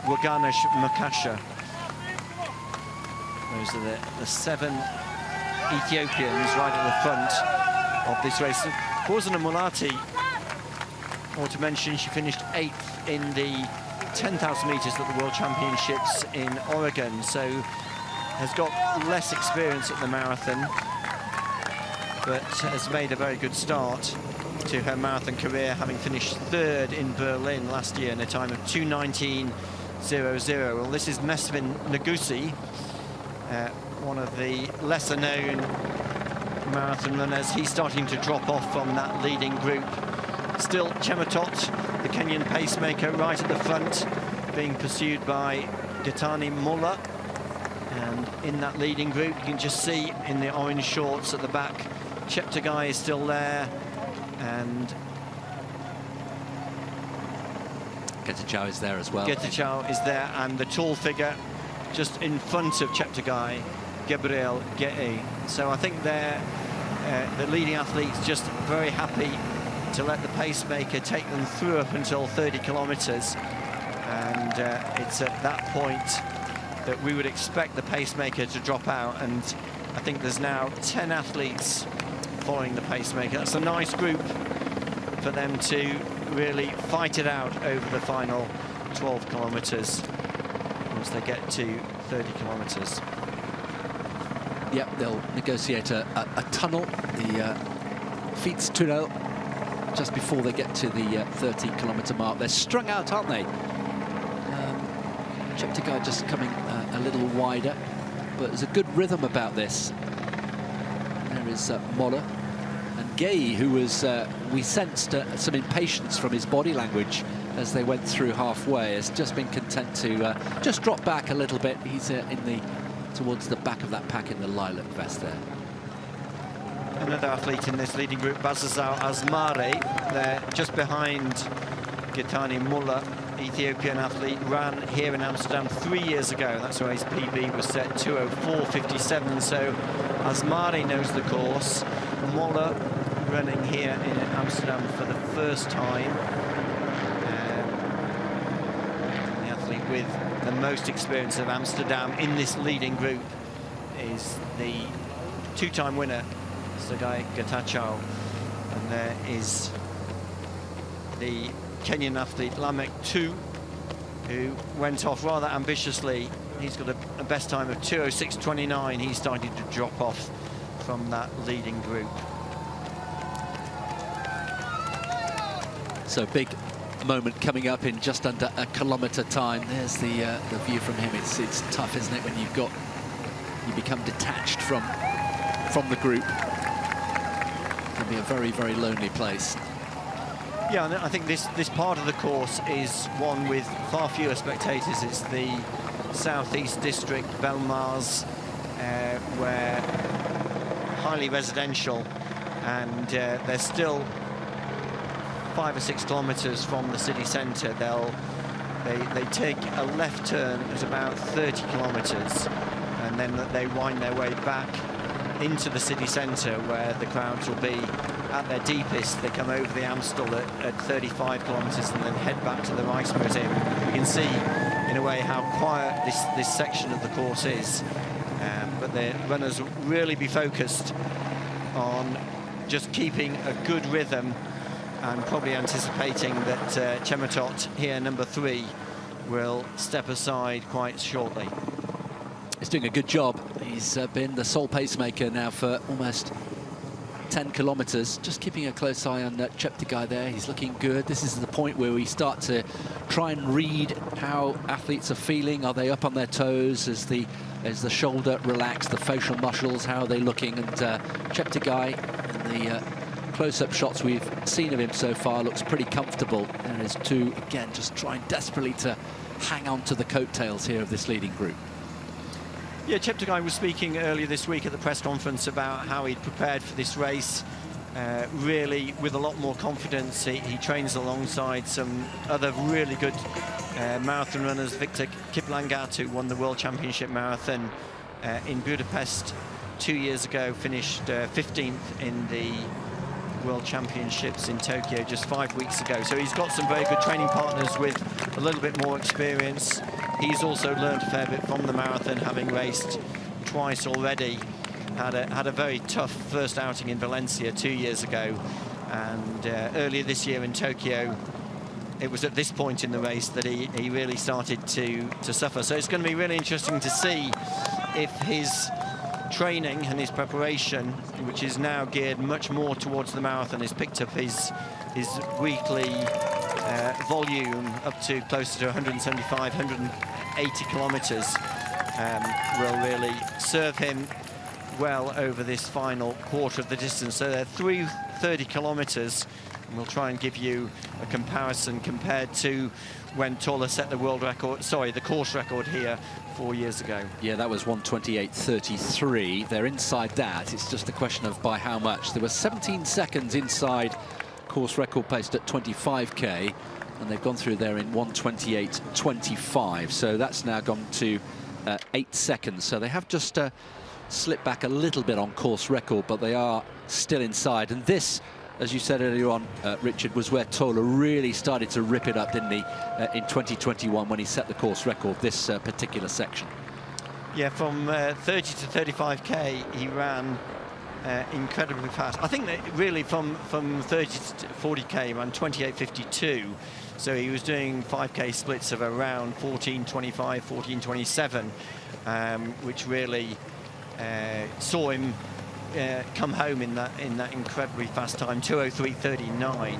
Waganesh Makasha. Those are the 7 Ethiopians right at the front of this race. Bozena Mulati, I want to mention, she finished 8th in the 10,000 meters at the World Championships in Oregon, so has got less experience at the marathon, but has made a very good start to her marathon career, having finished 3rd in Berlin last year in a time of 2:19.00. Well, this is Mesvin Nagusi, one of the lesser known marathon runners. He's starting to drop off from that leading group. Still Chemotot, the Kenyan pacemaker, right at the front, being pursued by Gatani Mola. And in that leading group, you can just see in the orange shorts at the back, Chepkirui is still there, and Getachew is there as well. Getachew is there, and the tall figure just in front of Chepkirui, Gabriel Ge'e. So I think they're the leading athletes just very happy to let the pacemaker take them through up until 30 kilometers, and it's at that point that we would expect the pacemaker to drop out, and I think there's now 10 athletes following the pacemaker. That's a nice group for them to really fight it out over the final 12 kilometers. once they get to 30 kilometres. Yep, they'll negotiate a tunnel, the Fietstunnel, just before they get to the 30-kilometre mark. They're strung out, aren't they? Chepkirui just coming a little wider, but there's a good rhythm about this. There is Moller. And Gay, who was, we sensed some impatience from his body language as they went through halfway, has just been content to just drop back a little bit. He's towards the back of that pack in the lilac vest there. Another athlete in this leading group, Bazazao Asmari. They're just behind Gitani Mulla, Ethiopian athlete, ran here in Amsterdam 3 years ago. That's where his PB was set 2:04.57. So Asmari knows the course. Mulla running here in Amsterdam for the first time. The athlete with the most experience of Amsterdam in this leading group is the two-time winner, Sergei Getachew. And there is the Kenyan athlete Lamek 2, who went off rather ambitiously. He's got a best time of 2:06.29. He's starting to drop off from that leading group. So big moment coming up in just under a kilometre time. There's the view from him. It's tough, isn't it, when you become detached from the group. It can be a very, very lonely place. Yeah, and I think this part of the course is one with far fewer spectators. It's the southeast district, Belmars, where highly residential, and they're still 5 or 6 kilometres from the city centre. They take a left turn at about 30 kilometres, and then they wind their way back into the city centre, where the crowds will be at their deepest. They come over the Amstel at 35 kilometres and then head back to the Rijksmuseum. You can see, in a way, how quiet this section of the course is. But the runners really be focused on just keeping a good rhythm, and probably anticipating that Chematot, here number 3, will step aside quite shortly. He's doing a good job. He's been the sole pacemaker now for almost 10 kilometres. Just keeping a close eye on Chepkirui there. He's looking good. This is the point where we start to try and read how athletes are feeling. Are they up on their toes? Is the shoulder relaxed? The facial muscles, how are they looking? And Chepkirui, in the close-up shots we've seen of him so far, looks pretty comfortable. There is two, again, just trying desperately to hang on to the coattails here of this leading group. Yeah, Chepkirui was speaking earlier this week at the press conference about how he'd prepared for this race, really with a lot more confidence. He trains alongside some other really good marathon runners. Victor Kiplangat, who won the World Championship Marathon in Budapest 2 years ago, finished 15th in the World Championships in Tokyo just 5 weeks ago. So he's got some very good training partners with a little bit more experience. He's also learned a fair bit from the marathon, having raced twice already. Had a very tough first outing in Valencia 2 years ago, and earlier this year in Tokyo, it was at this point in the race that he really started to suffer. So it's going to be really interesting to see if his training and his preparation, which is now geared much more towards the marathon, has picked up his weekly volume up to closer to 175, 180 kilometres, will really serve him well over this final quarter of the distance. So they're through 30 kilometres, and we'll try and give you a comparison compared to when Tola set the world record, sorry, the course record here 4 years ago. Yeah, that was 1:28.33. They're inside that. It's just a question of by how much. There were 17 seconds inside course record paced at 25k, and they've gone through there in 1:28.25. So that's now gone to 8 seconds. So they have just slipped back a little bit on course record, but they are still inside. And this, as you said earlier on, Richard, was where Tola really started to rip it up, didn't he, in 2021 when he set the course record, this particular section. Yeah, from 30 to 35k, he ran incredibly fast. I think that really from 30 to 40k ran 28:52, so he was doing 5k splits of around 14:25, 14:27, which really saw him come home in that incredibly fast time, 2:03:39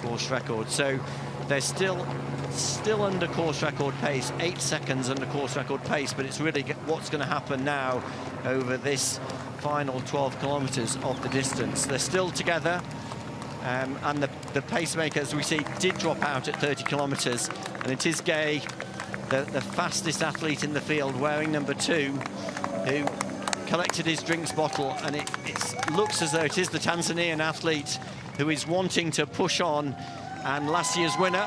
course record. So they're still under course record pace, 8 seconds under course record pace, but it's really what's going to happen now over this final 12 kilometers of the distance. They're still together, and the pacemaker, as we see, did drop out at 30 kilometers, and it is Gay, the fastest athlete in the field, wearing number 2, who collected his drinks bottle, and it looks as though it is the Tanzanian athlete who is wanting to push on, and last year's winner,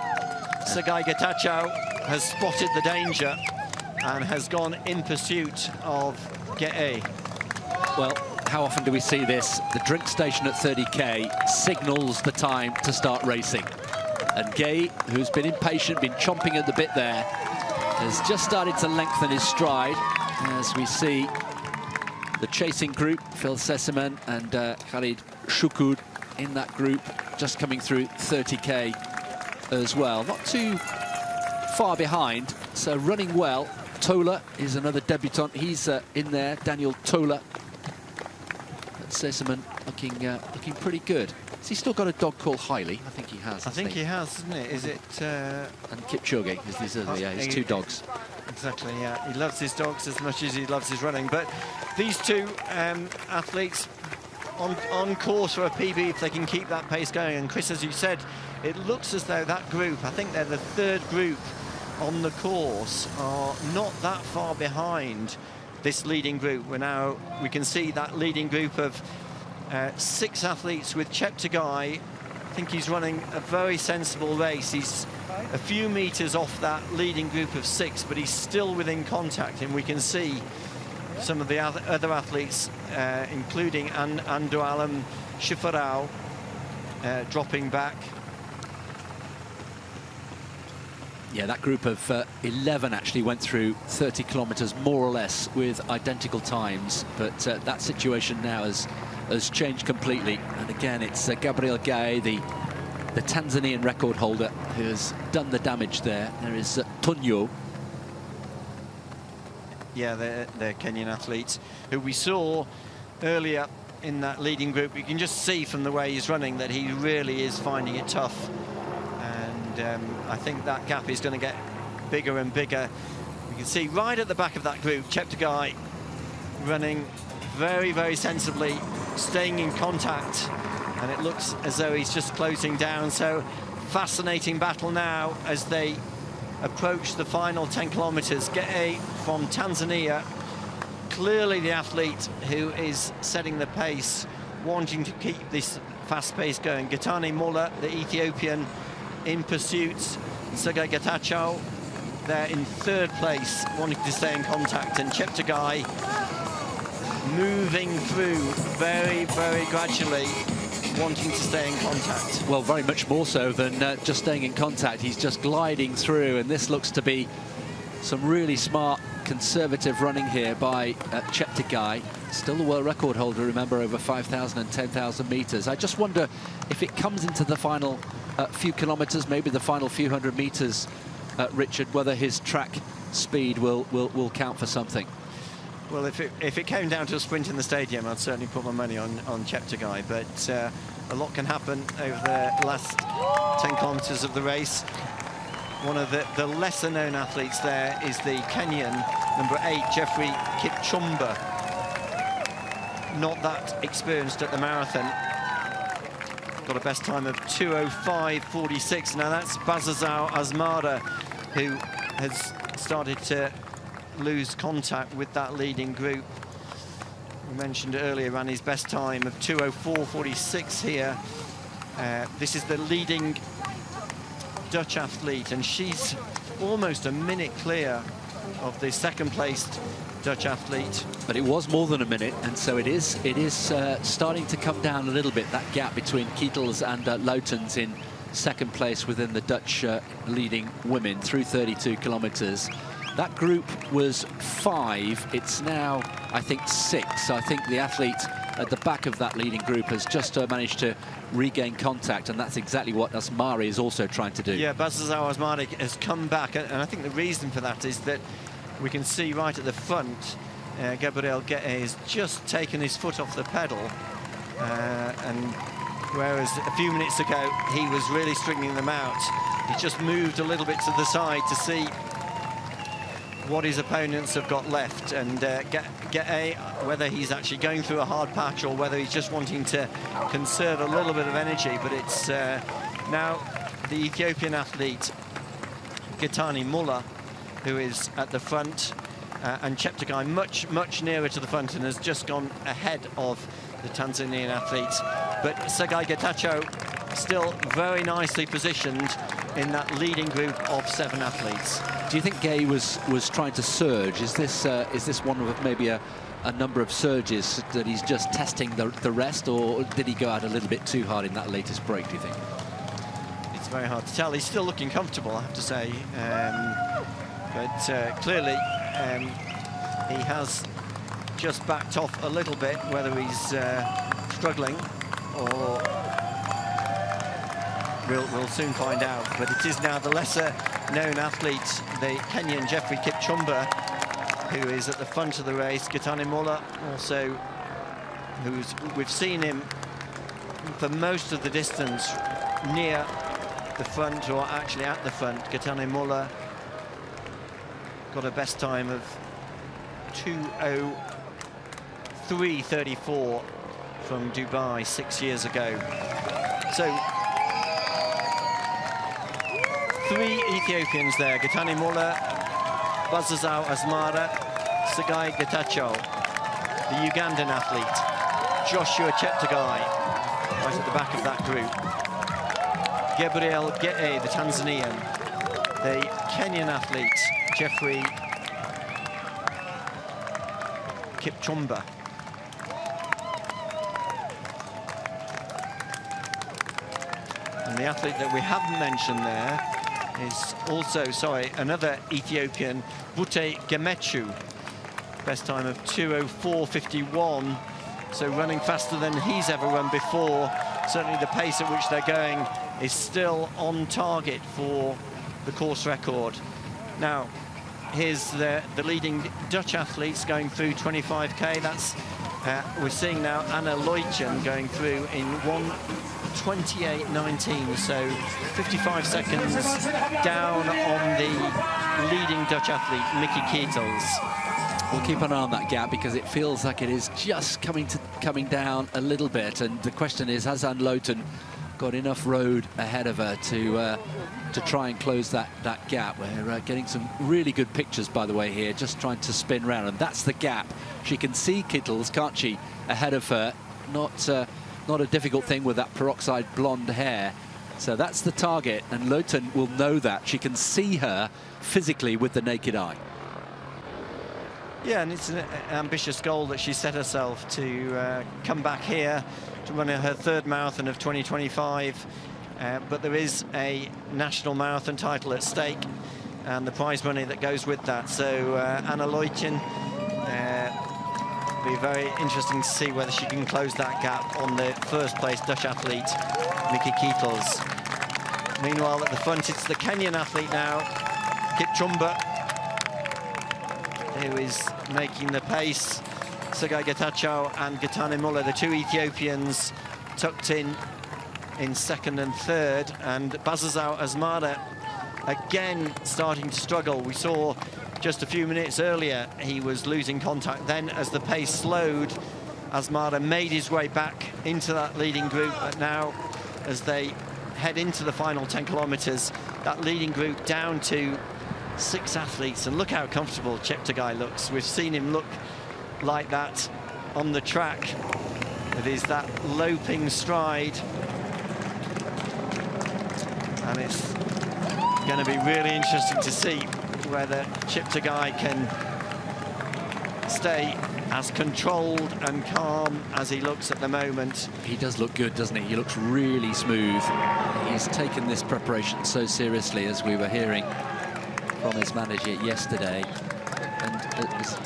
Tsegay Getachew, has spotted the danger and has gone in pursuit of Gay. Well, how often do we see this? The drink station at 30k signals the time to start racing. And Gay, who's been impatient, been chomping at the bit there, has just started to lengthen his stride, as we see the chasing group, Phil Sesseman and Khalid Shukud in that group, just coming through 30k as well. Not too far behind, so running well. Tola is another debutant. He's in there, Daniel Tola. Sesseman looking pretty good. Has he still got a dog called Hailey? I think he has. I think he has, isn't it? Is it? And Kipchoge is these other, yeah, his 2 dogs. Exactly, yeah. He loves his dogs as much as he loves his running. But these 2 athletes on course for a PB if they can keep that pace going. And Chris, as you said, it looks as though that group, I think they're the 3rd group on the course, are not that far behind this leading group. We can see that leading group of 6 athletes with Chepkirui. I think he's running a very sensible race. He's a few meters off that leading group of 6, but he's still within contact, and we can see some of the other athletes, including Andu Alam Shifarao, dropping back. Yeah, that group of 11 actually went through 30 kilometers more or less with identical times, but that situation now has changed completely. And again, it's Gabriel Gay, the Tanzanian record holder, who has done the damage there. There is Tonyo. Yeah, they're Kenyan athletes who we saw earlier in that leading group. You can just see from the way he's running that he really is finding it tough. And I think that gap is going to get bigger and bigger. You can see right at the back of that group, Chepkirui running very, very sensibly, staying in contact, and it looks as though he's just closing down. So fascinating battle now as they approach the final 10 kilometers. Gay from Tanzania, clearly the athlete who is setting the pace, wanting to keep this fast pace going. Getane Mola, the Ethiopian, in pursuit. Tsegay Getachew there in 3rd place, wanting to stay in contact, and Chepkirui moving through very, very gradually, wanting to stay in contact. Well, very much more so than just staying in contact. He's just gliding through, and this looks to be some really smart, conservative running here by Chepkirui. Still the world record holder, remember, over 5,000 and 10,000 meters. I just wonder if it comes into the final few kilometers, maybe the final few hundred meters, Richard, whether his track speed will count for something. Well, if it came down to a sprint in the stadium, I'd certainly put my money on Chepkirui, but a lot can happen over the last 10 kilometers of the race. One of the lesser-known athletes there is the Kenyan number 8, Jeffrey Kipchumba. Not that experienced at the marathon. Got a best time of 2:05:46. Now that's Bazazao Asmara, who has started to lose contact with that leading group. We mentioned earlier, ran his best time of 2:04:46 here. This is the leading Dutch athlete, and she's almost a minute clear of the 2nd placed Dutch athlete. But it was more than a minute, and so it is starting to come down a little bit, that gap between Kietels and Loutens in 2nd place within the Dutch leading women through 32 kilometers. That group was 5. It's now, I think, 6. So I think the athlete at the back of that leading group has just managed to regain contact, and that's exactly what Asmari is also trying to do. Yeah, Bazazao Asmari has come back, and I think the reason for that is that we can see right at the front, Gabriel Gueye has just taken his foot off the pedal, and whereas a few minutes ago he was really stringing them out, he just moved a little bit to the side to see what his opponents have got left, and Gueye, whether he's actually going through a hard patch or whether he's just wanting to conserve a little bit of energy, but it's now the Ethiopian athlete Getani Mulla who is at the front, and Chepkirui much nearer to the front and has just gone ahead of the Tanzanian athlete. But Tsegaye Getachew still very nicely positioned in that leading group of 7 athletes. Do you think Gueye was trying to surge? Is this one of maybe a number of surges that he's just testing the rest, or did he go out a little bit too hard in that latest break, do you think? It's very hard to tell. He's still looking comfortable, I have to say. But clearly he has just backed off a little bit, whether he's struggling or we'll soon find out. But it is now the lesser-known athlete, the Kenyan Geoffrey Kipchumba, who is at the front of the race. Getani Mulla also, we've seen him for most of the distance near the front, or actually at the front. Getani Mulla got a best time of 2:03.34 from Dubai 6 years ago. So 3 Ethiopians there: Getani Mulla, Bazazao Asmara, Tsegaye Getachew, the Ugandan athlete Joshua Chepkirui right at the back of that group, Gabriel Gueye, the Tanzanian, the Kenyan athlete Geoffrey Kipchumba, and the athlete that we haven't mentioned there is also, another Ethiopian, Bute Gemechu, best time of 2:04.51, so running faster than he's ever run before. Certainly the pace at which they're going is still on target for the course record. Now, here's the leading Dutch athletes going through 25k. That's we're seeing now Anna Leutjen going through in 1:28.19, so 55 seconds down on the leading Dutch athlete, Mickey Keitels. We'll keep an eye on that gap because it feels like it is just coming down a little bit, and the question is, has Anne Leutjen got enough road ahead of her to try and close that gap? We're getting some really good pictures, by the way, here, just trying to spin round, and that's the gap. She can see Kittles, can't she, ahead of her? Not a difficult thing with that peroxide blonde hair. So that's the target, and Leutjen will know that. She can see her physically with the naked eye. Yeah, and it's an ambitious goal that she set herself to come back here to run her 3rd marathon of 2025. But there is a national marathon title at stake and the prize money that goes with that. So Anna Leutjen, be very interesting to see whether she can close that gap on the 1st place Dutch athlete, Mickey Keitels. Meanwhile, at the front, it's the Kenyan athlete now, Kipchumba, who is making the pace. Tsegaye Getachew and Getani Mulla, the 2 Ethiopians, tucked in 2nd and 3rd, and Bazazao Asmara again starting to struggle. We saw just a few minutes earlier he was losing contact. Then as the pace slowed, Asmara made his way back into that leading group, but now as they head into the final 10 kilometers, that leading group down to 6 athletes, and look how comfortable Chepkirui looks. We've seen him look like that on the track. It is that loping stride, and it's going to be really interesting to see whether Chepkirui can stay as controlled and calm as he looks at the moment. He does look good, doesn't he? He looks really smooth. He's taken this preparation so seriously, as we were hearing from his manager yesterday. And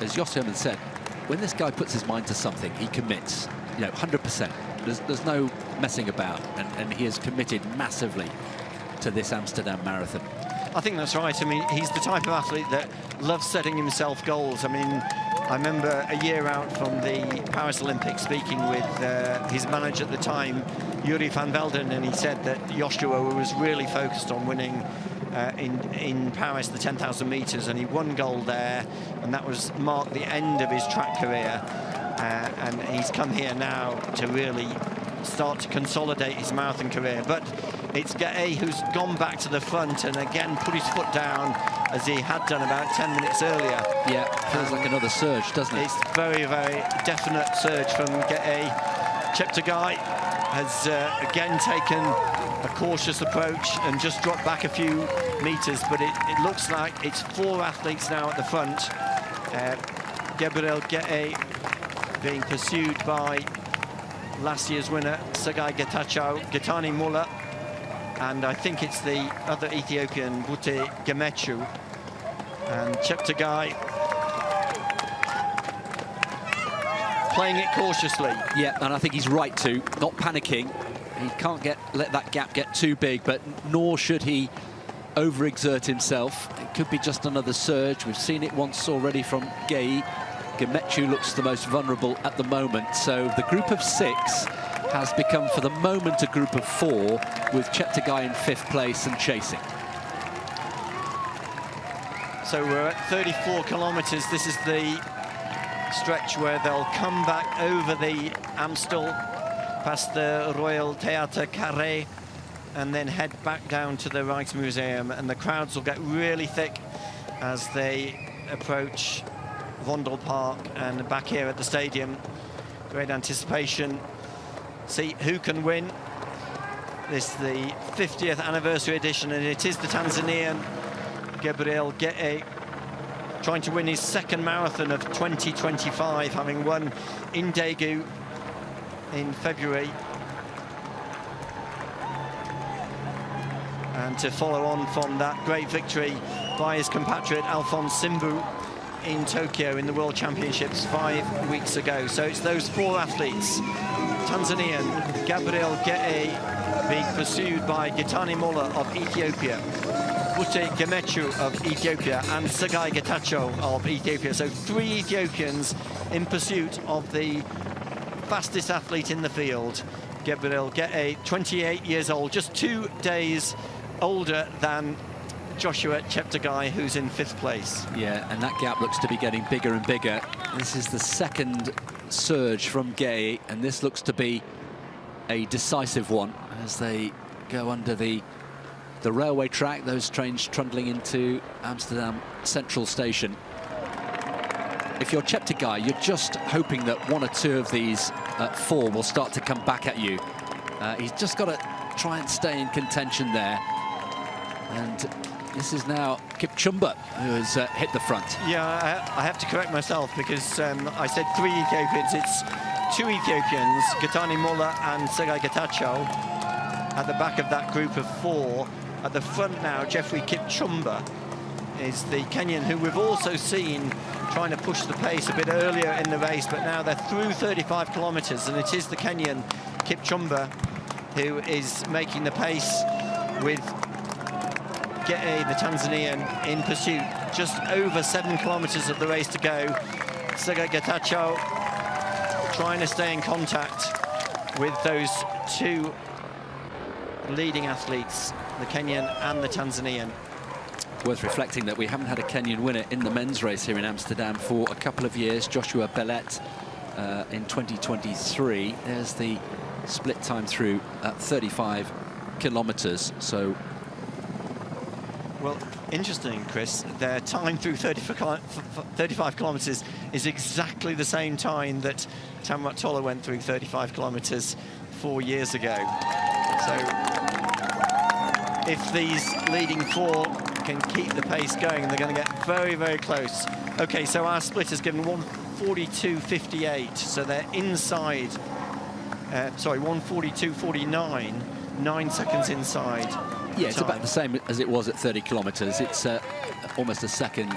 as Jos Herman said, when this guy puts his mind to something, he commits. you know, 100%. There's no messing about, and he is committed massively to this Amsterdam Marathon. I think that's right. I mean, he's the type of athlete that loves setting himself goals. I mean, I remember a year out from the Paris Olympics speaking with his manager at the time, Yuri van Velden, and he said that Joshua was really focused on winning in Paris the 10,000 metres, and he won gold there, and that was marked the end of his track career. And he's come here now to really start to consolidate his marathon career. But it's Gay who's gone back to the front and again put his foot down as he had done about 10 minutes earlier. Yeah, feels like another surge, doesn't it? It's very, very definite surge from Gay. Chepkirui has again taken a cautious approach and just dropped back a few meters, but it looks like it's 4 athletes now at the front. Gabriel Gay being pursued by last year's winner, Tsegay Getachew, Getani Mulla, and I think it's the other Ethiopian, Bute Gemechu. And Chepkirui playing it cautiously. Yeah, and I think he's right to, not panicking. He can't let that gap get too big, but nor should he overexert himself. It could be just another surge. We've seen it once already from Gay. Gemechu looks the most vulnerable at the moment. So the group of 6 has become, for the moment, a group of 4, with Chepkirui in 5th place and chasing. So we're at 34 kilometres. This is the stretch where they'll come back over the Amstel, past the Royal Théâtre Carré, and then head back down to the Rijksmuseum. And the crowds will get really thick as they approach Vondelpark and back here at the stadium. Great anticipation. See who can win. This is the 50th anniversary edition, and it is the Tanzanian Gabriel Gay trying to win his 2nd marathon of 2025, having won in Daegu in February. And to follow on from that great victory by his compatriot Alphonse Simbu in Tokyo in the World Championships 5 weeks ago. So it's those 4 athletes. Tanzanian Gabriel Gay being pursued by Getani Mulla of Ethiopia, Bute Gemechu of Ethiopia, and Tsegay Getachew of Ethiopia. So 3 Ethiopians in pursuit of the fastest athlete in the field, Gabriel Gay, 28 years old, just 2 days older than Joshua Chepkirui, who's in 5th place. Yeah, and that gap looks to be getting bigger and bigger. This is the 2nd surge from Gay, and this looks to be a decisive one as they go under the railway track, those trains trundling into Amsterdam Central Station. If you're Chepkirui, you're just hoping that 1 or 2 of these 4 will start to come back at you. He's just got to try and stay in contention there. And this is now Kipchoge who has hit the front. Yeah, I have to correct myself because I said 3 Ethiopians. It's 2 Ethiopians, Getani Mulla and Tsegay Getachew, at the back of that group of 4. At the front now, Geoffrey Kipchumba is the Kenyan who we've also seen trying to push the pace a bit earlier in the race, but now they're through 35 kilometres, and it is the Kenyan Kipchumba who is making the pace with Gay, the Tanzanian, in pursuit. Just over 7 kilometres of the race to go. Tsegay Getachew trying to stay in contact with those 2 leading athletes, the Kenyan and the Tanzanian. Worth reflecting that we haven't had a Kenyan winner in the men's race here in Amsterdam for a couple of years. Joshua Bellet in 2023. There's the split time through at 35 kilometres. So, well, interesting, Chris. Their time through 35 kilometres is exactly the same time that Tamrat Tola went through 35 kilometres 4 years ago. So, if these leading 4 can keep the pace going, they're going to get very, very close. Okay, so our split has given 1:42.58, so they're inside. Sorry, 1:42.49, 9 seconds inside. Yeah, it's about the same as it was at 30 kilometres. It's almost a second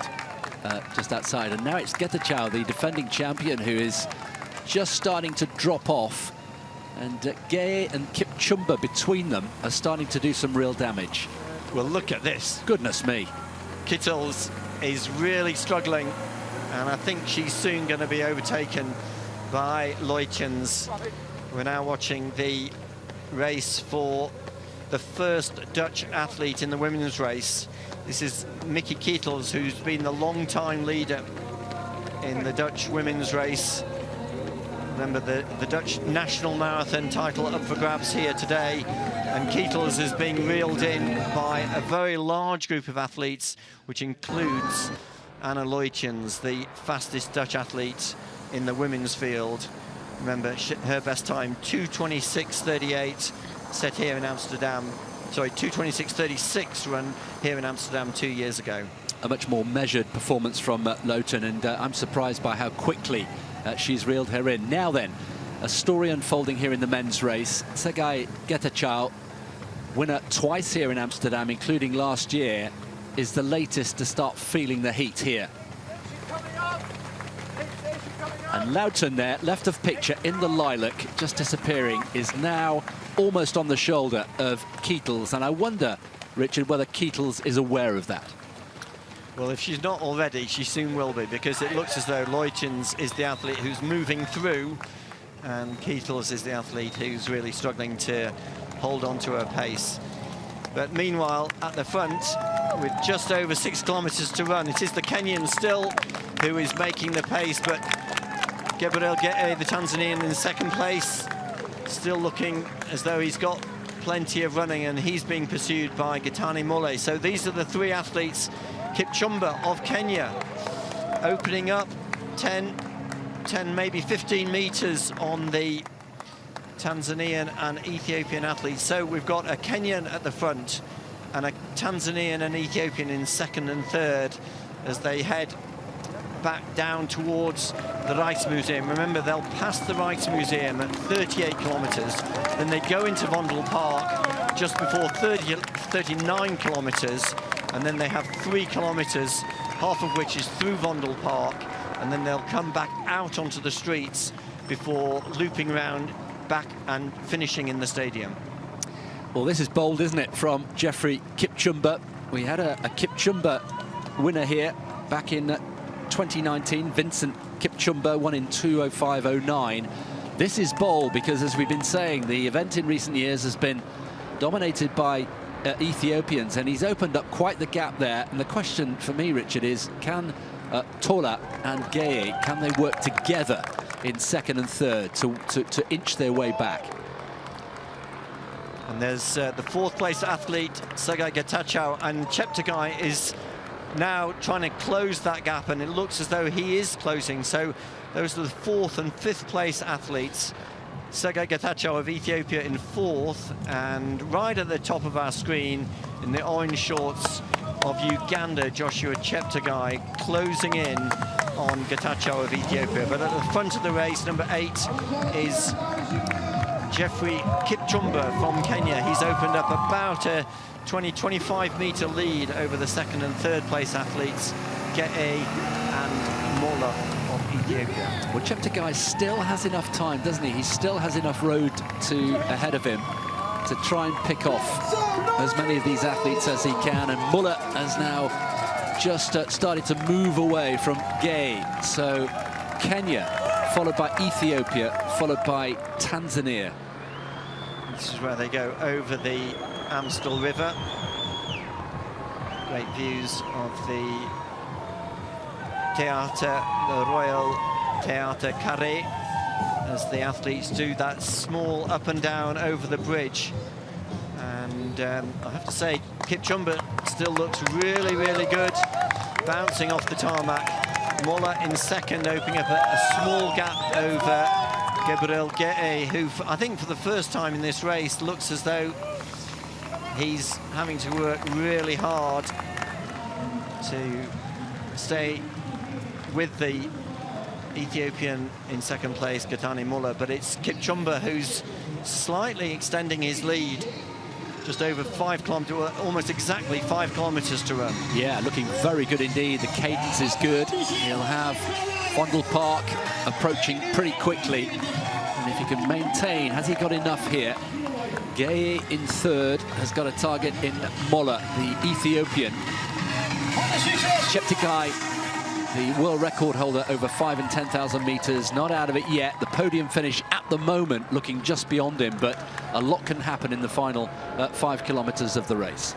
just outside. And now it's Getachew, the defending champion, who is just starting to drop off. And Gay and Kipchumba between them are starting to do some real damage. Well, look at this. Goodness me. Kittles is really struggling, and I think she's soon going to be overtaken by Leutjens. We're now watching the race for the first Dutch athlete in the women's race. This is Mickey Kittels, who's been the long-time leader in the Dutch women's race. Remember, the Dutch national marathon title up for grabs here today, and Kittels is being reeled in by a very large group of athletes, which includes Anna Leutjens, the fastest Dutch athlete in the women's field. Remember, her best time, 2:26.38, set here in Amsterdam. Sorry, 2:26.36 run here in Amsterdam 2 years ago. A much more measured performance from Leutjens, and I'm surprised by how quickly she's reeled her in. Now then, a story unfolding here in the men's race. Sergei Getachew, winner twice here in Amsterdam, including last year, is the latest to start feeling the heat here. And Leutjens there, left of picture in the lilac, just disappearing, is now almost on the shoulder of Kittels. And I wonder, Richard, whether Kittels is aware of that. Well, if she's not already, she soon will be, because it looks as though Leutjens is the athlete who's moving through, and Kittels is the athlete who's really struggling to hold on to her pace. But meanwhile, at the front, with just over 6 kilometers to run, it is the Kenyan still who is making the pace, but Gabriel Gete, the Tanzanian, in second place, still looking as though he's got plenty of running, and he's being pursued by Gitani Mole. So these are the three athletes. Kipchumba of Kenya opening up 10, maybe 15 meters on the Tanzanian and Ethiopian athletes. So we've got a Kenyan at the front and a Tanzanian and Ethiopian in second and third as they head back down towards the Rijksmuseum. Remember, they'll pass the Rijksmuseum at 38 kilometers, then they go into Vondel Park just before 39 kilometers, and then they have 3 kilometers, half of which is through Vondel Park, and then they'll come back out onto the streets before looping around back and finishing in the stadium. Well, this is bold, isn't it, from Geoffrey Kipchumba. We had a Kipchumba winner here back in 2019. Vincent Kipchumba won in 2:05.09. This is bold because, as we've been saying, the event in recent years has been dominated by Ethiopians, and he's opened up quite the gap there. And the question for me, Richard, is can Tola and Gaye, can they work together in second and third to inch their way back? And there's the fourth place athlete, Sergei Getachew, and Cheptegei is now trying to close that gap, and it looks as though he is closing. So those are the fourth and fifth place athletes. Sergei Getachew of Ethiopia in fourth, and right at the top of our screen in the orange shorts of Uganda, Joshua Cheptegei closing in on Getachew of Ethiopia. But at the front of the race, number 8 is Geoffrey Kipchumba from Kenya. He's opened up about a 20-25 meter lead over the second and third place athletes, Gete and Mola of Ethiopia. Well, Cheptegei still has enough time, doesn't he? He still has enough road ahead of him to try and pick off as many of these athletes as he can. And Muller has now just started to move away from Gay. So Kenya, followed by Ethiopia, followed by Tanzania. This is where they go over the Amstel River. Great views of the Theatre, the Royal Theatre Carré, as the athletes do that small up and down over the bridge. And I have to say, Kipchumba still looks really, really good, bouncing off the tarmac. Mola in second, opening up a small gap over Gabriel Gete, who I think for the first time in this race looks as though he's having to work really hard to stay with the Ethiopian in second place, Gitani Muller, but it's Kipchumba who's slightly extending his lead, just over 5 kilometers, almost exactly 5 kilometers to run. Yeah, looking very good indeed. The cadence is good. He'll have Vondel Park approaching pretty quickly. And if he can maintain, has he got enough here? Gaye in third, has got a target in Molla, the Ethiopian. Chepkirui, the world record holder over 5 and 10,000 meters, not out of it yet. The podium finish at the moment looking just beyond him, but a lot can happen in the final 5 kilometers of the race.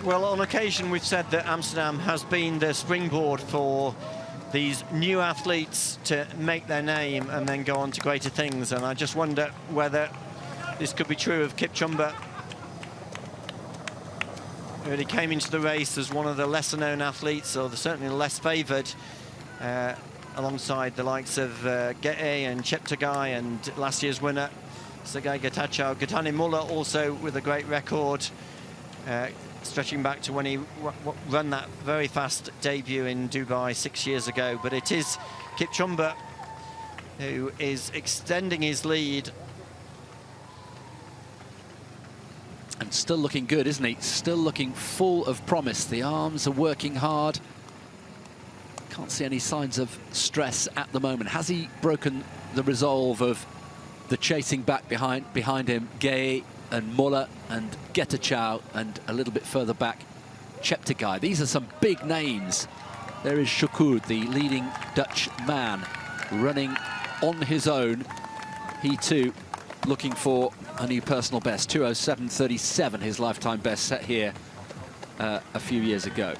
Well, on occasion we've said that Amsterdam has been the springboard for these new athletes to make their name and then go on to greater things, and I just wonder whether this could be true of Kipchoge. Really came into the race as one of the lesser-known athletes, or certainly less favoured, alongside the likes of Gaye and Chepkirui and last year's winner Sergei Getachew. Gaetano Molla also with a great record, stretching back to when he ran that very fast debut in Dubai 6 years ago. But it is Kipchoge who is extending his lead. And still looking good, isn't he? Still looking full of promise. The arms are working hard. Can't see any signs of stress at the moment. Has he broken the resolve of the chasing back behind him? Gaye and Molla and Getachew, and a little bit further back, Chepkirui. These are some big names. There is Chukwu, the leading Dutch man, running on his own. He too looking for a new personal best, 2:07.37, his lifetime best set here a few years ago.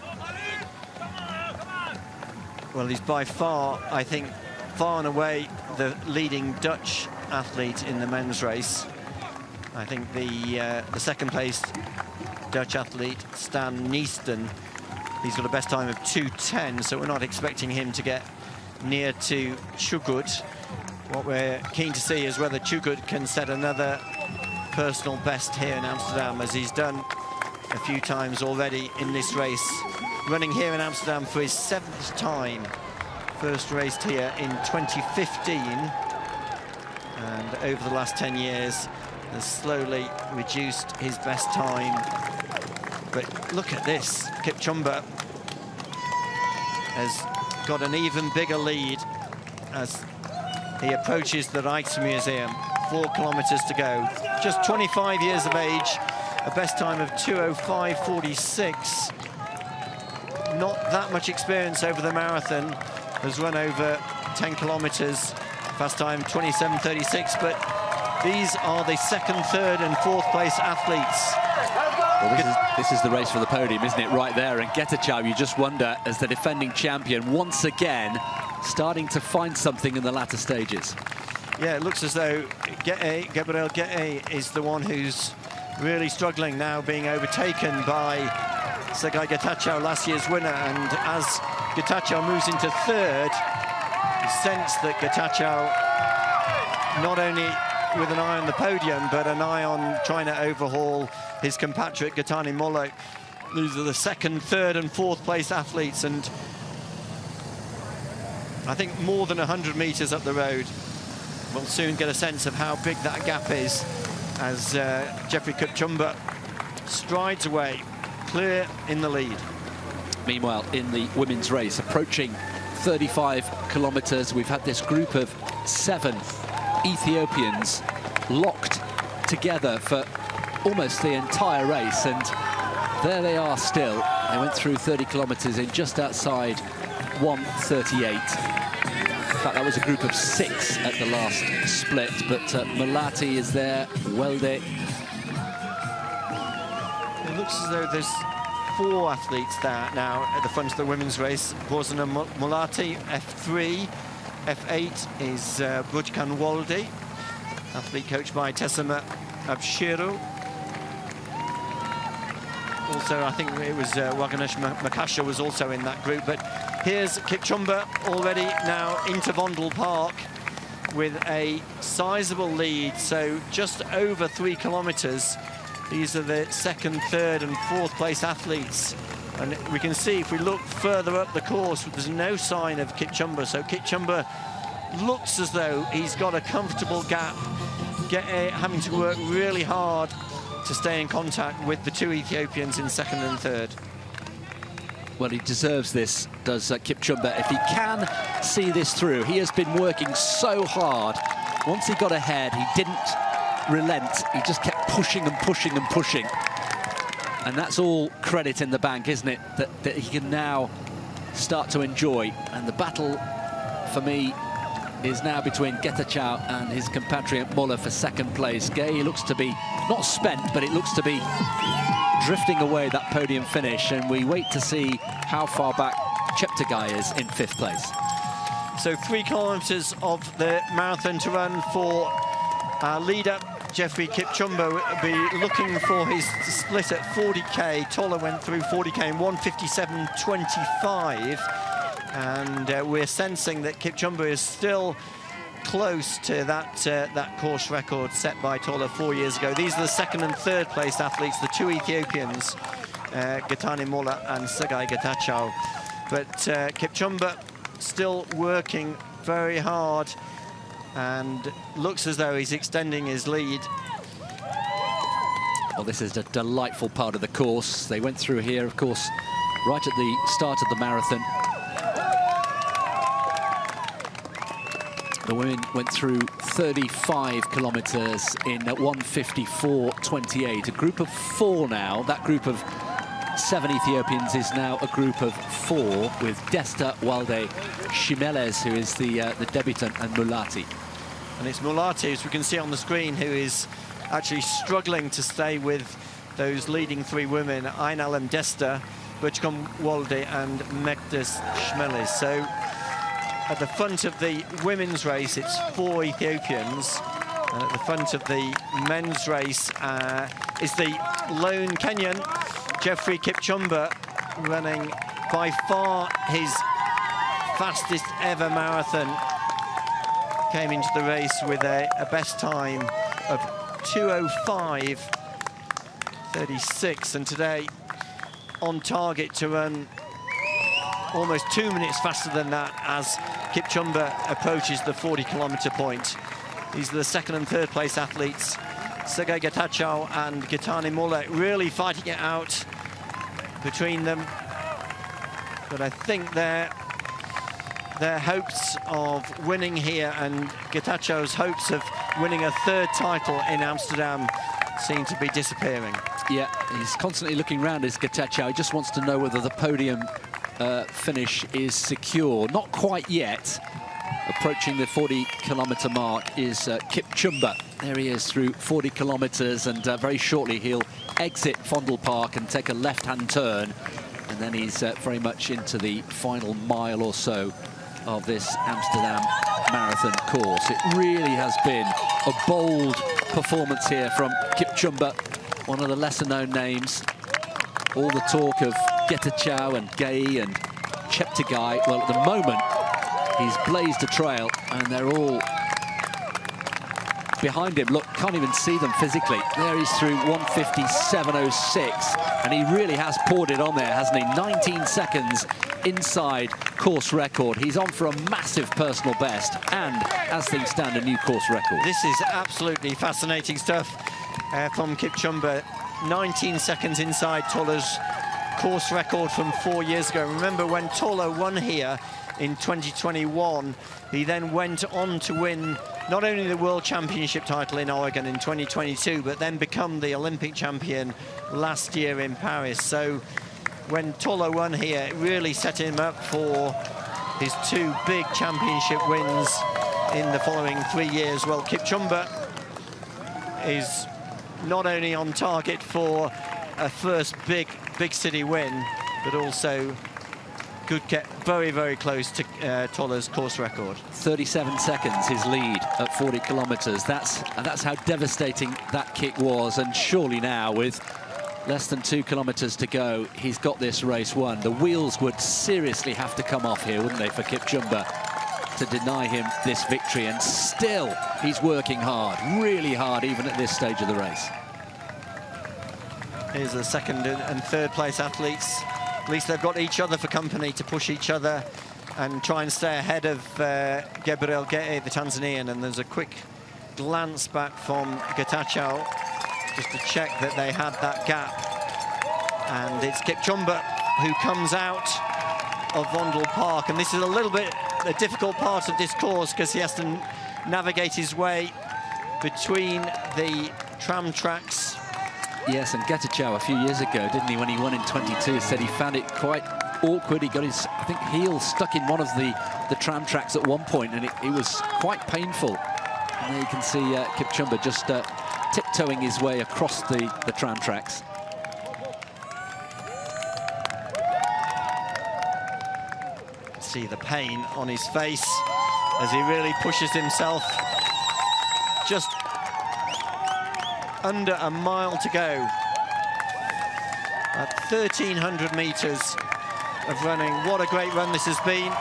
Well, he's by far, I think, far and away the leading Dutch athlete in the men's race. I think the second place Dutch athlete, Stan Niesten, he's got a best time of 2:10, so we're not expecting him to get near to Chukwu. What we're keen to see is whether Chukwu can set another personal best here in Amsterdam, as he's done a few times already in this race. Running here in Amsterdam for his 7th time. First raced here in 2015. And over the last 10 years, has slowly reduced his best time. But look at this. Kipchoge has got an even bigger lead as he approaches the Rijksmuseum. 4 kilometers to go. Just 25 years of age, a best time of 2:05.46. Not that much experience over the marathon. Has run over 10 kilometers. Fast time 27:36, but these are the 2nd, 3rd and 4th place athletes. Well, this is the race for the podium, isn't it, right there? And Getachew, you just wonder, as the defending champion, once again, starting to find something in the latter stages. Yeah, it looks as though Gabriel Gaye is the one who's really struggling now, being overtaken by Sergei Getachew, last year's winner. And as Getachew moves into 3rd, you sense that Getachew, not only with an eye on the podium, but an eye on trying to overhaul his compatriot Gaetano Molla. These are the 2nd, 3rd and 4th place athletes, and I think more than 100 meters up the road. We'll soon get a sense of how big that gap is as Geoffrey Kipchoge strides away, clear in the lead. Meanwhile, in the women's race, approaching 35 kilometers, we've had this group of 7 Ethiopians locked together for almost the entire race, and there they are still. They went through 30 kilometers in just outside 1:38. In fact, that was a group of 6 at the last split, but Malati is there, Welde. It looks as though there's 4 athletes there now at the front of the women's race. Bosna Malati, F3. F8 is Bujkan Walde, athlete coached by Tessema Abshiru. Also, I think it was Waganesh Makasha was also in that group. But here's Kipchoge already now into Vondel Park with a sizable lead, so just over 3 kilometers. These are the 2nd, 3rd and 4th place athletes. And we can see if we look further up the course, there's no sign of Kipchoge. So Kipchoge looks as though he's got a comfortable gap having to work really hard to stay in contact with the two Ethiopians in second and third. Well, he deserves this, does Kipchumba, if he can see this through. He has been working so hard. Once he got ahead, he didn't relent. He just kept pushing and pushing and pushing. And that's all credit in the bank, isn't it? That he can now start to enjoy. And the battle, for me, is now between Getachew and his compatriot Molla for second place. Gay looks to be not spent, but it looks to be drifting away, that podium finish, and we wait to see how far back Chepkirui is in fifth place. So 3 kilometres of the marathon to run for our leader. Geoffrey Kipchumba will be looking for his split at 40k. Tola went through 40k in 1:57.25, and we're sensing that Kipchumba is still close to that course record set by Tola 4 years ago. These are the second and third place athletes, the two Ethiopians, Getane Molla and Segai Getachew. But Kipchumba still working very hard and looks as though he's extending his lead. Well, this is a delightful part of the course. They went through here, of course, right at the start of the marathon. The women went through 35 kilometers in 1:54.28. A group of 4 now. That group of 7 Ethiopians is now a group of 4 with Desta Walde Shimeles, who is the debutant, and Mulati. And it's Mulati, as we can see on the screen, who is actually struggling to stay with those leading 3 women, Ain Alem Desta, Burchkom Walde and Megdes Shimeles. So at the front of the women's race, it's 4 Ethiopians. And at the front of the men's race is the lone Kenyan, Geoffrey Kipchumba, running by far his fastest ever marathon. Came into the race with a best time of 2:05.36, and today on target to run almost 2 minutes faster than that as Kipchumba approaches the 40-kilometer point. These are the second and third place athletes, Segai Getachew and Getane Molla, really fighting it out between them. But I think their hopes of winning here and Getachew's hopes of winning a 3rd title in Amsterdam seem to be disappearing. Yeah, he's constantly looking round, is Getachew. He just wants to know whether the podium finish is secure. Not quite yet. Approaching the 40-kilometer mark is Kipchumba. There he is through 40 kilometers, and very shortly he'll exit Fondle Park and take a left-hand turn, and then he's very much into the final mile or so of this Amsterdam marathon course. It really has been a bold performance here from Kipchumba, one of the lesser-known names. All the talk of Getachew and Gay and Chepkirui. Well, at the moment, he's blazed a trail, and they're all behind him. Look, can't even see them physically. There he's through 1:57.06, and he really has poured it on there, hasn't he? 19 seconds inside course record. He's on for a massive personal best, and as things stand, a new course record. This is absolutely fascinating stuff from Kipchumba. 19 seconds inside Tola's course record from 4 years ago. Remember when Tola won here in 2021, he then went on to win not only the World Championship title in Oregon in 2022, but then become the Olympic champion last year in Paris. So when Tola won here, it really set him up for his 2 big championship wins in the following 3 years. Well, Kipchumba is not only on target for a first big city win, but also could get very, very close to Tola's course record. 37 seconds his lead at 40 kilometers. That's how devastating that kick was, and surely now, with less than 2 kilometers to go, he's got this race won. The wheels would seriously have to come off here, wouldn't they, for Kipchumba to deny him this victory, and still he's working hard, really hard, even at this stage of the race. Here's the second and third place athletes. At least they've got each other for company to push each other and try and stay ahead of Gabriel Gete, the Tanzanian. And there's a quick glance back from Getachew just to check that they had that gap. And it's Kipchoge who comes out of Vondel Park. And this is a little bit a difficult part of this course because he has to navigate his way between the tram tracks. Yes, and Getachew a few years ago, didn't he, when he won in 22, said he found it quite awkward. He got his, I think, heel stuck in one of the tram tracks at one point, and it was quite painful. And there you can see Kipchoge just tiptoeing his way across the tram tracks. See the pain on his face as he really pushes himself. Just under a mile to go. At 1,300 meters of running. What a great run this has been.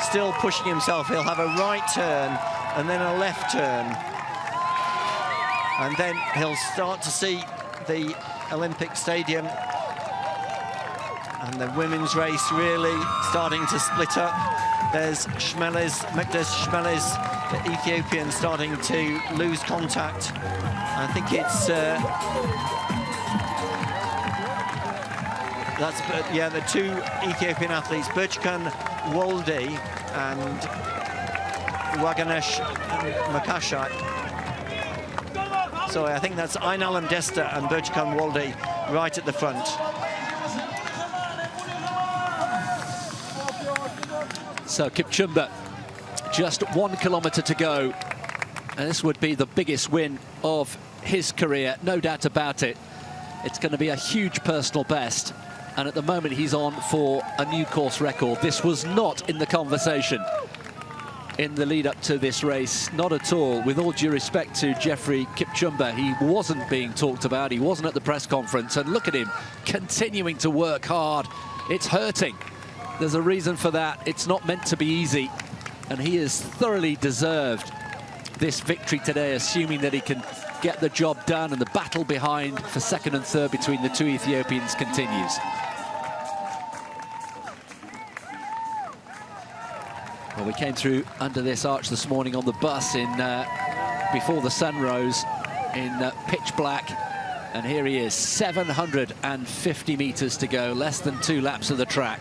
Still pushing himself. He'll have a right turn and then a left turn. And then he'll start to see the Olympic Stadium and the women's race really starting to split up. There's Matthias Kyburz, the Ethiopian, starting to lose contact. I think it's the two Ethiopian athletes, Berchkan Wolde and Waganesh Makashai. Sorry, I think that's Aynalam Desta and Berchkan Wolde right at the front. So Kipchoge, just 1 kilometre to go. And this would be the biggest win of his career, no doubt about it. It's going to be a huge personal best. And at the moment, he's on for a new course record. This was not in the conversation in the lead up to this race, not at all. With all due respect to Geoffrey Kipchoge, he wasn't being talked about. He wasn't at the press conference. And look at him continuing to work hard. It's hurting. There's a reason for that. It's not meant to be easy. And he has thoroughly deserved this victory today, assuming that he can get the job done, and the battle behind for second and third between the two Ethiopians continues. Well, we came through under this arch this morning on the bus in before the sun rose in pitch black, and here he is, 750 meters to go, less than 2 laps of the track.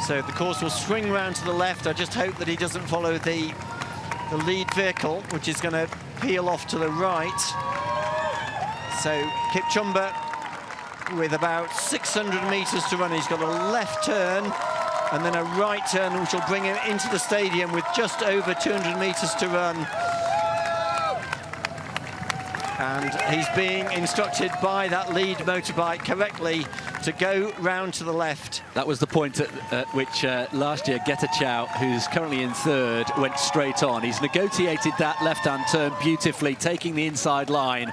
So the course will swing round to the left. I just hope that he doesn't follow the lead vehicle, which is going to peel off to the right. So Kipchoge, with about 600 meters to run, he's got a left turn and then a right turn, which will bring him into the stadium with just over 200 meters to run. And he's being instructed by that lead motorbike correctly to go round to the left. That was the point at which last year Getachew, who's currently in third, went straight on. He's negotiated that left-hand turn beautifully, taking the inside line,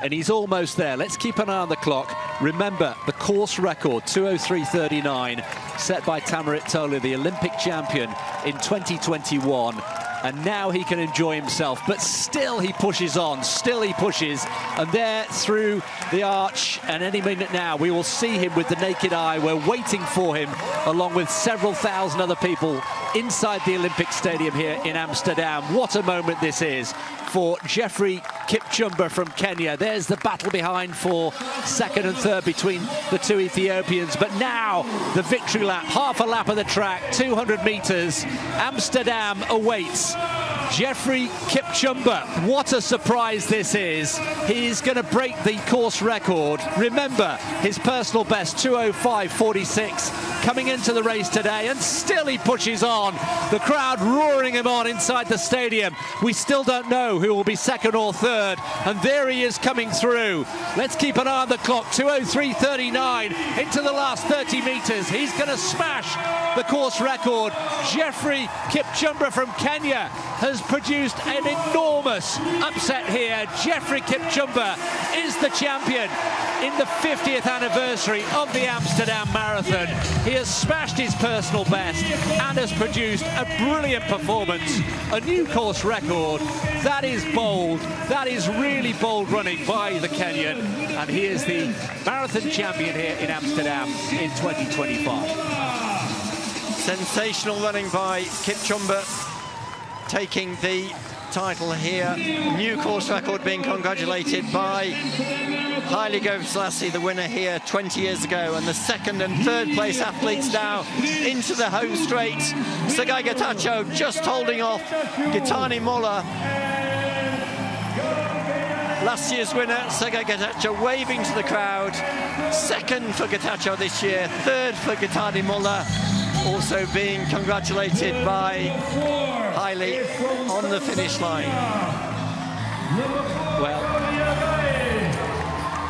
and he's almost there. Let's keep an eye on the clock. Remember, the course record, 2:03.39, set by Tamarit Tola, the Olympic champion in 2021. And now he can enjoy himself, but still he pushes on, still he pushes. And there through the arch, and any minute now, we will see him with the naked eye. We're waiting for him, along with several thousand other people inside the Olympic Stadium here in Amsterdam. What a moment this is for Geoffrey Kipchoge from Kenya. There's the battle behind for second and third between the two Ethiopians. But now the victory lap, half a lap of the track, 200 meters. Amsterdam awaits Geoffrey Kipchoge. What a surprise this is. He's going to break the course record. Remember, his personal best, 2:05.46, coming into the race today, and still he pushes on. The crowd roaring him on inside the stadium. We still don't know who will be second or third, and there he is coming through. Let's keep an eye on the clock, 2:03.39 into the last 30 meters. He's going to smash the course record. Geoffrey Kipchoge from Kenya has produced an enormous upset here. Geoffrey Kipchoge is the champion in the 50th anniversary of the Amsterdam Marathon. He has smashed his personal best and has produced a brilliant performance, a new course record. That is bold. That is really bold running by the Kenyan. And he is the marathon champion here in Amsterdam in 2025. Sensational running by Kipchoge, taking the title here. New course record being congratulated by Haile Gebrselassie, the winner here 20 years ago, and the second and third place athletes now into the home straight. Sergei Getachew just holding off Gitani Molla. Last year's winner, Sergei Getachew, waving to the crowd. Second for Getachew this year, third for Gitani Molla, also being congratulated by Haile on the finish line. Well,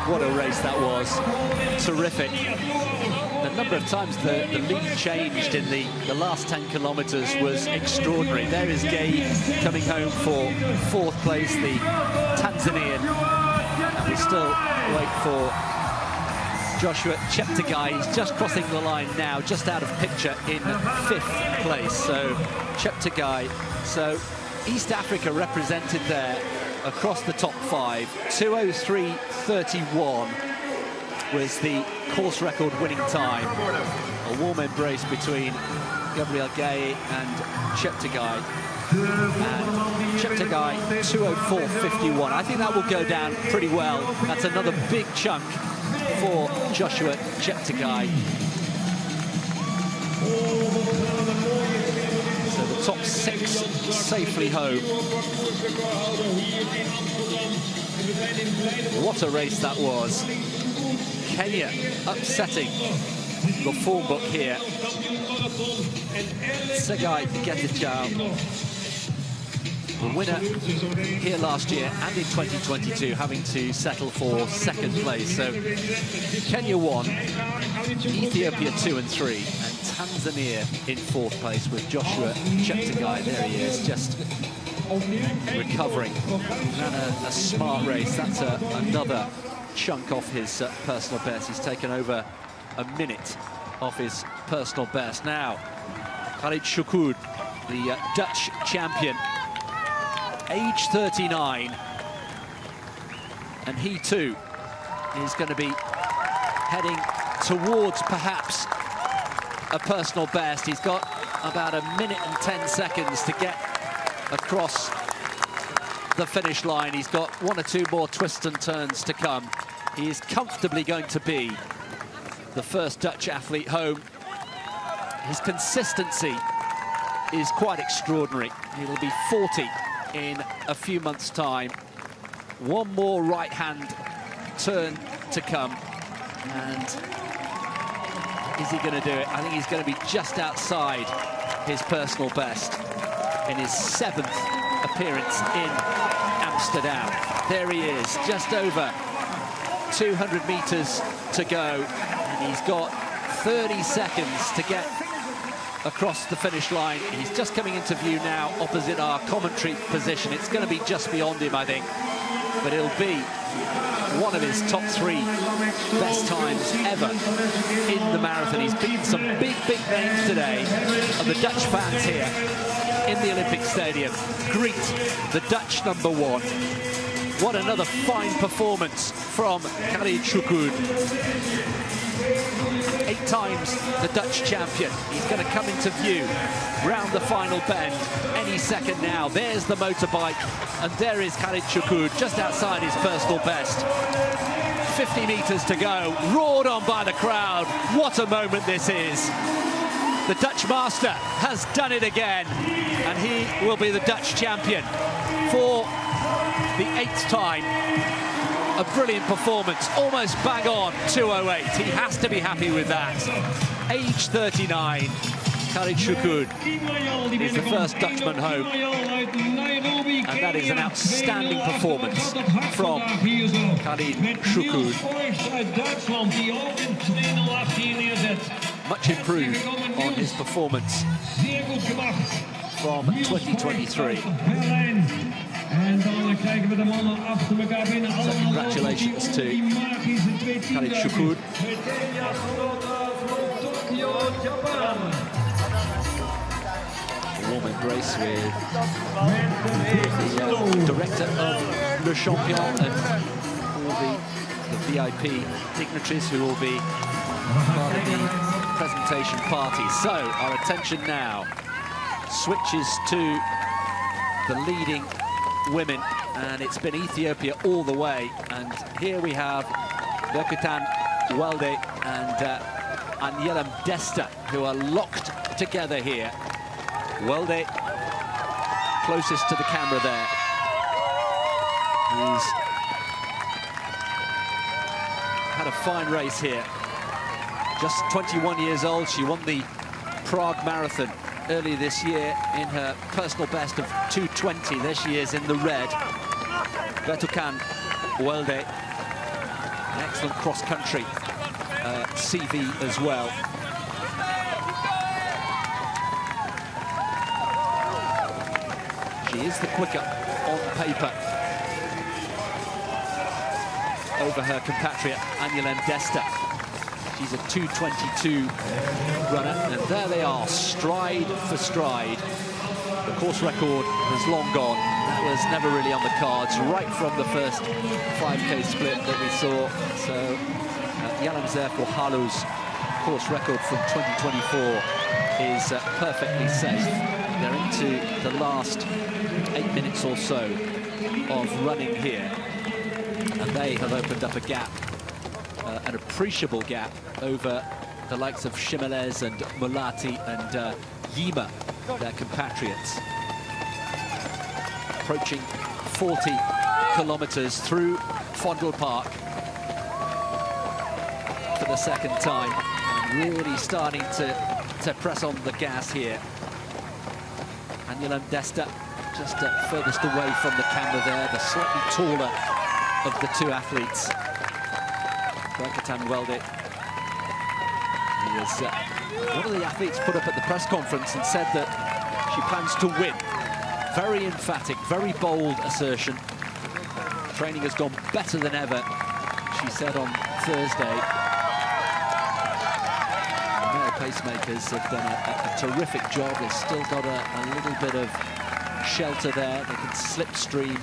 what a race that was. Terrific. The number of times the lead changed in the last 10 kilometres was extraordinary. There is Gay coming home for 4th place, the Tanzanian. And we still wait for Joshua Chepkirui. He's just crossing the line now, just out of picture in 5th place. So Chepkirui. So East Africa represented there across the top 5. 2:03.31 was the course record winning time. A warm embrace between Gabriel Gay and Chepkirui. And Chepkirui 2:04.51. I think that will go down pretty well. That's another big chunk for Joshua Chepkirui. So the top 6 safely home. What a race that was. Kenya upsetting the form book here. Sergei Getachew, the winner here last year and in 2022, having to settle for 2nd place. So Kenya 1, Ethiopia 2 and 3, and Tanzania in 4th place with Joshua Chepkirui. There he is, just recovering. And a smart race. That's another chunk off his personal best. He's taken over a minute off his personal best. Now, Khalid Choukoud, the Dutch champion, age 39, and he too is going to be heading towards perhaps a personal best. He's got about 1 minute and 10 seconds to get across the finish line. He's got 1 or 2 more twists and turns to come. He is comfortably going to be the first Dutch athlete home. His consistency is quite extraordinary. He'll be 40 in a few months' time. 1 more right-hand turn to come. And is he going to do it? I think he's going to be just outside his personal best in his 7th appearance in Amsterdam. There he is, just over 200 meters to go, and he's got 30 seconds to get across the finish line. He's just coming into view now opposite our commentary position. It's going to be just beyond him, I think, but it'll be one of his top 3 best times ever in the marathon. He's beaten some big names today, and the Dutch fans here in the Olympic Stadium greet the Dutch #1. What another fine performance from Khalid Choukoud. 8 times the Dutch champion. He's going to come into view round the final bend any second now. There's the motorbike, and there is Khalid Choukoud just outside his personal best. 50 meters to go, roared on by the crowd. What a moment this is. The Dutch master has done it again, and he will be the Dutch champion for the 8th time. A brilliant performance, almost bang on 2:08. He has to be happy with that. Age 39, Khalid Choukoud is the first Dutchman home, and that is an outstanding performance from Khalid Choukoud. Much improved on his performance from 2023. So congratulations to Khalid Choukoud. A warm embrace with the director of Le Champion and all the VIP dignitaries who will be part of the presentation party. So our attention now switches to the leading women, and it's been Ethiopia all the way. And here we have Berkutan Welde and Anyelem Desta, who are locked together here. Welde closest to the camera there. He's had a fine race here. Just 21 years old. She won the Prague Marathon earlier this year in her personal best of 2:20. There she is in the red. Berkutan Welde, an excellent cross-country CV as well. She is the quicker on paper over her compatriot Anyelem Desta. She's a 2:22 runner, and there they are, stride for stride. The course record has long gone. That was never really on the cards, right from the first 5K split that we saw. So Yalem's there for Halu's course record from 2024 is perfectly safe. They're into the last 8 minutes or so of running here, and they have opened up a gap, an appreciable gap over the likes of Shimelez and Mulati and Yima, their compatriots. Approaching 40 kilometers through Fondle Park for the second time, and really starting to press on the gas here. Anyelem Desta just furthest away from the camera there, the slightly taller of the two athletes. Berkutan Welde, who was one of the athletes put up at the press conference and said that she plans to win. Very emphatic, very bold assertion. Training has gone better than ever, she said on Thursday. The male pacemakers have done a terrific job. They've still got a little bit of shelter there. They can slipstream.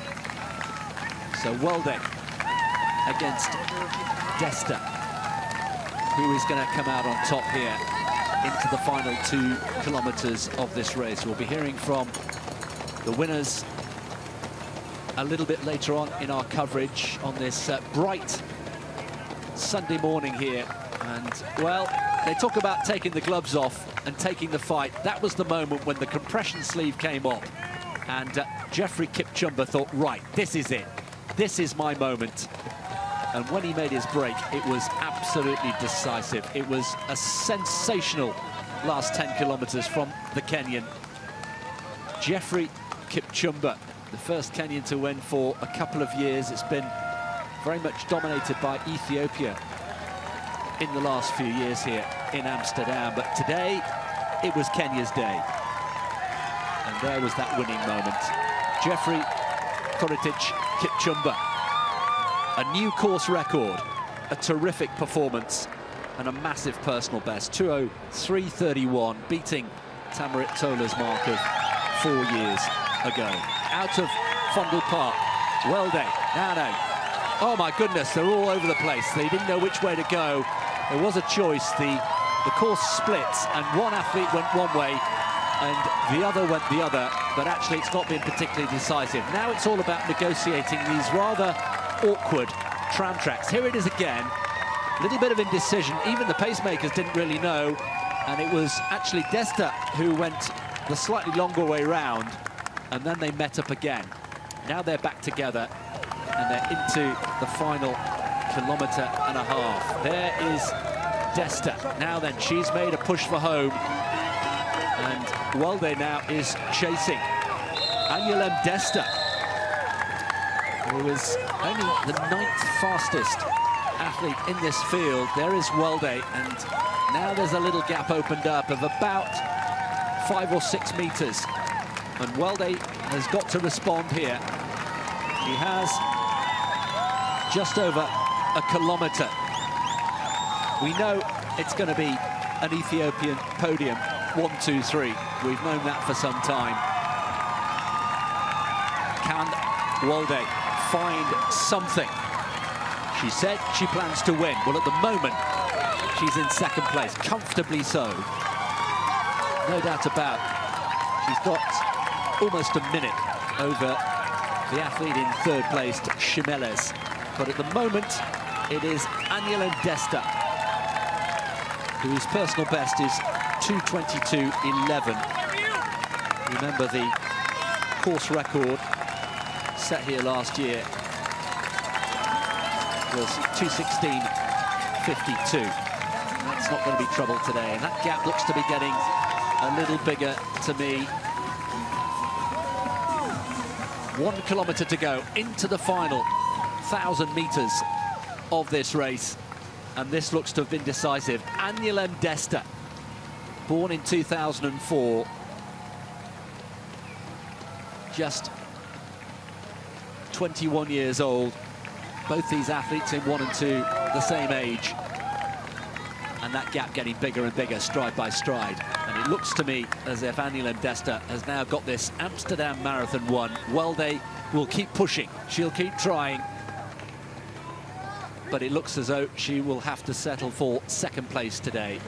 So Welde against Desta, who is going to come out on top here into the final 2 kilometers of this race. We'll be hearing from the winners a little bit later on in our coverage on this bright Sunday morning here. And, well, they talk about taking the gloves off and taking the fight. That was the moment when the compression sleeve came off. And Jeffrey Kipchumba thought, right, this is it. This is my moment. And when he made his break, it was absolutely decisive. It was a sensational last 10 kilometers from the Kenyan. Jeffrey Kipchumba, the first Kenyan to win for a couple of years. It's been very much dominated by Ethiopia in the last few years here in Amsterdam. But today, it was Kenya's day. And there was that winning moment. Jeffrey Kipchumba. A new course record, a terrific performance, and a massive personal best. 2:03.31, beating Tamarit Tola's mark of 4 years ago. Out of Fondle Park, Welde, now. Oh my goodness, they're all over the place. They didn't know which way to go. There was a choice. The course splits, and one athlete went one way, and the other went the other, but actually it's not been particularly decisive. Now it's all about negotiating these rather awkward tram tracks. Here it is again, a little bit of indecision. Even the pacemakers didn't really know, and it was actually Desta who went the slightly longer way round, and then they met up again. Now they're back together, and they're into the final 1.5 kilometers. There is Desta. Now then, she's made a push for home, and Welde now is chasing. Anyelem Desta, who is only the 9th fastest athlete in this field. There is Welde, and now there's a little gap opened up of about 5 or 6 meters. And Welde has got to respond here. He has just over 1 kilometer. We know it's going to be an Ethiopian podium, 1, 2, 3. We've known that for some time. Can Welde find something? She said she plans to win. Well, at the moment, she's in 2nd place, comfortably so. No doubt about it. She's got almost a minute over the athlete in third place, Shimeles. But at the moment, it is Aniela Desta, whose personal best is 2:22.11. Remember the course record set here last year was 2:16.52. That's not going to be trouble today, and that gap looks to be getting a little bigger to me. 1 kilometre to go into the final 1,000 metres of this race, and this looks to have been decisive. Aniela Desta, born in 2004, just 21 years old. Both these athletes in 1 and 2 the same age, and that gap getting bigger and bigger stride by stride. And it looks to me as if Aniela Desta has now got this Amsterdam Marathon won. Weldy will keep pushing, she'll keep trying, but it looks as though she will have to settle for second place today.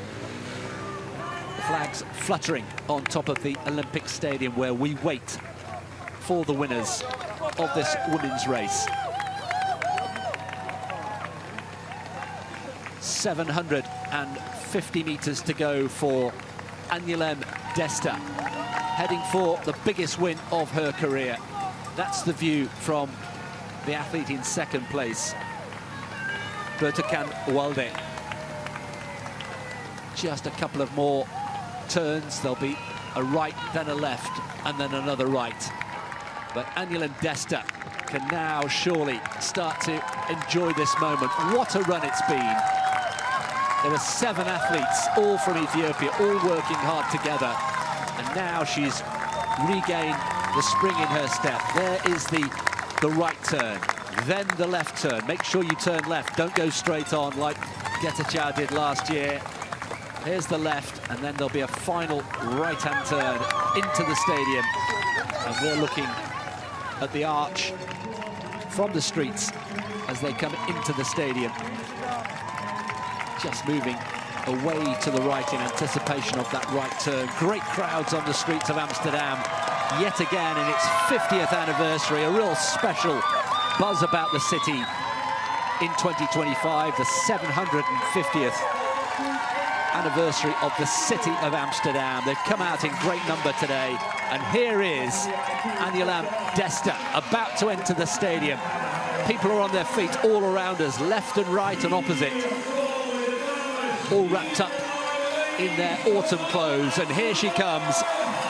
The flags fluttering on top of the Olympic Stadium, where we wait for the winners of this women's race. 750 meters to go for Aniela Desta, heading for the biggest win of her career. That's the view from the athlete in second place, Bertakan Weldy. Just a couple of more turns. There'll be a right, then a left, and then another right. But Aniela Desta can now surely start to enjoy this moment. What a run it's been. There were 7 athletes, all from Ethiopia, all working hard together. And now she's regained the spring in her step. There is the right turn, then the left turn. Make sure you turn left, don't go straight on like Getachew did last year. Here's the left, and then there'll be a final right-hand turn into the stadium. And we're looking at the arch from the streets as they come into the stadium. Just moving away to the right in anticipation of that right turn. Great crowds on the streets of Amsterdam yet again in its 50th anniversary. A real special buzz about the city in 2025, the 750th anniversary of the city of Amsterdam. They've come out in great number today, and here is Aniela Desta about to enter the stadium. People are on their feet all around us, left and right and opposite, all wrapped up in their autumn clothes. And here she comes,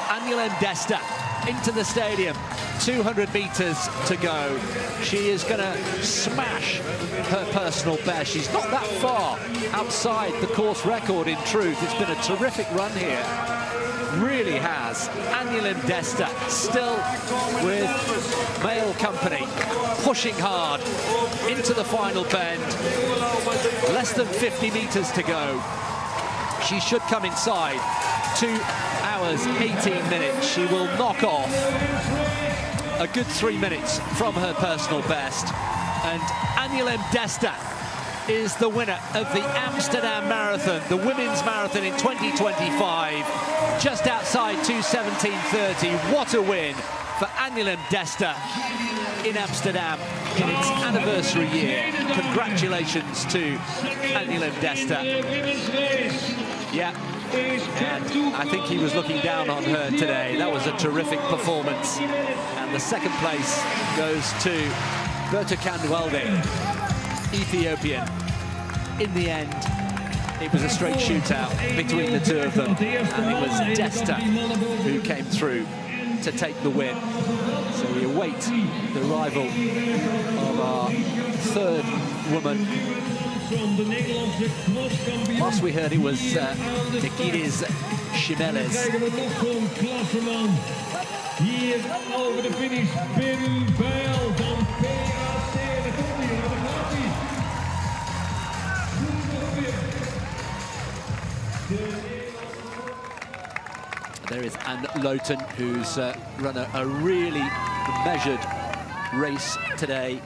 Aniela Desta, into the stadium. 200 meters to go. She is going to smash her personal best. She's not that far outside the course record, in truth. It's been a terrific run here. Really has. Aniela Desta still with male company, pushing hard into the final bend. Less than 50 meters to go. She should come inside 2 hours, 18 minutes. She will knock off a good 3 minutes from her personal best. And Aniela Desta is the winner of the Amsterdam Marathon, the women's marathon in 2025, just outside 2:17:30. What a win for Aniela Desta in Amsterdam in its anniversary year. Congratulations to Aniela Desta. Yeah, and I think he was looking down on her today. That was a terrific performance. And the second place goes to Bertakan Weldy, Ethiopian. In the end, it was a straight shootout between the two of them, and it was Desta who came through to take the win. So we await the arrival of our third woman. Last we heard it was Nikitis Shimeles. Hier over de finish, Peru Bijl van PAC. There is Anne Lowton, who's run a really measured race today.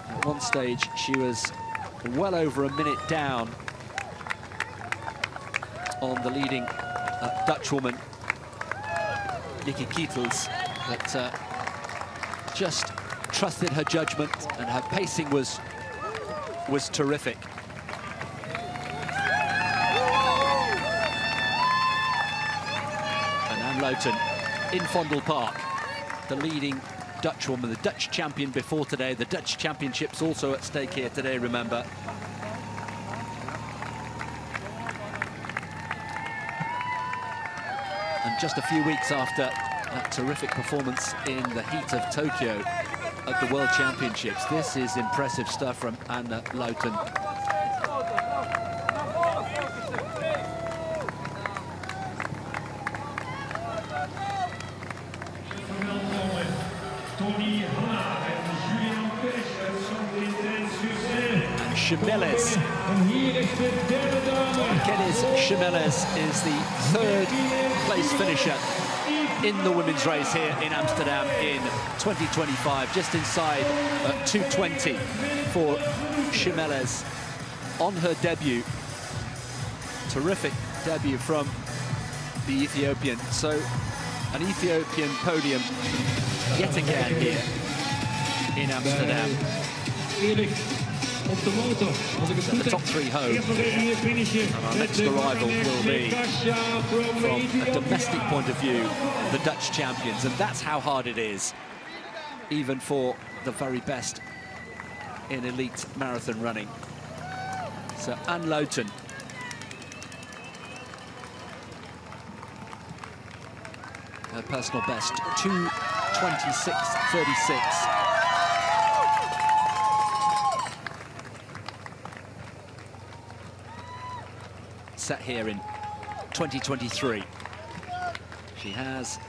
At one stage, she was well over a minute down on the leading Dutch woman, Nikki Kietels, but just trusted her judgment, and her pacing was terrific. And Anne Lowton in Fondle Park, the leading Dutch woman, the Dutch champion before today. The Dutch championships also at stake here today, remember. And just a few weeks after that terrific performance in the heat of Tokyo at the World Championships, this is impressive stuff from Anne Lowton. And Chemelles. Kennis Chemelles is the third place finisher in the women's race here in Amsterdam in 2025, just inside 2:20 for Chemelles on her debut. Terrific debut from the Ethiopian. So an Ethiopian podium yet again here in Amsterdam. The top three home, and our next arrival will be, from a domestic point of view, the Dutch champions, and that's how hard it is, even for the very best in elite marathon running. So Anne Lowton, her personal best, 2:26.36. Set here in 2023. She has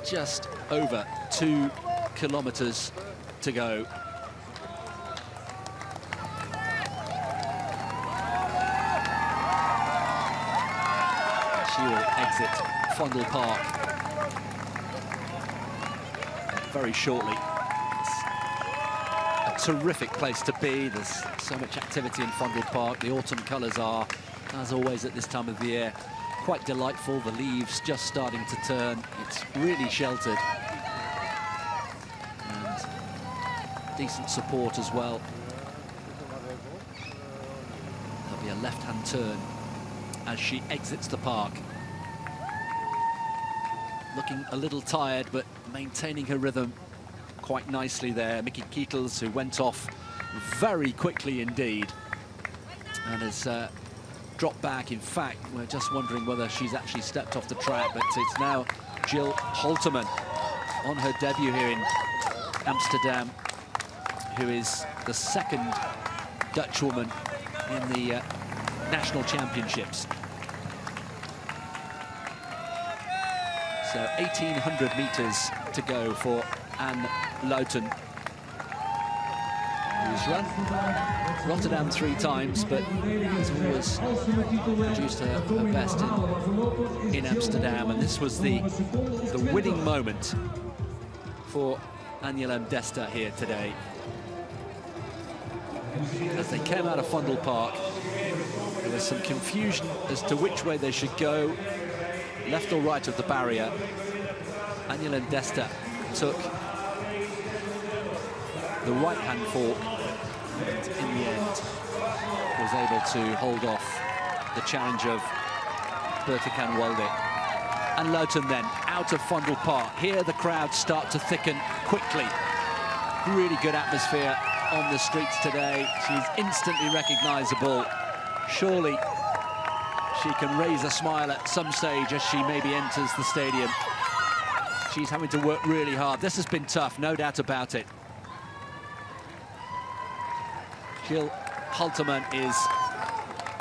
just over 2 kilometers to go. She will exit Fondle Park very shortly. It's a terrific place to be. There's so much activity in Fondle Park. The autumn colours are, as always at this time of the year, quite delightful. The leaves just starting to turn. It's really sheltered. And decent support as well. There'll be a left-hand turn as she exits the park. Looking a little tired, but maintaining her rhythm quite nicely there. Mickey Kietels, who went off very quickly indeed, and has dropped back. In fact, we're just wondering whether she's actually stepped off the track, but it's now Jill Holterman on her debut here in Amsterdam, who is the second Dutch woman in the national championships. So 1,800 meters to go for Anne Lowton, who's run Rotterdam 3 times, but has always produced her best in Amsterdam. And this was the winning moment for Anielem Desta here today. As they came out of Fondle Park, there was some confusion as to which way they should go, left or right of the barrier. Anielem Desta took the right-hand fork, and in the end was able to hold off the challenge of Bertakan Walde. And Lowton then out of Fondle Park. Here the crowds start to thicken quickly. Really good atmosphere on the streets today. She's instantly recognizable. Surely she can raise a smile at some stage as she maybe enters the stadium. She's having to work really hard. This has been tough, no doubt about it. Jill Holterman is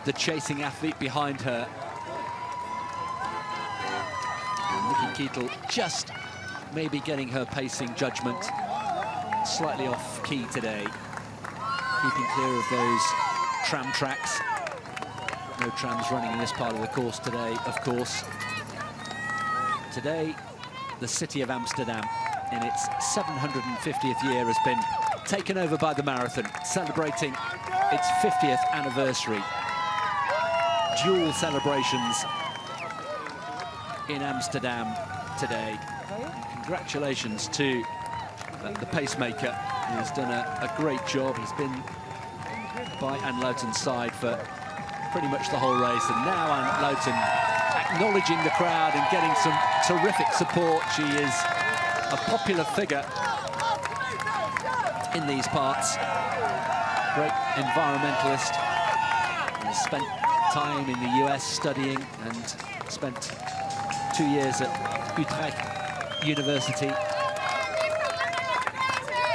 the chasing athlete behind her. And Mickey Kietels just maybe getting her pacing judgment slightly off key today. Keeping clear of those tram tracks. No trams running in this part of the course today, of course. Today, the city of Amsterdam, in its 750th year, has been taken over by the marathon, celebrating its 50th anniversary. Dual celebrations in Amsterdam today. Congratulations to the pacemaker, who's done a great job. He's been by Anne Loughton's side for pretty much the whole race, and now Anne Loughton acknowledging the crowd and getting some terrific support. She is a popular figure in these parts. Great environmentalist. He's spent time in the US studying and spent 2 years at Utrecht University.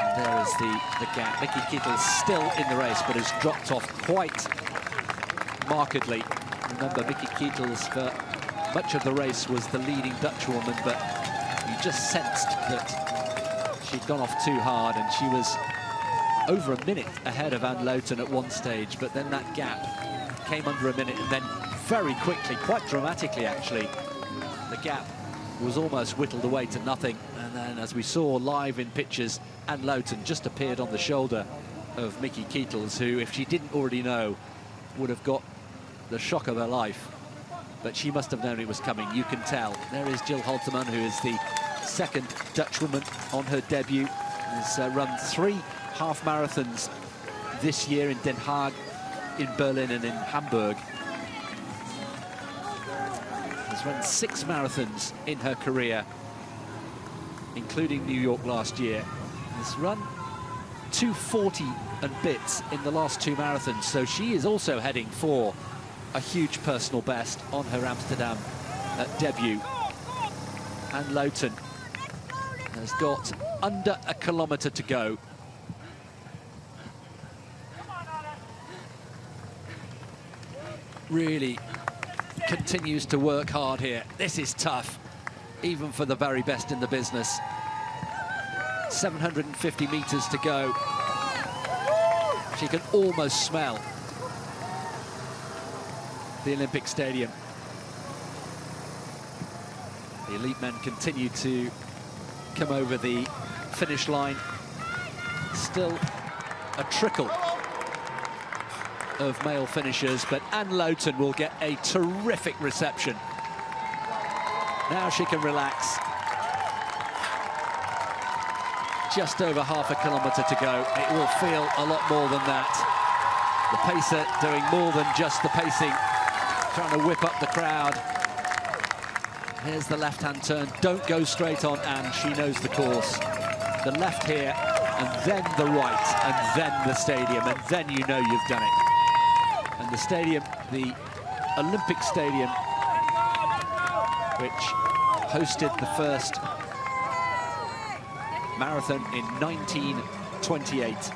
And there is the gap. Mickey Keitels still in the race, but has dropped off quite markedly. Remember, Mickey Keitels for much of the race was the leading Dutch woman, but you just sensed that she'd gone off too hard, and she was over a minute ahead of Anne Loughton at one stage, but then that gap came under a minute, and then very quickly, quite dramatically actually, the gap was almost whittled away to nothing. And then, as we saw live in pictures, Anne Loughton just appeared on the shoulder of Mickey Keitels, who, if she didn't already know, would have got the shock of her life. But she must have known it was coming, you can tell. There is Jill Holterman, who is the second Dutch woman on her debut. Has run 3 half marathons this year in Den Haag, in Berlin and in Hamburg. Has run 6 marathons in her career, including New York last year. Has run 2:40 and bits in the last 2 marathons, so she is also heading for a huge personal best on her Amsterdam debut. Anne Loughton has got under a kilometre to go. Really continues to work hard here. This is tough, even for the very best in the business. 750 meters to go. She can almost smell the Olympic Stadium. The elite men continue to come over the finish line. Still a trickle of male finishers, but Anne Loughton will get a terrific reception. Now she can relax. Just over half a kilometre to go. It will feel a lot more than that. The pacer doing more than just the pacing, trying to whip up the crowd. Here's the left-hand turn. Don't go straight on Anne, she knows the course. The left here, and then the right, and then the stadium, and then you know you've done it. And the stadium, the Olympic Stadium, which hosted the first marathon in 1928.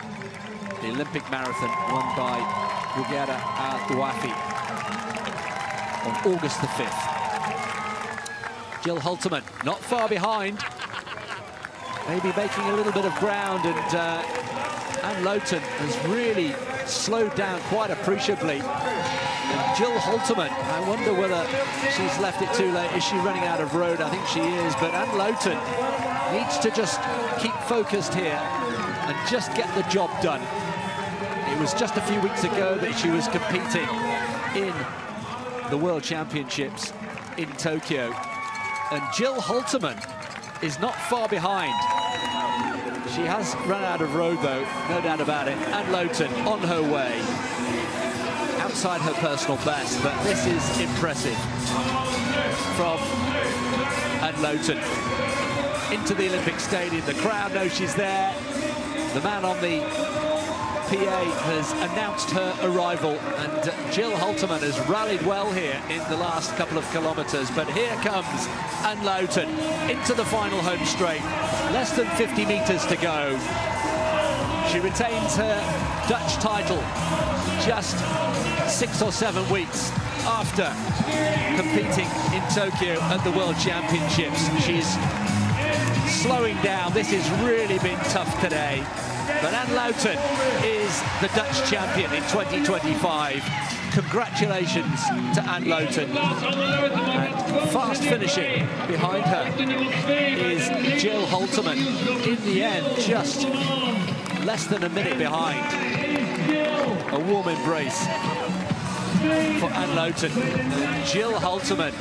The Olympic marathon won by Bougara Al-Douafi on August the 5th. Jill Holterman not far behind, maybe making a little bit of ground, and Anne Loughton has really slowed down quite appreciably. And Jill Holterman, I wonder whether she's left it too late. Is she running out of road? I think she is, but Anne Loughton needs to just keep focused here and just get the job done. It was just a few weeks ago that she was competing in the World Championships in Tokyo. And Jill Holterman is not far behind. She has run out of road, though, no doubt about it. Anne Loughton on her way, outside her personal best, but this is impressive from Anne Loughton. Into the Olympic Stadium, the crowd knows she's there. The man on the PA has announced her arrival, and Jill Holterman has rallied well here in the last couple of kilometres. But here comes Anne Loughton into the final home straight. Less than 50 metres to go. She retains her Dutch title just 6 or 7 weeks after competing in Tokyo at the World Championships. She's slowing down. This has really been tough today. But Anne Loughton is the Dutch champion in 2025. Congratulations to Anne Loughton. And fast finishing behind her is Jill Holterman. In the end, just less than a minute behind. A warm embrace for Anne Loughton. And Jill Holterman,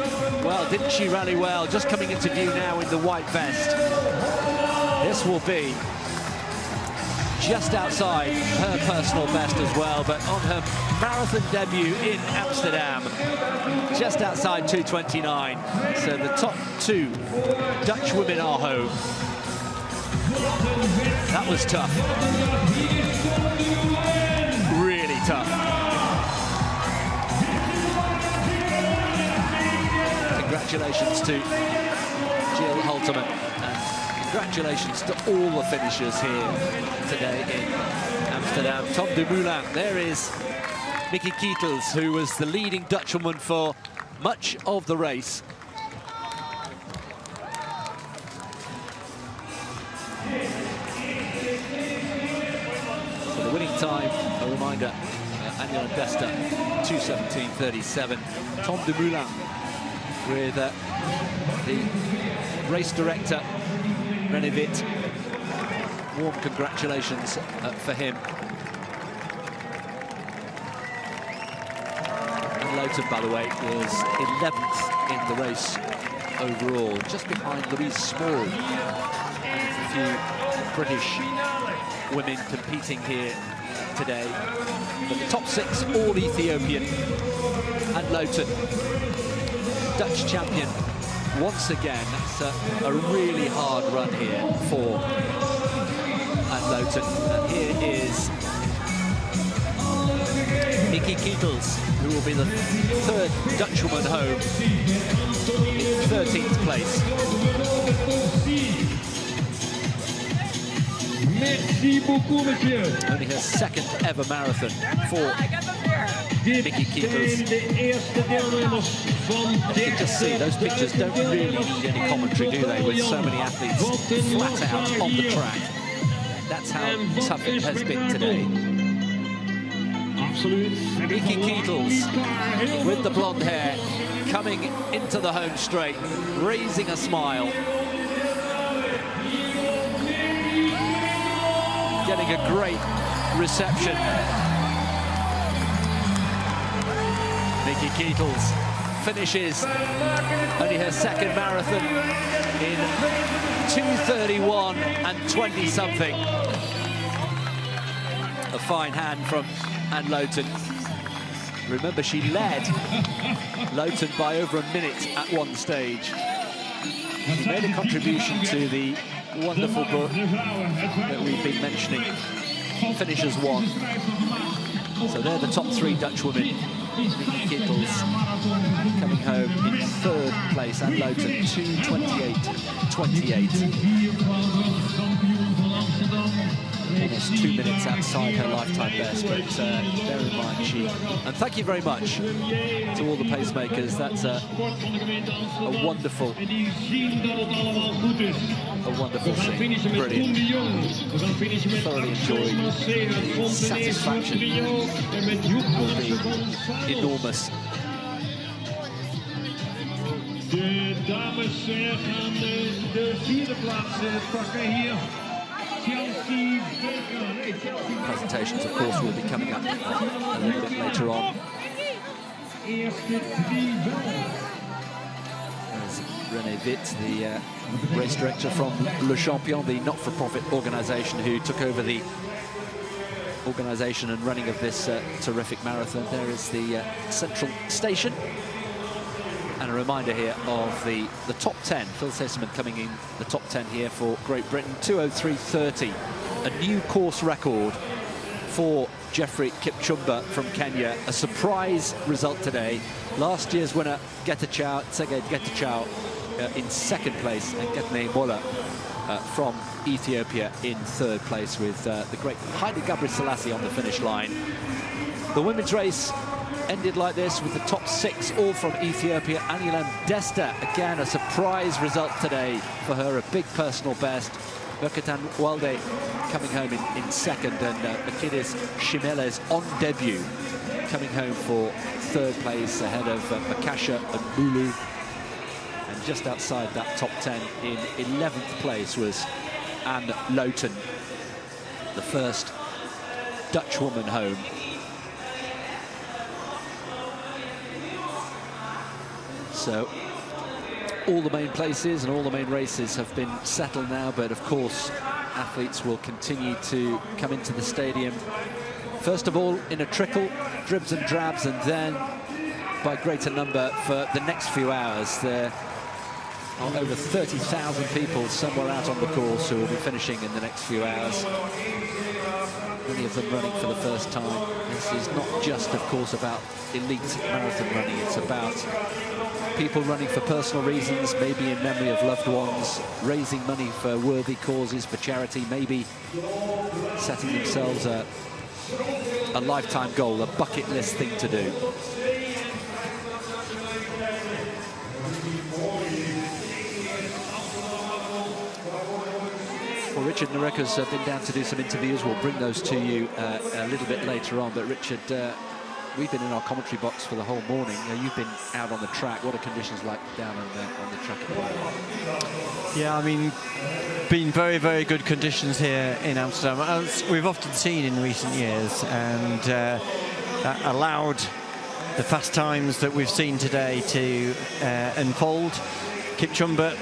well, didn't she rally well? Just coming into view now in the white vest. This will be just outside her personal best as well, but on her marathon debut in Amsterdam, just outside 2:29. So the top two Dutch women are home. That was tough. Really tough. Congratulations to Jill Holterman, and congratulations to all the finishers here today in Amsterdam. Tom Dumoulin, there is Nikki Kietels, who was the leading Dutchwoman for much of the race. So the winning time, a reminder, Anja Desta, 2:17.37. Tom Dumoulin with the race director, René Witt. Warm congratulations for him. And Lowton, by the way, was 11th in the race overall, just behind Louise Small. And a few British women competing here today. But the top six, all Ethiopian. And Lowton, Dutch champion once again. It's a really hard run here for Anne Lowton. And here is Nikki Kietels, who will be the third Dutchwoman home in 13th place. Only her second ever marathon for Nikki Kietels. You can just see those pictures don't really need any commentary, do they? With so many athletes flat out on the track. That's how tough it has been today. Nikki Kietels with the blonde hair coming into the home straight, raising a smile. Getting a great reception. Nikki Kietels finishes only her second marathon in 2:31 and 20-something. A fine hand from Anne Lowton. Remember, she led Lowton by over a minute at one stage. She made a contribution to the wonderful book that we've been mentioning, Finishers One. So they're the top three Dutch women. Nikki Kietels coming home in third place, and Lowton 2:28.28. Almost 2 minutes outside her lifetime best, but bear in mind and thank you very much to all the pacemakers. That's a wonderful scene. Brilliant. Thoroughly enjoyed. The satisfaction will be enormous. De dames gaan de vierde plaats pakken hier. Presentations, of course, will be coming up a little bit later on. There's René Witt, the race director from Le Champion, the not-for-profit organisation who took over the organisation and running of this terrific marathon. There is the central station. And a reminder here of the top 10. Phil Seseman coming in the top 10 here for Great Britain. 2:03.30, a new course record for Geoffrey Kipchumba from Kenya. A surprise result today. Last year's winner, Tsege Getachew, in second place, and Getne Mola from Ethiopia in third place, with the great Haile Gebrselassie on the finish line. The women's race ended like this, with the top six all from Ethiopia. Anja Desta, again, a surprise result today for her, a big personal best. Berkatan Walde coming home in second, and Makidis Shimeles on debut coming home for third place, ahead of Makasha and Bulu. And just outside that top 10 in 11th place was Anne Lowton, the first Dutch woman home. So all the main places and all the main races have been settled now, but of course athletes will continue to come into the stadium. First of all, in a trickle, dribs and drabs, and then by greater number for the next few hours. There are over 30,000 people somewhere out on the course who will be finishing in the next few hours. Many of them running for the first time. This is not just, of course, about elite marathon running. It's about people running for personal reasons, maybe in memory of loved ones, raising money for worthy causes, for charity, maybe setting themselves a lifetime goal, a bucket list thing to do. Well, Richard Nareko's been down to do some interviews. We'll bring those to you a little bit later on. But Richard, we've been in our commentary box for the whole morning. You've been out on the track. What are conditions like down on the track at the moment? Yeah, I mean, been very, very good conditions here in Amsterdam, as we've often seen in recent years, and that allowed the fast times that we've seen today to unfold. Kipchoge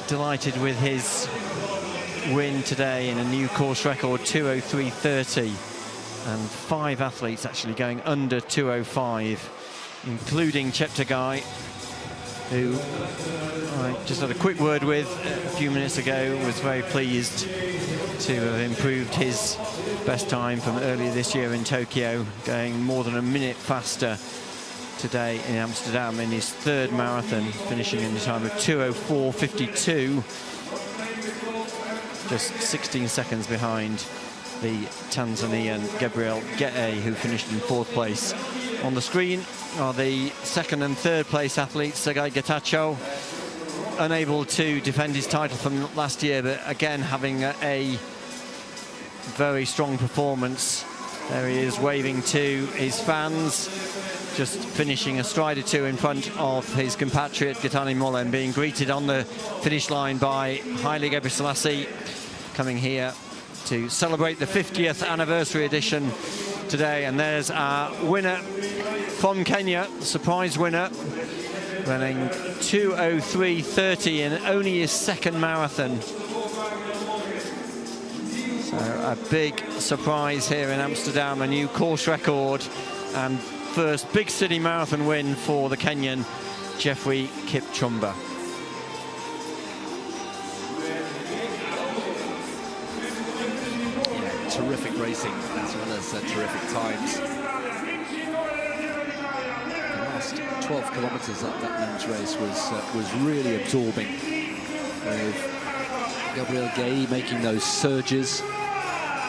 delighted with his win today in a new course record, 2:03:30, and 5 athletes actually going under 2:05, including Chepkirui, who I just had a quick word with a few minutes ago, was very pleased to have improved his best time from earlier this year in Tokyo, going more than a minute faster today in Amsterdam in his 3rd marathon, finishing in the time of 2:04:52, just 16 seconds behind the Tanzanian Gabriel Gete, who finished in 4th place. On the screen are the 2nd and 3rd place athletes. Sergei Getachew, unable to defend his title from last year, but again having a very strong performance. There he is, waving to his fans, just finishing a stride or two in front of his compatriot Gaetano Mollem, being greeted on the finish line by Haile Gebrselassie, coming here to celebrate the 50th anniversary edition today. And there's our winner from Kenya, surprise winner, running 2:03:30 in only his 2nd marathon. So a big surprise here in Amsterdam, a new course record and first big city marathon win for the Kenyan, Jeffrey Kipchoge. Yeah, terrific racing as well as terrific times. The last 12 kilometres up that men's race was really absorbing, with Gabriel Gete making those surges,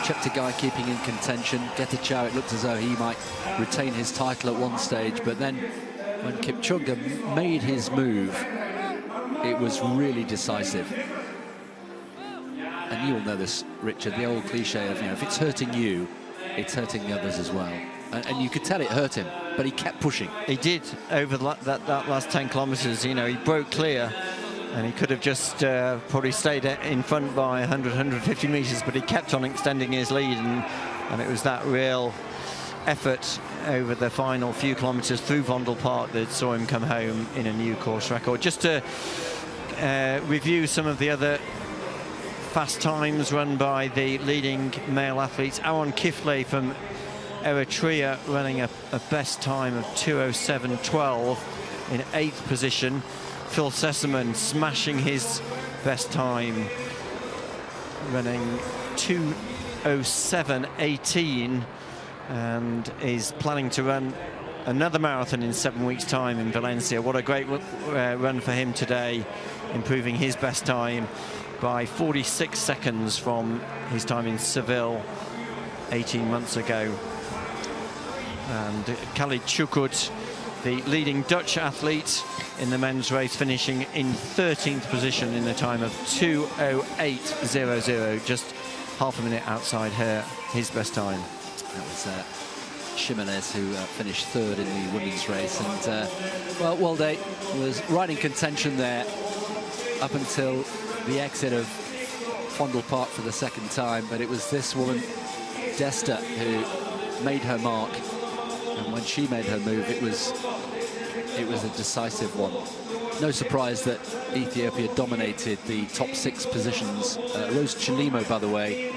Chepkirui keeping in contention. Getachew, it looked as though he might retain his title at one stage, but then when Kipchoge made his move, it was really decisive. And you'll know this, Richard, the old cliche of, if it's hurting you, it's hurting the others as well. And you could tell it hurt him, but he kept pushing. He did over that last 10 kilometres. He broke clear, and he could have just probably stayed in front by 100, 150 metres, but he kept on extending his lead, and it was that real effort over the final few kilometres through Vondel Park that saw him come home in a new course record. Just to review some of the other fast times run by the leading male athletes. Aaron Kifle from Eritrea running a best time of 2:07:12 in 8th position. Phil Sessamon smashing his best time, running 2:07:18, and is planning to run another marathon in 7 weeks' time in Valencia. What a great run for him today, improving his best time by 46 seconds from his time in Seville 18 months ago. And Khalid Chukut, the leading Dutch athlete in the men's race, finishing in 13th position in the time of 2:08:00, just half a minute outside his best time. That was Shimeles who finished 3rd in the women's race, and well, Walde was right in contention there up until the exit of Vondel Park for the 2nd time, but it was this woman, Desta, who made her mark, and when she made her move, it was a decisive one. no surprise that Ethiopia dominated the top 6 positions. Rose Chilimo, by the way,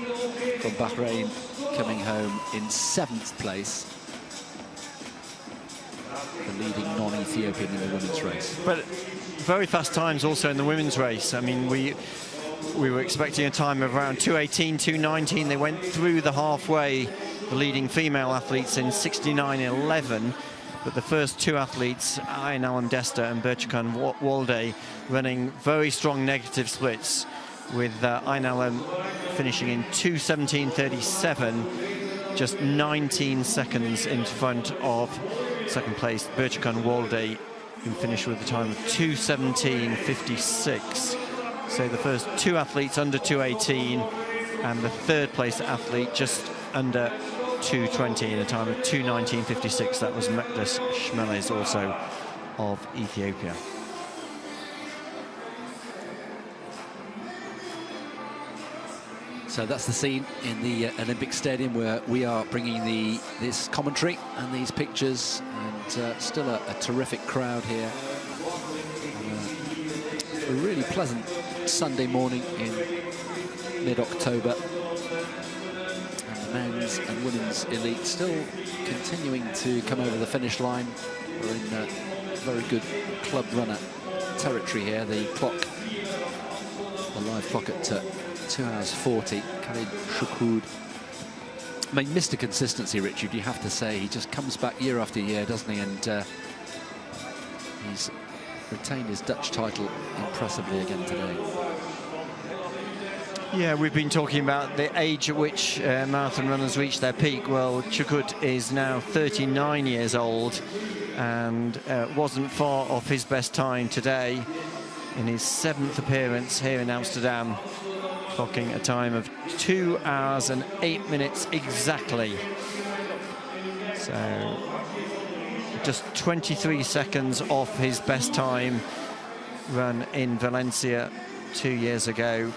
from Bahrain, coming home in 7th place. The leading non-Ethiopian in the women's race. But very fast times also in the women's race. I mean, we were expecting a time of around 2:18, 2:19. They went through the halfway, the leading female athletes, in 69:11. But the first 2 athletes, Ayn Alam Desta and Berchkan Walde, running very strong negative splits, with Ayn Alam finishing in 2:17.37, just 19 seconds in front of second place Berchkan Walde, who finished with a time of 2:17.56. So the first 2 athletes under 2:18, and the third place athlete just under 2:20 in a time of 2:19.56. That was Mekdes Shmeles, also of Ethiopia. So that's the scene in the Olympic Stadium where we are bringing this commentary and these pictures, and still a terrific crowd here. A really pleasant Sunday morning in mid-October. And the men's and women's elite still continuing to come over the finish line. We're in very good club runner territory here. The live clock at 2:40. Khalid Shukud. I mean, Mr. Consistency, Richard, you have to say. He just comes back year after year, doesn't he? And he's retained his Dutch title impressively again today. Yeah, we've been talking about the age at which marathon runners reach their peak. Well, Chukut is now 39 years old and wasn't far off his best time today in his 7th appearance here in Amsterdam, clocking a time of 2 hours and 8 minutes exactly. So just 23 seconds off his best time run in Valencia 2 years ago.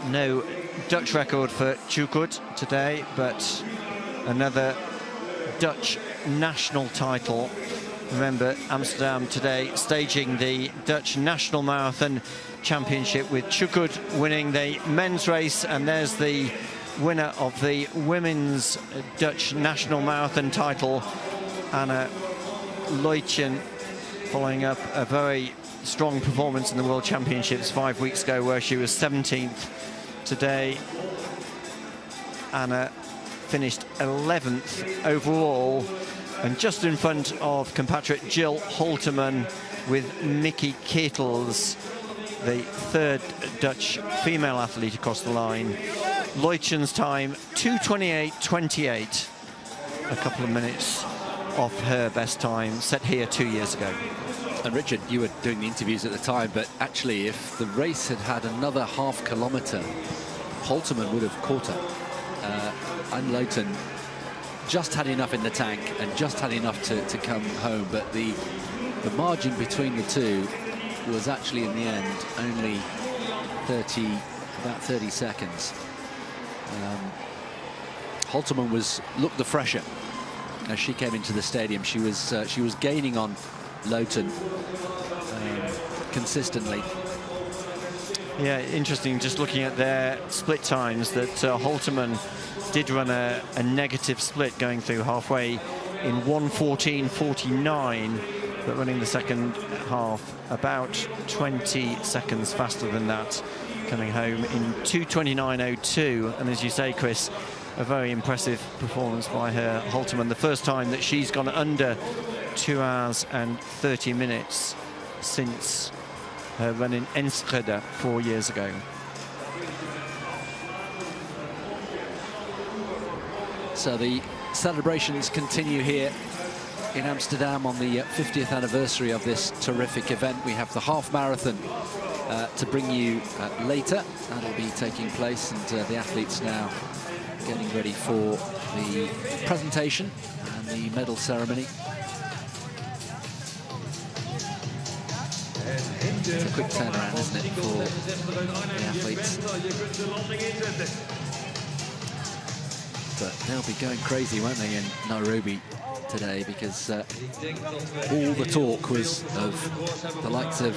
No Dutch record for Chukut today, but another Dutch national title. Remember, Amsterdam today staging the Dutch National Marathon Championship, with Chukut winning the men's race, and there's the winner of the women's Dutch National Marathon title, Anna Leutjen, following up a very strong performance in the World Championships 5 weeks ago, where she was 17th. Today, Anna finished 11th overall, and just in front of compatriot Jill Holterman, with Mickey Ketels, the 3rd Dutch female athlete across the line. Leutjen's time, 2:28.28, a couple of minutes off her best time, set here 2 years ago. And Richard, you were doing the interviews at the time, but actually if the race had had another half kilometre, Holterman would have caught her. And Leutjen just had enough in the tank and just had enough to come home, but the margin between the two was actually in the end only about 30 seconds. Holterman looked the fresher as she came into the stadium. She was gaining on Leutjen consistently. Yeah, interesting, just looking at their split times, that Holterman did run a negative split going through halfway in 1:14.49, but running the second half about 20 seconds faster than that, coming home in 2:29.02. And as you say, Chris, a very impressive performance by her, Holterman, the first time that she's gone under 2 hours and 30 minutes since her run in Enschede 4 years ago. So the celebrations continue here in Amsterdam on the 50th anniversary of this terrific event. We have the half marathon to bring you later. That'll be taking place, and the athletes now getting ready for the presentation and the medal ceremony. It's a quick turnaround, isn't it, for the athletes? But they'll be going crazy, won't they, in Nairobi today, because all the talk was of the likes of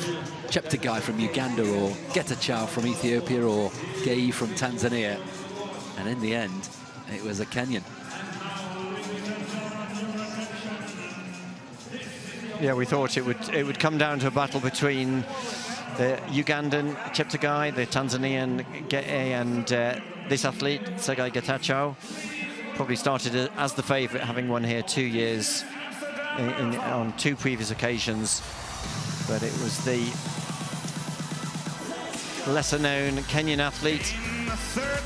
Chepkirui from Uganda, or Getachew from Ethiopia, or Gei from Tanzania, and in the end it was a Kenyan. Yeah, we thought it would come down to a battle between the Ugandan Chepkirui, the Tanzanian Gei, and this athlete, Tsegay Getachew. Probably started as the favourite, having won here 2 years on 2 previous occasions. But it was the lesser-known Kenyan athlete,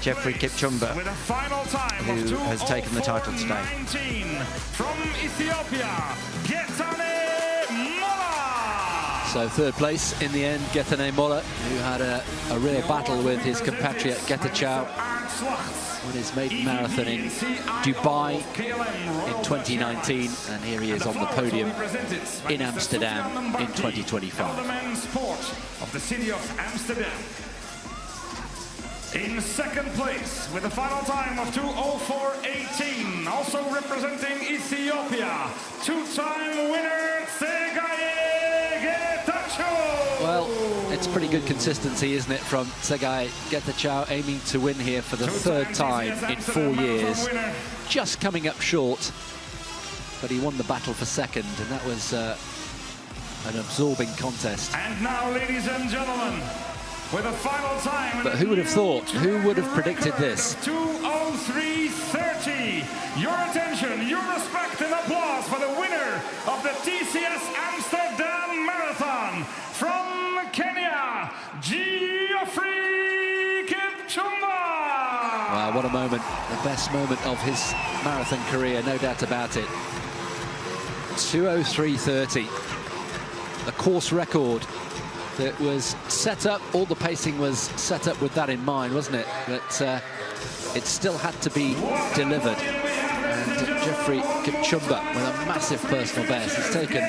Jeffrey Kipchumba, who has taken the title today. From Ethiopia, So third place in the end, Getane Mola, who had a real battle with his compatriot Getachew on his maiden marathon in Dubai in 2019, and here he is on the podium in Amsterdam in 2025. The men's sport of the city of Amsterdam. In second place, with a final time of 2:04.18, also representing Ethiopia, 2-time winner Tsegay Getachew. Well, it's pretty good consistency, isn't it, from Tsegay Getachew, aiming to win here for the 3rd time in 4 years. Just coming up short, but he won the battle for 2nd, and that was an absorbing contest. And now, ladies and gentlemen, with a final time. But who would have thought? Who would have predicted this? 2:03.30. Your attention, your respect and applause for the winner of the TCS Amsterdam Marathon from Kenya, Jeffrey Kipchumba. Wow, what a moment. The best moment of his marathon career, no doubt about it. 2:03.30. The course record that was set up, all the pacing was set up with that in mind, wasn't it? But it still had to be delivered. And Jeffrey Kipchumba, with a massive personal best, has taken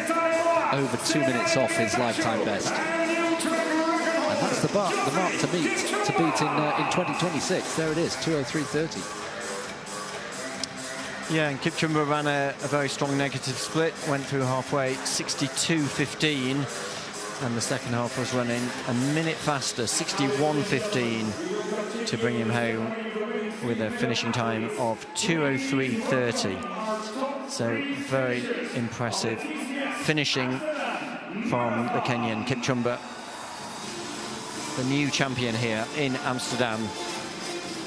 over 2 minutes off his lifetime best. And that's the mark to beat in 2026. There it is, 2:03.30. Yeah, and Kipchumba ran a very strong negative split, went through halfway 62.15. And the second half was running a minute faster, 61.15, to bring him home with a finishing time of 2:03.30. So very impressive finishing from the Kenyan Kipchumba, the new champion here in Amsterdam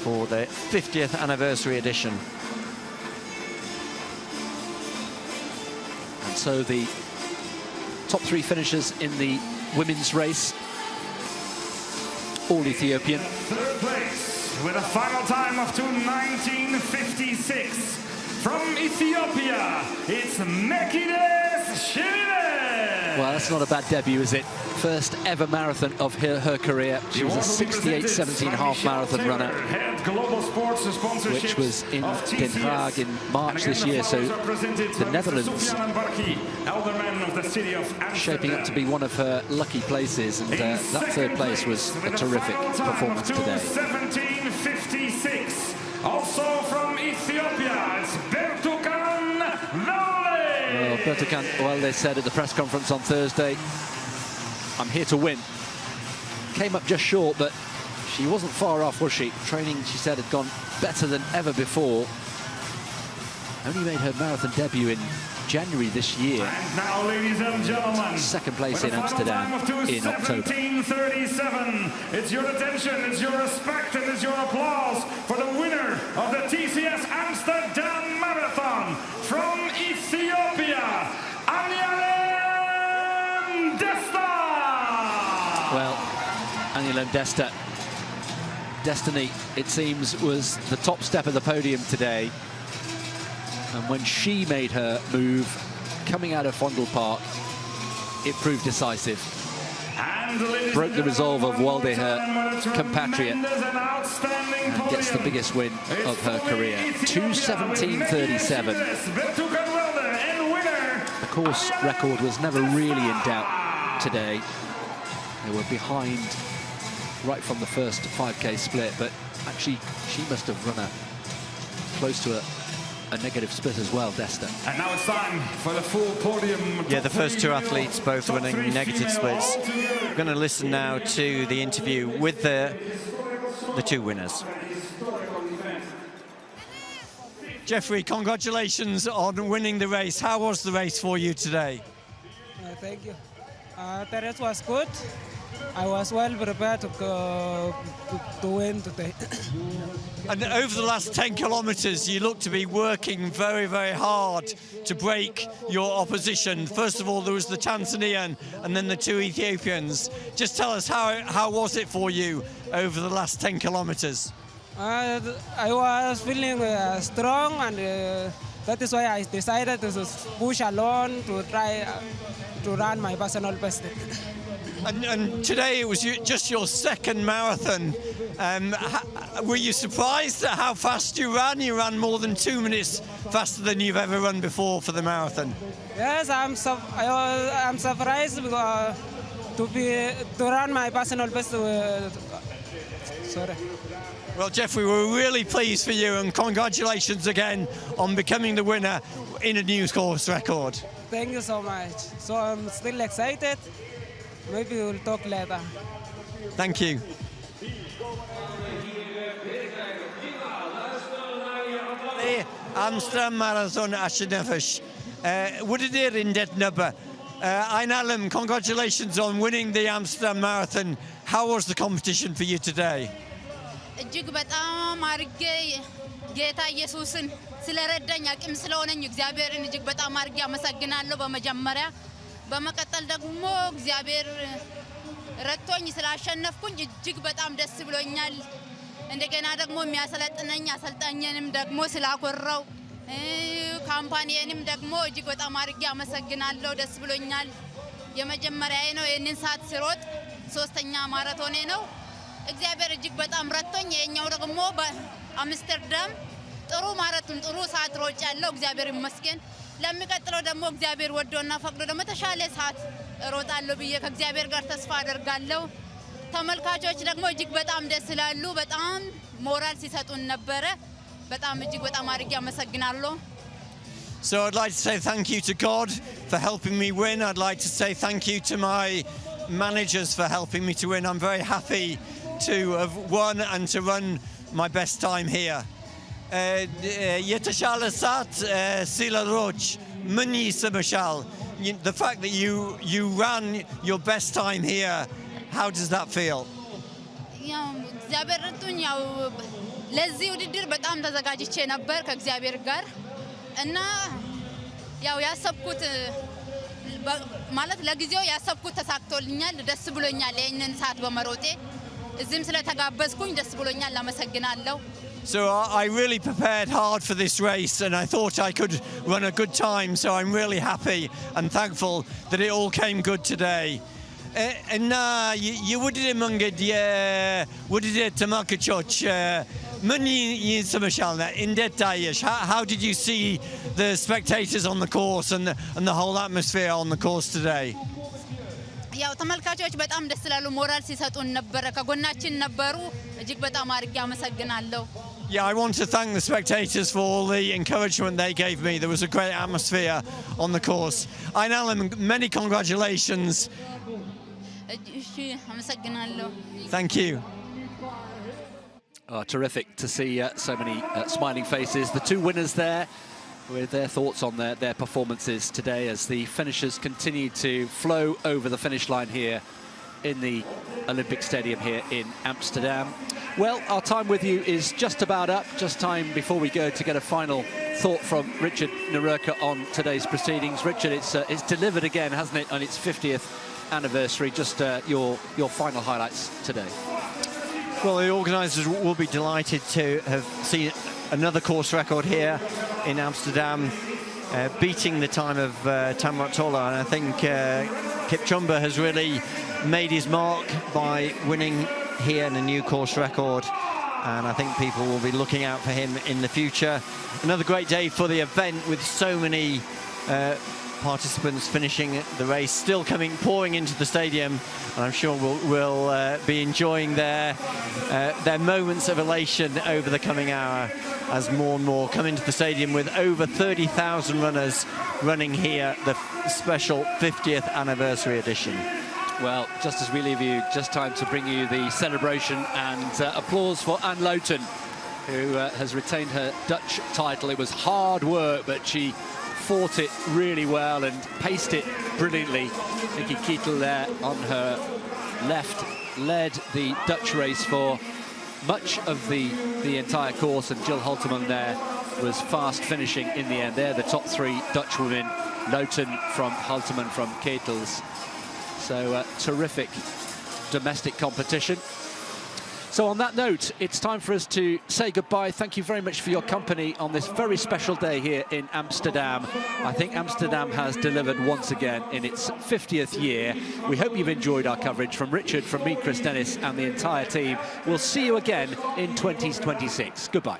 for the 50th anniversary edition. And so the top 3 finishers in the women's race, all Ethiopian. Third place, with a final time of 2:19.56. From Ethiopia, it's Matthias Kyburz. Well, that's not a bad debut, is it? First ever marathon of her career. She was a 68.17 half marathon runner, which was in Den Haag in March this year. So the Netherlands shaping up to be one of her lucky places, and that 3rd place was a terrific performance today. 17:56. Also from Ethiopia, it's Bertukan Vale. Well, Bertukan, well, they said at the press conference on Thursday, I'm here to win. Came up just short, but she wasn't far off, was she? Training, she said, had gone better than ever before. Only made her marathon debut in January this year. And now, ladies and gentlemen, 2nd place in Amsterdam in October. 17:37. It's your attention, it's your respect, and it's your applause for the winner of the TCS Amsterdam Marathon from Ethiopia, Anyalem Desta. Well, Anyalem Desta, destiny, it seems, was the top step of the podium today. And when she made her move, coming out of Fondle Park, it proved decisive. Broke the resolve of Walde, her compatriot, and gets the biggest win of her career. 2:17.37. The course record was never really in doubt today. They were behind right from the first 5K split, but actually she must have run close to a negative split as well, Desta. And now it's time for the full podium. Yeah, the first two athletes both winning negative splits. We're going to listen now to the interview with the two winners. Jeffrey, congratulations on winning the race. How was the race for you today? Thank you. The race was good. I was well prepared to win today. And over the last 10 kilometers, you look to be working very, very hard to break your opposition. First of all, there was the Tanzanian and then the two Ethiopians. Just tell us, how was it for you over the last 10 kilometers? I was feeling strong, and that is why I decided to push alone to try to run my personal best. And today it was just your second marathon. Were you surprised at how fast you ran? You ran more than 2 minutes faster than you've ever run before for the marathon. Yes, I'm surprised because to run my personal best. Sorry. Well, Jeffrey, we're really pleased for you, and congratulations again on becoming the winner in a new course record. Thank you so much. So I'm still excited. Maybe we'll talk later. Thank you. The Amsterdam Marathon Ashenefish. Would in det nubber. Einalem, congratulations on winning the Amsterdam Marathon. How was the competition for you today? እጅግ በጣም አርጌ ጌታ ኢየሱስን ስለረዳኝ አቅም ስለሆነኝ እግዚአብሔርን እጅግ በጣም አርጌ አመሰግናለሁ በመጀመሪያ በመቀጠል ደግሞ እግዚአብሔር ረድቶኝ ስላሸነፍኩኝ እጅግ በጣም ደስ ብሎኛል እንደገና ደግሞ የሚያሰለጥነኝ አሰልጣኝንም ደግሞ ስላኮራው ካምፓኒዬንም ደግሞ እጅግ በጣም አርጌ አመሰግናለሁ ደስ ብሎኛል የመጀመሪያዬ ነው የኔን ሰዓት ስሮጥ ሶስተኛ ማራቶኔ ነው እግዚአብሔር እጅግ በጣም ረድቶኝ የኛው ደግሞ በአምስተርዳም ጥሩ ማራቶን ጥሩ ሰዓት ሮጫለሁ እግዚአብሔር ይመስገን ለሚቀጥለው ደግሞ እግዚአብሔር ወዶና ፈቅዶ ደግሞ ተሻለ ሰዓት ሮጣለሁ ብዬ ከእግዚአብሔር ጋር ተስፋ አደርጋለሁ ተመልካቾች ደግሞ እጅግ በጣም ደስ ይላሉ በጣም ሞራል ሲሰጡን ነበር በጣም እጅግ በጣም አርጌ አመሰግናለሁ So I'd like to say thank you to God for helping me win. I'd like to say thank you to my managers for helping me to win. I'm very happy to have won and to run my best time here. Yetashala Sat Sila Roch Muni Samashal. The fact that you ran your best time here, how does that feel? እግዚአብሔር ረድቶኝ ያው ለዚህ ውድድር በጣም ተዘጋጅቼ ነበር ከእግዚአብሔር ጋር እና ያው ያሰብኩት ማለት ለጊዜው ያሰብኩት ተሳክቶልኛል ደስ ብሎኛል የእነን ሰዓት በመሮጤ እዚህም ስለተጋበዝኩኝ ደስ ብሎኛል አመሰግናለሁ So I really prepared hard for this race and I thought I could run a good time so I'm really happy and thankful that it all came good today. And you would it munged would it Tamakachoch Muni Samashalna in Detayish. How did you see the spectators on the course and the whole atmosphere on the course today? ያው ተመልካቾች በጣም ደስ ይላሉ ሞራል ሲሰጡን ነበር ከጎናችን ነበሩ እጅግ በጣም አርጌ አመሰግናለሁ Yeah, I want to thank the spectators for all the encouragement they gave me. There was a great atmosphere on the course. Einalem, many congratulations. Thank you. Oh, terrific to see so many smiling faces. The two winners there with their thoughts on their performances today as the finishers continue to flow over the finish line here in the Olympic Stadium here in Amsterdam. Well, our time with you is just about up. Just time before we go to get a final thought from Richard Nerurke on today's proceedings. Richard, it's delivered again, hasn't it, on its 50th anniversary. Just your final highlights today. Well, the organisers will be delighted to have seen another course record here in Amsterdam, beating the time of Tamrat Tola, and I think Kipchoge has really made his mark by winning here in a new course record, and I think people will be looking out for him in the future. Another great day for the event with so many participants finishing the race, still pouring into the stadium, and I'm sure we'll be enjoying their moments of elation over the coming hour as more and more come into the stadium, with over 30,000 runners running here, the special 50th anniversary edition. Well, just as we leave you, just time to bring you the celebration and applause for Anne Lowton, who has retained her Dutch title. It was hard work, but she fought it really well and paced it brilliantly. Nikki Keitel there on her left led the Dutch race for much of the entire course, and Jill Holterman there was fast finishing in the end. They're the top three Dutch women, Lowton from Holterman from Keitels. So terrific domestic competition. So on that note, it's time for us to say goodbye. Thank you very much for your company on this very special day here in Amsterdam. I think Amsterdam has delivered once again in its 50th year. We hope you've enjoyed our coverage. From Richard, from me, Chris Dennis, and the entire team. We'll see you again in 2026. Goodbye.